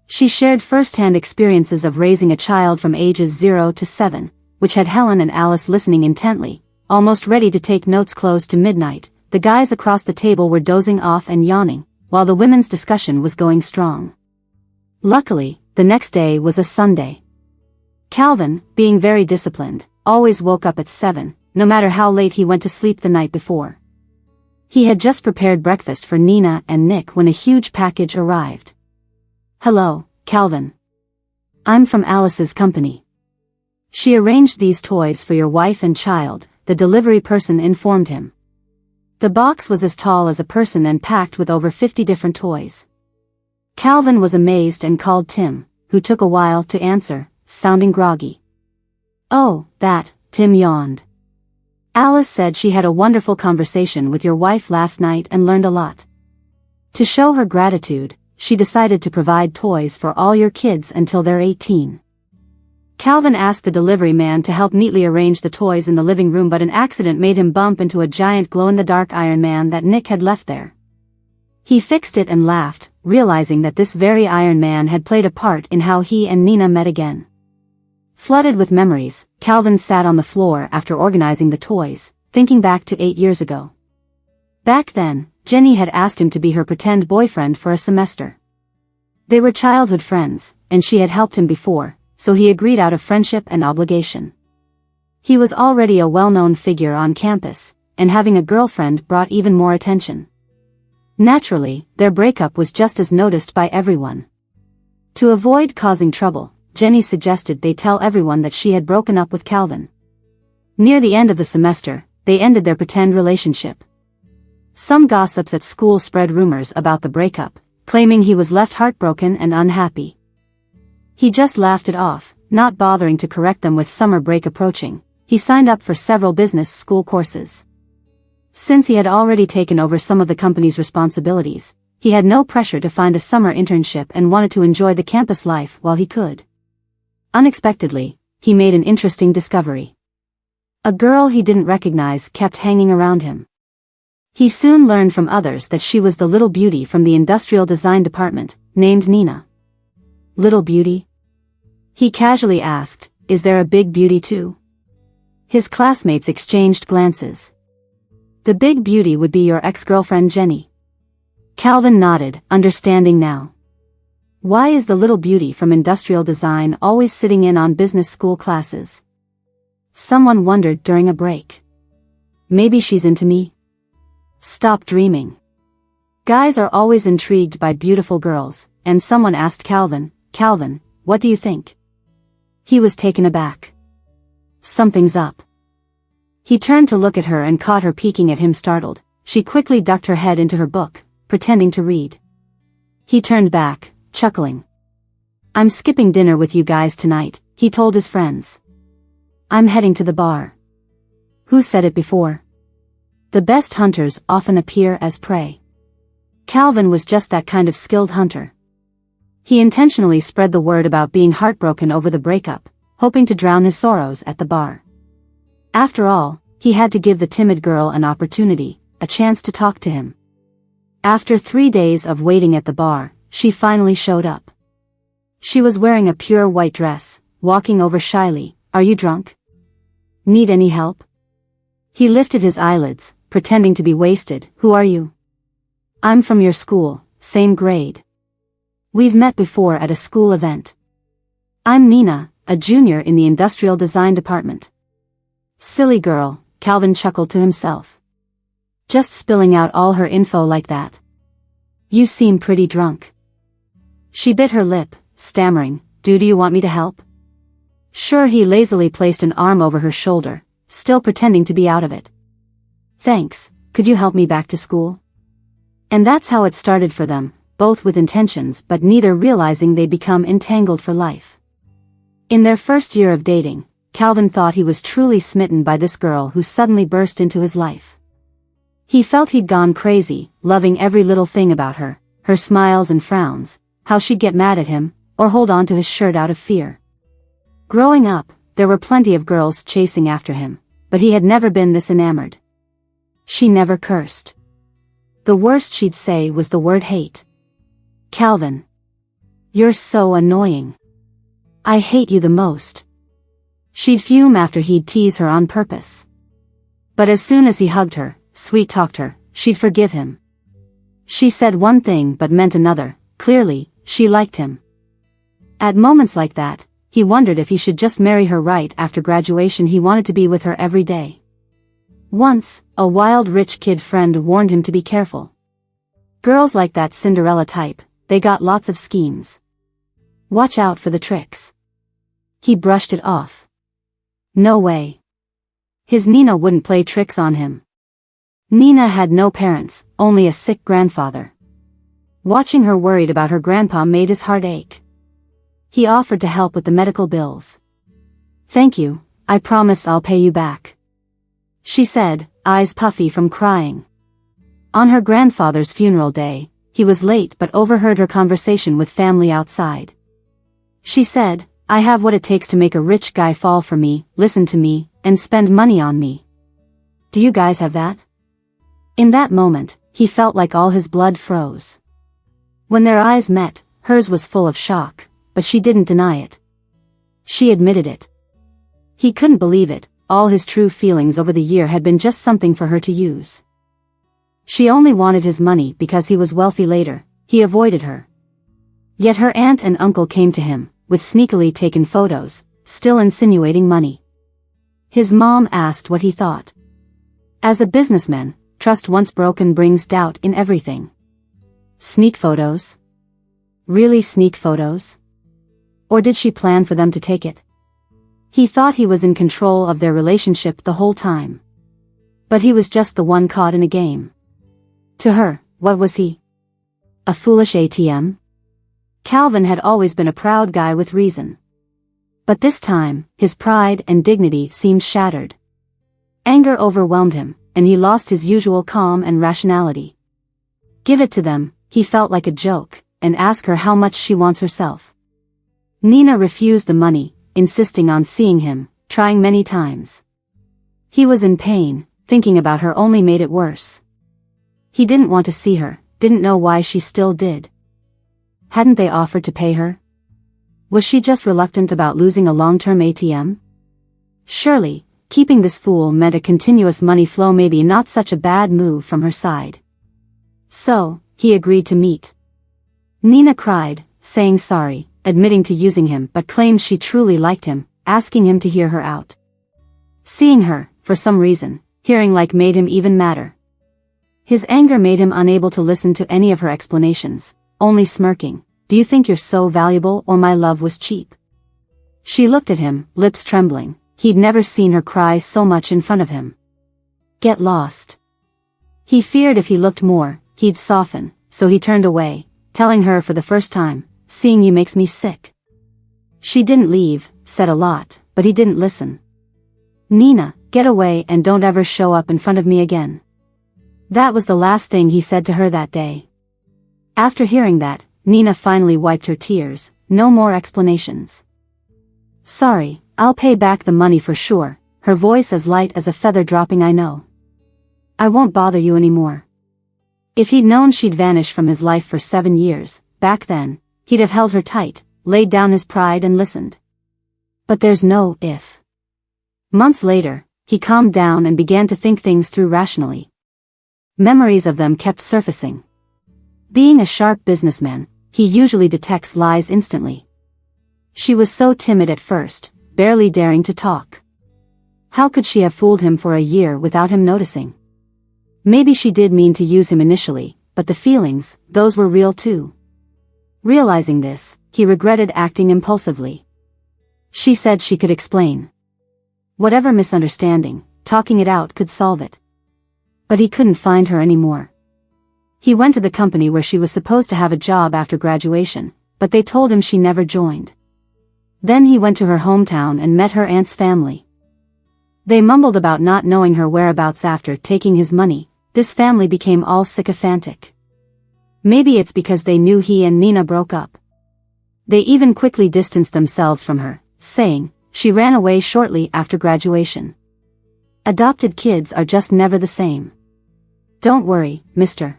A: She shared first-hand experiences of raising a child from ages 0 to 7, which had Helen and Alice listening intently, almost ready to take notes. Close to midnight, the guys across the table were dozing off and yawning, while the women's discussion was going strong. Luckily, the next day was a Sunday. Calvin, being very disciplined, always woke up at 7, no matter how late he went to sleep the night before. He had just prepared breakfast for Nina and Nick when a huge package arrived. "Hello, Calvin. I'm from Alice's company. She arranged these toys for your wife and child," the delivery person informed him. The box was as tall as a person and packed with over 50 different toys. Calvin was amazed and called Tim, who took a while to answer, sounding groggy. "Oh, that," Tim yawned. "Alice said she had a wonderful conversation with your wife last night and learned a lot. To show her gratitude, she decided to provide toys for all your kids until they're 18. Calvin asked the delivery man to help neatly arrange the toys in the living room, but an accident made him bump into a giant glow-in-the-dark Iron Man that Nick had left there. He fixed it and laughed, realizing that this very Iron Man had played a part in how he and Nina met again. Flooded with memories, Calvin sat on the floor after organizing the toys, thinking back to 8 years ago. Back then, Jenny had asked him to be her pretend boyfriend for a semester. They were childhood friends, and she had helped him before, so he agreed out of friendship and obligation. He was already a well-known figure on campus, and having a girlfriend brought even more attention. Naturally, their breakup was just as noticed by everyone. To avoid causing trouble, Jenny suggested they tell everyone that she had broken up with Calvin. Near the end of the semester, they ended their pretend relationship. Some gossips at school spread rumors about the breakup, claiming he was left heartbroken and unhappy. He just laughed it off, not bothering to correct them. With summer break approaching, he signed up for several business school courses. Since he had already taken over some of the company's responsibilities, he had no pressure to find a summer internship and wanted to enjoy the campus life while he could. Unexpectedly, he made an interesting discovery. A girl he didn't recognize kept hanging around him. He soon learned from others that she was the little beauty from the industrial design department, named Nina. "Little beauty?" He casually asked, "Is there a big beauty too?" His classmates exchanged glances. "The big beauty would be your ex-girlfriend Jenny." Calvin nodded, understanding now. Why is the little beauty from industrial design always sitting in on business school classes? Someone wondered during a break. Maybe she's into me? Stop dreaming. Guys are always intrigued by beautiful girls, and someone asked Calvin, "Calvin, what do you think?" He was taken aback. Something's up. He turned to look at her and caught her peeking at him, startled. She quickly ducked her head into her book, pretending to read. He turned back, chuckling. "I'm skipping dinner with you guys tonight," he told his friends. "I'm heading to the bar." Who said it before? The best hunters often appear as prey. Calvin was just that kind of skilled hunter. He intentionally spread the word about being heartbroken over the breakup, hoping to drown his sorrows at the bar. After all, he had to give the timid girl an opportunity, a chance to talk to him. After 3 days of waiting at the bar, she finally showed up. She was wearing a pure white dress, walking over shyly. "Are you drunk?" Need any help? He lifted his eyelids, pretending to be wasted. Who are you? I'm from your school, same grade. We've met before at a school event. I'm Nina, a junior in the industrial design department. Silly girl, Calvin chuckled to himself. Just spilling out all her info like that. You seem pretty drunk. She bit her lip, stammering, do you want me to help? Sure. He lazily placed an arm over her shoulder, still pretending to be out of it. Thanks, could you help me back to school? And that's how it started for them, both with intentions but neither realizing they'd become entangled for life. In their first year of dating, Calvin thought he was truly smitten by this girl who suddenly burst into his life. He felt he'd gone crazy, loving every little thing about her, her smiles and frowns, how she'd get mad at him, or hold on to his shirt out of fear. Growing up, there were plenty of girls chasing after him, but he had never been this enamored. She never cursed. The worst she'd say was the word hate. Calvin. You're so annoying. I hate you the most. She'd fume after he'd tease her on purpose. But as soon as he hugged her, sweet-talked her, she'd forgive him. She said one thing but meant another. Clearly, she liked him. At moments like that, he wondered if he should just marry her right after graduation. He wanted to be with her every day. Once, a wild rich kid friend warned him to be careful. Girls like that Cinderella type, they got lots of schemes. Watch out for the tricks. He brushed it off. No way. His Nina wouldn't play tricks on him. Nina had no parents, only a sick grandfather. Watching her worried about her grandpa made his heart ache. He offered to help with the medical bills. Thank you, I promise I'll pay you back. She said, eyes puffy from crying. On her grandfather's funeral day, he was late but overheard her conversation with family outside. She said, I have what it takes to make a rich guy fall for me, listen to me, and spend money on me. Do you guys have that? In that moment, he felt like all his blood froze. When their eyes met, hers was full of shock, but she didn't deny it. She admitted it. He couldn't believe it, all his true feelings over the year had been just something for her to use. She only wanted his money because he was wealthy later, he avoided her. Yet her aunt and uncle came to him, with sneakily taken photos, still insinuating money. His mom asked what he thought. As a businessman, trust once broken brings doubt in everything. Sneak photos? Really sneak photos? Or did she plan for them to take it? He thought he was in control of their relationship the whole time. But he was just the one caught in a game. To her, what was he? A foolish ATM? Calvin had always been a proud guy with reason. But this time, his pride and dignity seemed shattered. Anger overwhelmed him, and he lost his usual calm and rationality. Give it to them, he felt like a joke, and ask her how much she wants herself. Nina refused the money, insisting on seeing him, trying many times. He was in pain, thinking about her only made it worse. He didn't want to see her, didn't know why she still did. Hadn't they offered to pay her? Was she just reluctant about losing a long-term ATM? Surely, keeping this fool meant a continuous money flow, maybe not such a bad move from her side. So, he agreed to meet. Nina cried, saying sorry, admitting to using him but claimed she truly liked him, asking him to hear her out. Seeing her, for some reason, hearing like made him even madder. His anger made him unable to listen to any of her explanations, only smirking. Do you think you're so valuable or my love was cheap? She looked at him, lips trembling. He'd never seen her cry so much in front of him. Get lost. He feared if he looked more, he'd soften, so he turned away, telling her for the first time, seeing you makes me sick. She didn't leave, said a lot, but he didn't listen. Nina, get away and don't ever show up in front of me again. That was the last thing he said to her that day. After hearing that, Nina finally wiped her tears, no more explanations. Sorry, I'll pay back the money for sure, her voice as light as a feather dropping. I know. I won't bother you anymore. If he'd known she'd vanish from his life for 7 years, back then, he'd have held her tight, laid down his pride and listened. But there's no if. Months later, he calmed down and began to think things through rationally. Memories of them kept surfacing. Being a sharp businessman, he usually detects lies instantly. She was so timid at first, barely daring to talk. How could she have fooled him for a year without him noticing? Maybe she did mean to use him initially, but the feelings, those were real too. Realizing this, he regretted acting impulsively. She said she could explain. Whatever misunderstanding, talking it out could solve it. But he couldn't find her anymore. He went to the company where she was supposed to have a job after graduation, but they told him she never joined. Then he went to her hometown and met her aunt's family. They mumbled about not knowing her whereabouts after taking his money. This family became all sycophantic. Maybe it's because they knew he and Nina broke up. They even quickly distanced themselves from her, saying, she ran away shortly after graduation. Adopted kids are just never the same. Don't worry, Mr.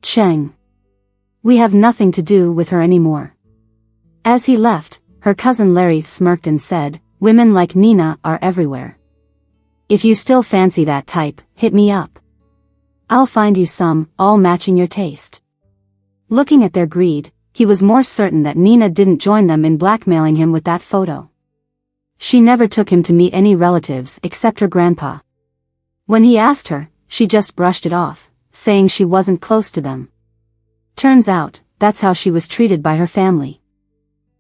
A: Cheng. We have nothing to do with her anymore. As he left, her cousin Larry smirked and said, women like Nina are everywhere. If you still fancy that type, hit me up. I'll find you some, all matching your taste. Looking at their greed, he was more certain that Nina didn't join them in blackmailing him with that photo. She never took him to meet any relatives except her grandpa. When he asked her, she just brushed it off, saying she wasn't close to them. Turns out, that's how she was treated by her family.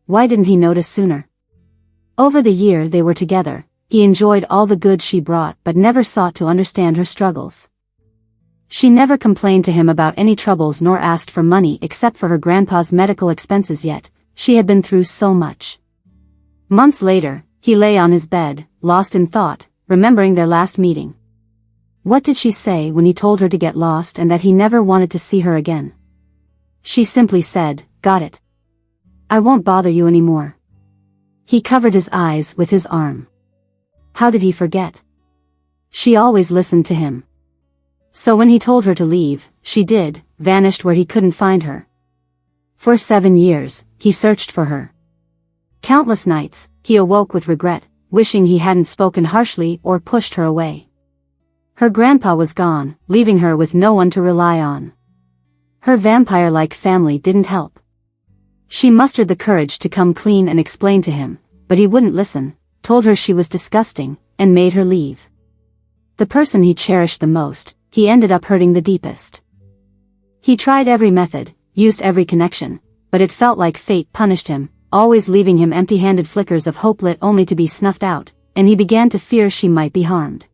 A: Why didn't he notice sooner? Over the year they were together, he enjoyed all the good she brought but never sought to understand her struggles. She never complained to him about any troubles nor asked for money except for her grandpa's medical expenses, yet she had been through so much. Months later, he lay on his bed, lost in thought, remembering their last meeting. What did she say when he told her to get lost and that he never wanted to see her again? She simply said, got it. I won't bother you anymore. He covered his eyes with his arm. How did he forget? She always listened to him. So when he told her to leave, she did, vanished where he couldn't find her. For 7 years, he searched for her. Countless nights, he awoke with regret, wishing he hadn't spoken harshly or pushed her away. Her grandpa was gone, leaving her with no one to rely on. Her vampire-like family didn't help. She mustered the courage to come clean and explain to him, but he wouldn't listen, told her she was disgusting, and made her leave. The person he cherished the most, he ended up hurting the deepest. He tried every method, used every connection, but it felt like fate punished him, always leaving him empty-handed flickers of hope lit only to be snuffed out, and he began to fear she might be harmed.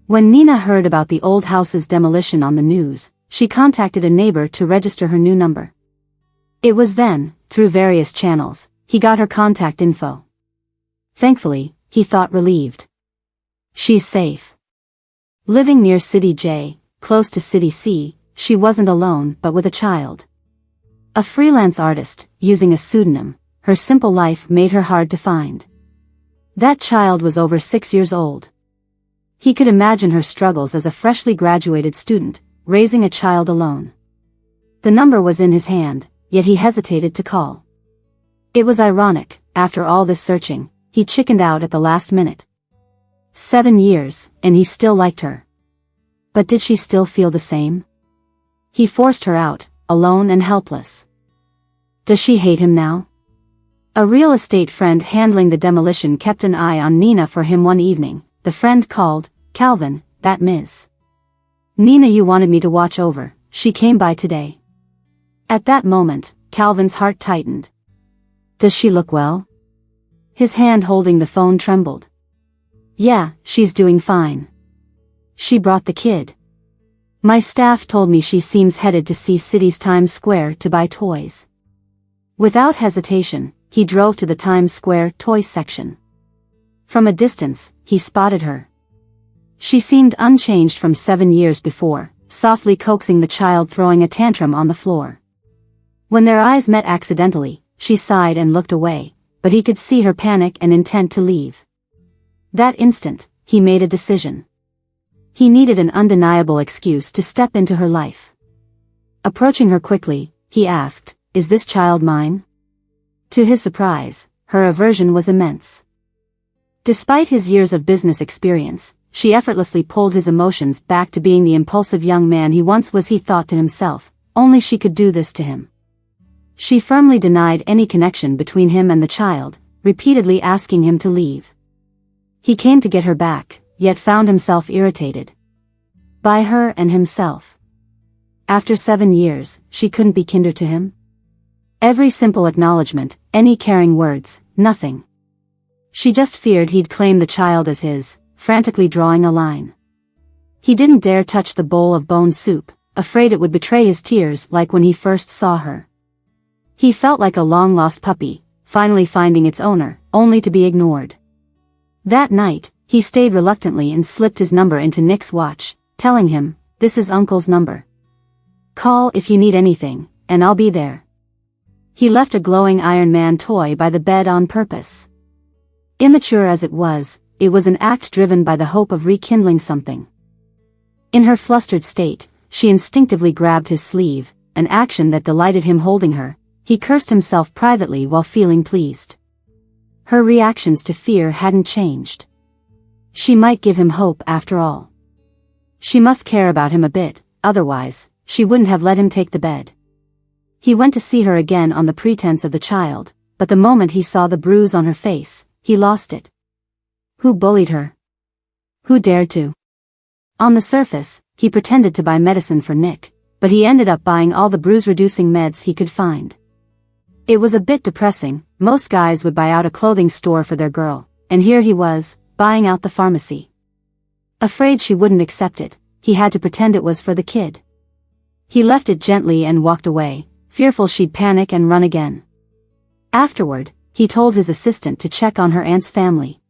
A: When Nina heard about the old house's demolition on the news, she contacted a neighbor to register her new number. It was then, through various channels, he got her contact info. Thankfully, he thought relieved. She's safe. Living near City J, close to City C, she wasn't alone but with a child. A freelance artist, using a pseudonym, her simple life made her hard to find. That child was over 6 years old. He could imagine her struggles as a freshly graduated student, raising a child alone. The number was in his hand, yet he hesitated to call. It was ironic, after all this searching, he chickened out at the last minute. 7 years, and he still liked her. But did she still feel the same? He forced her out, alone and helpless. Does she hate him now? A real estate friend handling the demolition kept an eye on Nina for him one evening. The friend called, Calvin, that Ms. Nina you wanted me to watch over, she came by today. At that moment, Calvin's heart tightened. Does she look well? His hand holding the phone trembled. Yeah, she's doing fine. She brought the kid. My staff told me she seems headed to see City's Times Square to buy toys. Without hesitation, he drove to the Times Square toys section. From a distance, he spotted her. She seemed unchanged from 7 years before, softly coaxing the child throwing a tantrum on the floor. When their eyes met accidentally, she sighed and looked away, but he could see her panic and intent to leave. That instant, he made a decision. He needed an undeniable excuse to step into her life. Approaching her quickly, he asked, "Is this child mine?" To his surprise, her aversion was immense. Despite his years of business experience, she effortlessly pulled his emotions back to being the impulsive young man he once was. He thought to himself, only she could do this to him. She firmly denied any connection between him and the child, repeatedly asking him to leave. He came to get her back, yet found himself irritated by her and himself. After 7 years, she couldn't be kinder to him? Every simple acknowledgement, any caring words, nothing. She just feared he'd claim the child as his, frantically drawing a line. He didn't dare touch the bowl of bone soup, afraid it would betray his tears like when he first saw her. He felt like a long-lost puppy, finally finding its owner, only to be ignored. That night, he stayed reluctantly and slipped his number into Nick's watch, telling him, "This is Uncle's number. Call if you need anything, and I'll be there." He left a glowing Iron Man toy by the bed on purpose. Immature as it was an act driven by the hope of rekindling something. In her flustered state, she instinctively grabbed his sleeve, an action that delighted him. Holding her, he cursed himself privately while feeling pleased. Her reactions to fear hadn't changed. She might give him hope after all. She must care about him a bit, otherwise, she wouldn't have let him take the bed. He went to see her again on the pretense of the child, but the moment he saw the bruise on her face, he lost it. Who bullied her? Who dared to? On the surface, he pretended to buy medicine for Nick, but he ended up buying all the bruise-reducing meds he could find. It was a bit depressing. Most guys would buy out a clothing store for their girl, and here he was, buying out the pharmacy. Afraid she wouldn't accept it, he had to pretend it was for the kid. He left it gently and walked away, fearful she'd panic and run again. Afterward, he told his assistant to check on her aunt's family.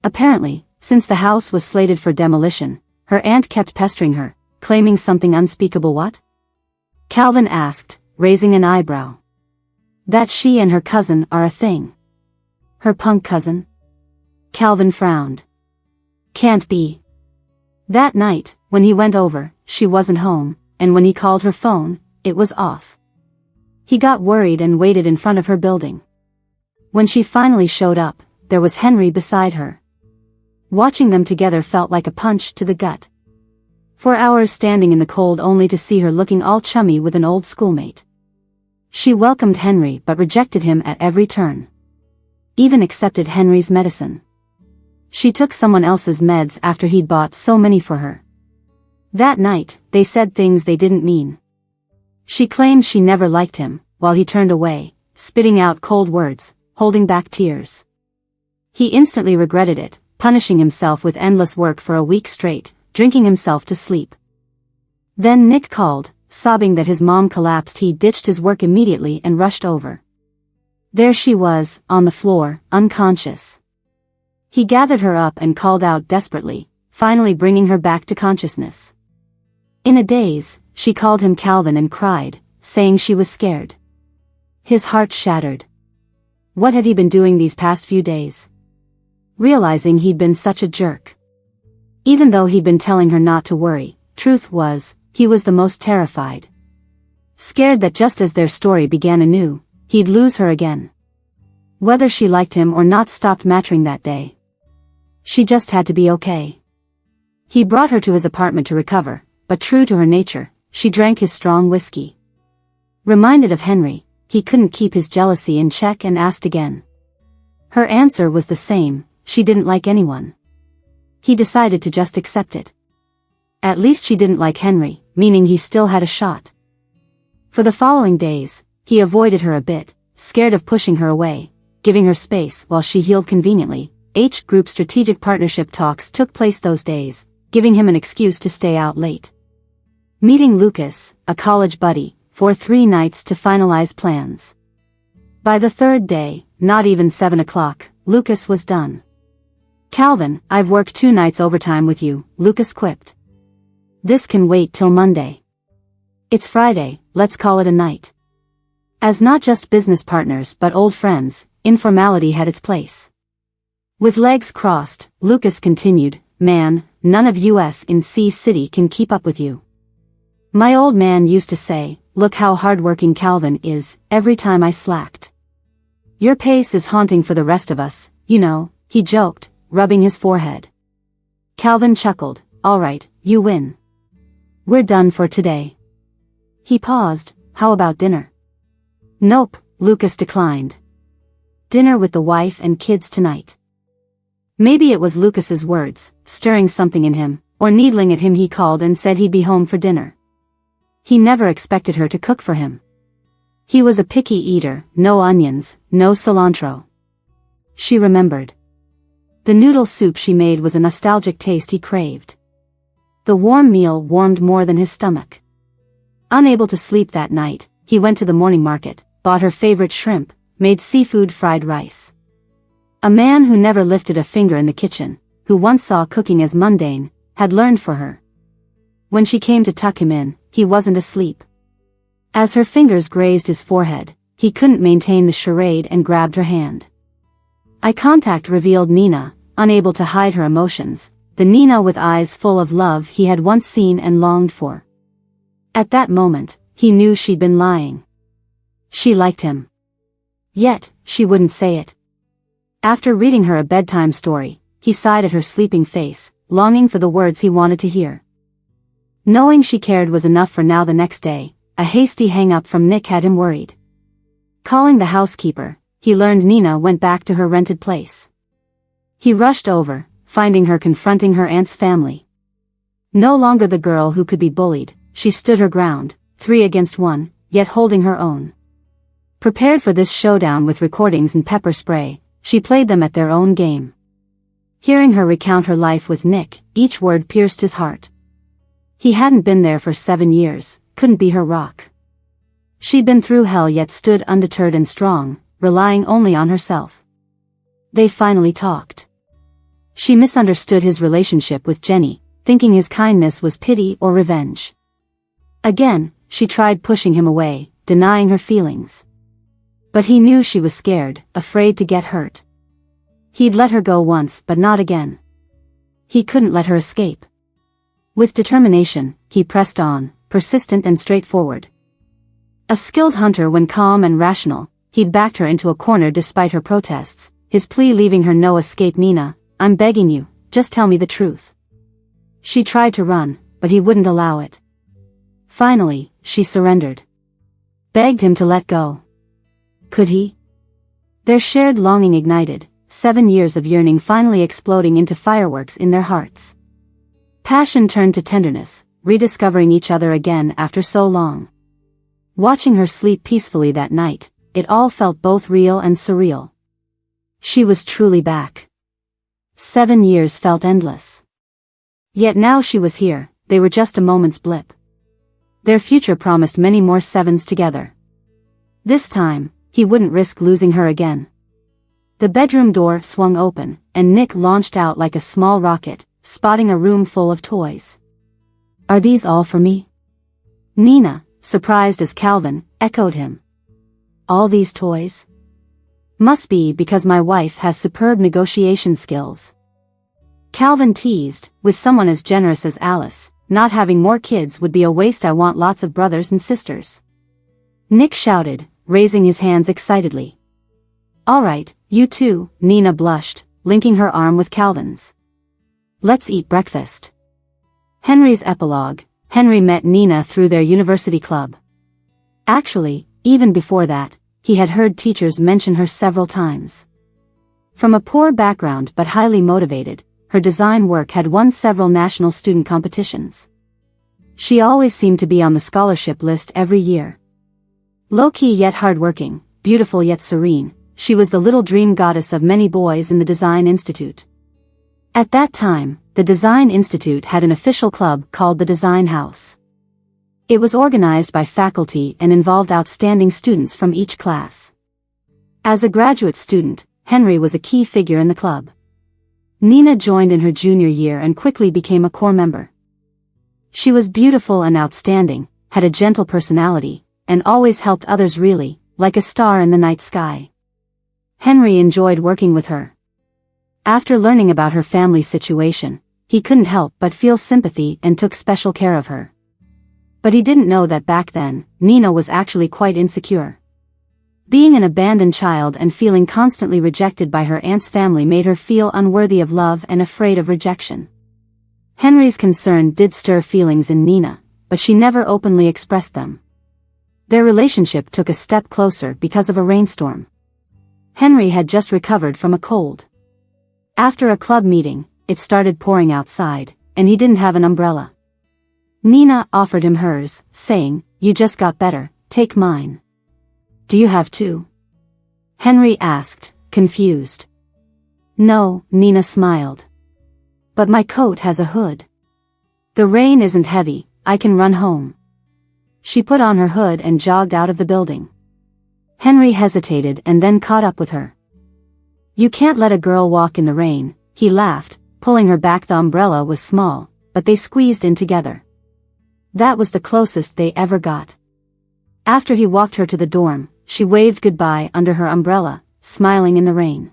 A: Apparently, since the house was slated for demolition, her aunt kept pestering her, claiming something unspeakable. What? Calvin asked, raising an eyebrow. That she and her cousin are a thing. Her punk cousin? Calvin frowned. Can't be. That night, when he went over, she wasn't home, and when he called her phone, it was off. He got worried and waited in front of her building. When she finally showed up, there was Henry beside her. Watching them together felt like a punch to the gut. 4 hours standing in the cold only to see her looking all chummy with an old schoolmate. She welcomed Henry but rejected him at every turn. Even accepted Henry's medicine. She took someone else's meds after he'd bought so many for her. That night, they said things they didn't mean. She claimed she never liked him, while he turned away, spitting out cold words, holding back tears. He instantly regretted it, punishing himself with endless work for a week straight, drinking himself to sleep. Then Nick called, sobbing that his mom collapsed. He ditched his work immediately and rushed over. There she was, on the floor, unconscious. He gathered her up and called out desperately, finally bringing her back to consciousness. In a daze, she called him Calvin and cried, saying she was scared. His heart shattered. What had he been doing these past few days? Realizing he'd been such a jerk. Even though he'd been telling her not to worry, truth was, he was the most terrified. Scared that just as their story began anew, he'd lose her again. Whether she liked him or not stopped mattering that day. She just had to be okay. He brought her to his apartment to recover, but true to her nature, she drank his strong whiskey. Reminded of Henry, he couldn't keep his jealousy in check and asked again. Her answer was the same, she didn't like anyone. He decided to just accept it. At least she didn't like Henry, meaning he still had a shot. For the following days, he avoided her a bit, scared of pushing her away, giving her space while she healed conveniently. Group strategic partnership talks took place those days, giving him an excuse to stay out late. Meeting Lucas, a college buddy, for 3 nights to finalize plans. By the 3rd day, not even 7 o'clock, Lucas was done. Calvin, I've worked 2 nights overtime with you, Lucas quipped. This can wait till Monday. It's Friday, let's call it a night. As not just business partners but old friends, informality had its place. With legs crossed, Lucas continued, man, none of us in C City can keep up with you. My old man used to say, look how hardworking Calvin is, every time I slacked. Your pace is haunting for the rest of us, you know, he joked, rubbing his forehead. Calvin chuckled. All right, you win. We're done for today. He paused. How about dinner? Nope, Lucas declined. Dinner with the wife and kids tonight. Maybe it was Lucas's words, stirring something in him, or needling at him. He called and said he'd be home for dinner. He never expected her to cook for him. He was a picky eater, no onions, no cilantro. She remembered. The noodle soup she made was a nostalgic taste he craved. The warm meal warmed more than his stomach. Unable to sleep that night, he went to the morning market, bought her favorite shrimp, made seafood fried rice. A man who never lifted a finger in the kitchen, who once saw cooking as mundane, had learned for her. When she came to tuck him in, he wasn't asleep. As her fingers grazed his forehead, he couldn't maintain the charade and grabbed her hand. Eye contact revealed Nina, unable to hide her emotions, the Nina with eyes full of love he had once seen and longed for. At that moment, he knew she'd been lying. She liked him. Yet, she wouldn't say it. After reading her a bedtime story, he sighed at her sleeping face, longing for the words he wanted to hear. Knowing she cared was enough for now. The next day, a hasty hang-up from Nick had him worried. Calling the housekeeper, he learned Nina went back to her rented place. He rushed over, finding her confronting her aunt's family. No longer the girl who could be bullied, she stood her ground, 3 against 1, yet holding her own. Prepared for this showdown with recordings and pepper spray, she played them at their own game. Hearing her recount her life with Nick, each word pierced his heart. He hadn't been there for 7 years, couldn't be her rock. She'd been through hell yet stood undeterred and strong, relying only on herself. They finally talked. She misunderstood his relationship with Jenny, thinking his kindness was pity or revenge. Again, she tried pushing him away, denying her feelings. But he knew she was scared, afraid to get hurt. He'd let her go once, but not again. He couldn't let her escape. With determination, he pressed on, persistent and straightforward. A skilled hunter when calm and rational, he'd backed her into a corner despite her protests, his plea leaving her no escape. Nina, I'm begging you, just tell me the truth. She tried to run, but he wouldn't allow it. Finally, she surrendered. Begged him to let go. Could he? Their shared longing ignited, 7 years of yearning finally exploding into fireworks in their hearts. Passion turned to tenderness, rediscovering each other again after so long. Watching her sleep peacefully that night, it all felt both real and surreal. She was truly back. 7 years felt endless. Yet now she was here, they were just a moment's blip. Their future promised many more 7s together. This time, he wouldn't risk losing her again. The bedroom door swung open, and Nick launched out like a small rocket, spotting a room full of toys. Are these all for me? Nina, surprised as Calvin, echoed him. All these toys? Must be because my wife has superb negotiation skills. Calvin teased, with someone as generous as Alice, not having more kids would be a waste. I want lots of brothers and sisters. Nick shouted, raising his hands excitedly. All right, you too, Nina blushed, linking her arm with Calvin's. Let's eat breakfast. Henry's epilogue. Henry met Nina through their university club. Actually, even before that, he had heard teachers mention her several times. From a poor background but highly motivated, her design work had won several national student competitions. She always seemed to be on the scholarship list every year. Low-key yet hard-working, beautiful yet serene, she was the little dream goddess of many boys in the Design Institute. At that time, the Design Institute had an official club called the Design House. It was organized by faculty and involved outstanding students from each class. As a graduate student, Henry was a key figure in the club. Nina joined in her junior year and quickly became a core member. She was beautiful and outstanding, had a gentle personality, and always helped others really, like a star in the night sky. Henry enjoyed working with her. After learning about her family situation, he couldn't help but feel sympathy and took special care of her. But he didn't know that back then, Nina was actually quite insecure. Being an abandoned child and feeling constantly rejected by her aunt's family made her feel unworthy of love and afraid of rejection. Henry's concern did stir feelings in Nina, but she never openly expressed them. Their relationship took a step closer because of a rainstorm. Henry had just recovered from a cold. After a club meeting, it started pouring outside, and he didn't have an umbrella. Nina offered him hers, saying, "You just got better, take mine." "Do you have two?" Henry asked, confused. "No," Nina smiled. "But my coat has a hood. The rain isn't heavy, I can run home." She put on her hood and jogged out of the building. Henry hesitated and then caught up with her. "You can't let a girl walk in the rain," he laughed, pulling her back. The umbrella was small, but they squeezed in together. That was the closest they ever got. After he walked her to the dorm, she waved goodbye under her umbrella, smiling in the rain.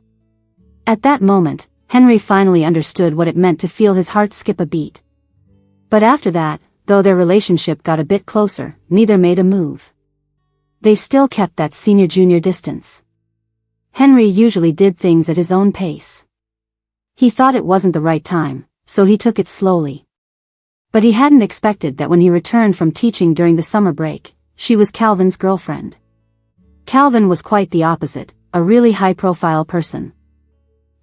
A: At that moment, Henry finally understood what it meant to feel his heart skip a beat. But after that, though their relationship got a bit closer, neither made a move. They still kept that senior-junior distance. Henry usually did things at his own pace. He thought it wasn't the right time, so he took it slowly. But he hadn't expected that when he returned from teaching during the summer break, she was Calvin's girlfriend. Calvin was quite the opposite, a really high-profile person.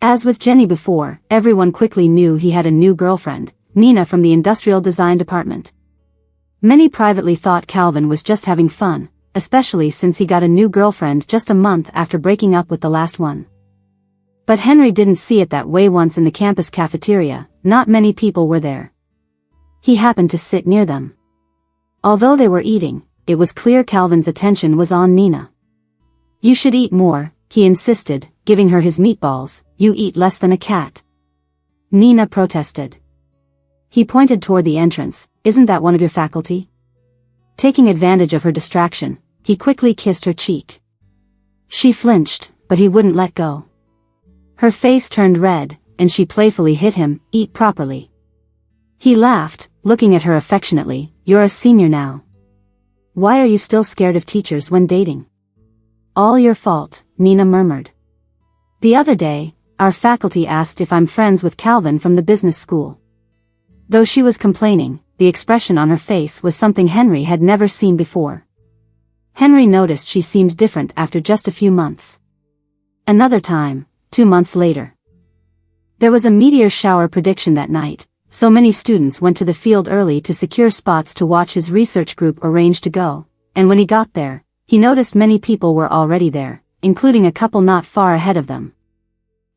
A: As with Jenny before, everyone quickly knew he had a new girlfriend, Nina from the industrial design department. Many privately thought Calvin was just having fun, especially since he got a new girlfriend just a month after breaking up with the last one. But Henry didn't see it that way. Once in the campus cafeteria, not many people were there. He happened to sit near them. Although they were eating, it was clear Calvin's attention was on Nina. "You should eat more," he insisted, giving her his meatballs. "You eat less than a cat." Nina protested. He pointed toward the entrance. "Isn't that one of your faculty?" Taking advantage of her distraction, he quickly kissed her cheek. She flinched, but he wouldn't let go. Her face turned red, and she playfully hit him, "Eat properly." He laughed, looking at her affectionately. "You're a senior now. Why are you still scared of teachers when dating?" "All your fault," Nina murmured. "The other day, our faculty asked if I'm friends with Calvin from the business school." Though she was complaining, the expression on her face was something Henry had never seen before. Henry noticed she seemed different after just a few months. Another time, 2 months later. There was a meteor shower prediction that night, so many students went to the field early to secure spots to watch his research group arrange to go, and when he got there, he noticed many people were already there, including a couple not far ahead of them.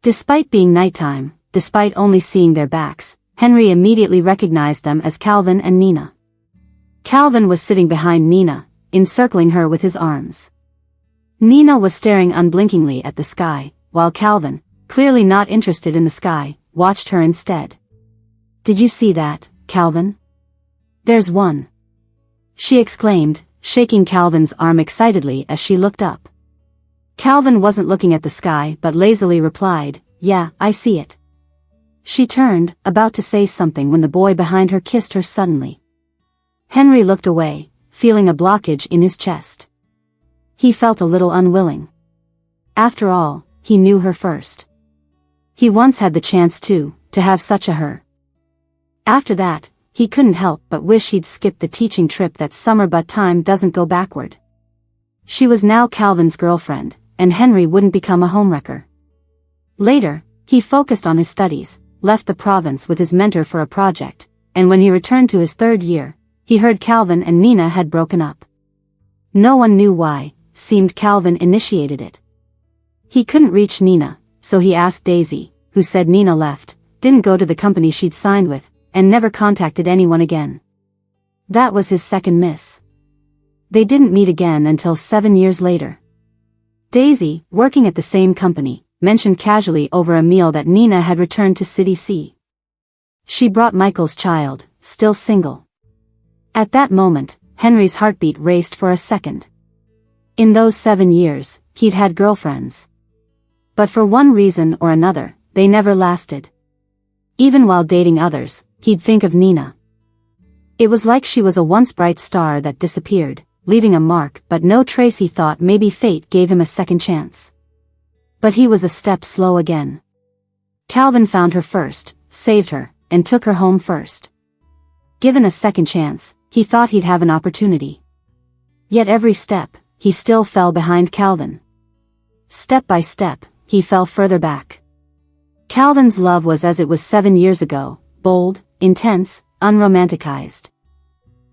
A: Despite being nighttime, despite only seeing their backs, Henry immediately recognized them as Calvin and Nina. Calvin was sitting behind Nina, encircling her with his arms. Nina was staring unblinkingly at the sky, while Calvin, clearly not interested in the sky, watched her instead. "Did you see that, Calvin? There's one," she exclaimed, shaking Calvin's arm excitedly as she looked up. Calvin wasn't looking at the sky but lazily replied, "Yeah, I see it." She turned, about to say something when the boy behind her kissed her suddenly. Henry looked away, feeling a blockage in his chest. He felt a little unwilling. After all, he knew her first. He once had the chance to have such a her. After that, he couldn't help but wish he'd skipped the teaching trip that summer, but time doesn't go backward. She was now Calvin's girlfriend, and Henry wouldn't become a homewrecker. Later, he focused on his studies, left the province with his mentor for a project, and when he returned to his 3rd year, he heard Calvin and Nina had broken up. No one knew why, seemed Calvin initiated it. He couldn't reach Nina, so he asked Daisy, who said Nina left, didn't go to the company she'd signed with, and never contacted anyone again. That was his second miss. They didn't meet again until 7 years later. Daisy, working at the same company, mentioned casually over a meal that Nina had returned to City C. She brought Michael's child, still single. At that moment, Henry's heartbeat raced for a second. In those 7 years, he'd had girlfriends. But for one reason or another, they never lasted. Even while dating others, he'd think of Nina. It was like she was a once bright star that disappeared, leaving a mark, but no trace. He thought maybe fate gave him a second chance. But he was a step slow again. Calvin found her first, saved her, and took her home first. Given a second chance, he thought he'd have an opportunity. Yet every step, he still fell behind Calvin. Step by step, he fell further back. Calvin's love was as it was 7 years ago, bold, intense, unromanticized.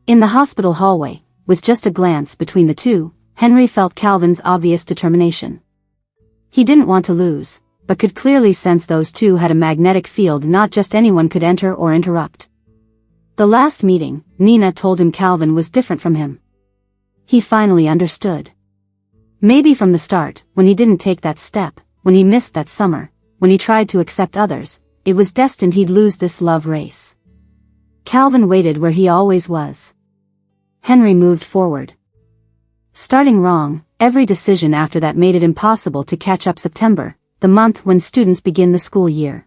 A: In the hospital hallway, with just a glance between the two, Henry felt Calvin's obvious determination. He didn't want to lose, but could clearly sense those two had a magnetic field not just anyone could enter or interrupt. The last meeting, Nina told him Calvin was different from him. He finally understood. Maybe from the start, when he didn't take that step, when he missed that summer, when he tried to accept others, it was destined he'd lose this love race. Calvin waited where he always was. Henry moved forward. Starting wrong, every decision after that made it impossible to catch up. September, the month when students begin the school year.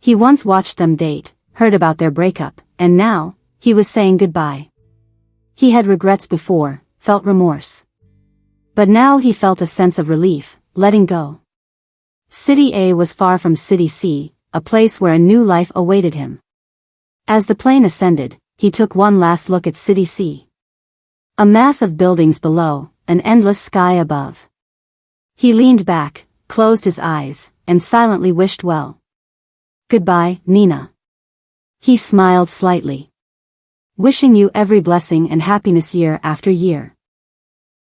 A: He once watched them date, heard about their breakup, and now, he was saying goodbye. He had regrets before, felt remorse. But now he felt a sense of relief, letting go. City A was far from City C, a place where a new life awaited him. As the plane ascended, he took one last look at City C. A mass of buildings below, an endless sky above. He leaned back, closed his eyes, and silently wished well. Goodbye, Nina. He smiled slightly. Wishing you every blessing and happiness year after year.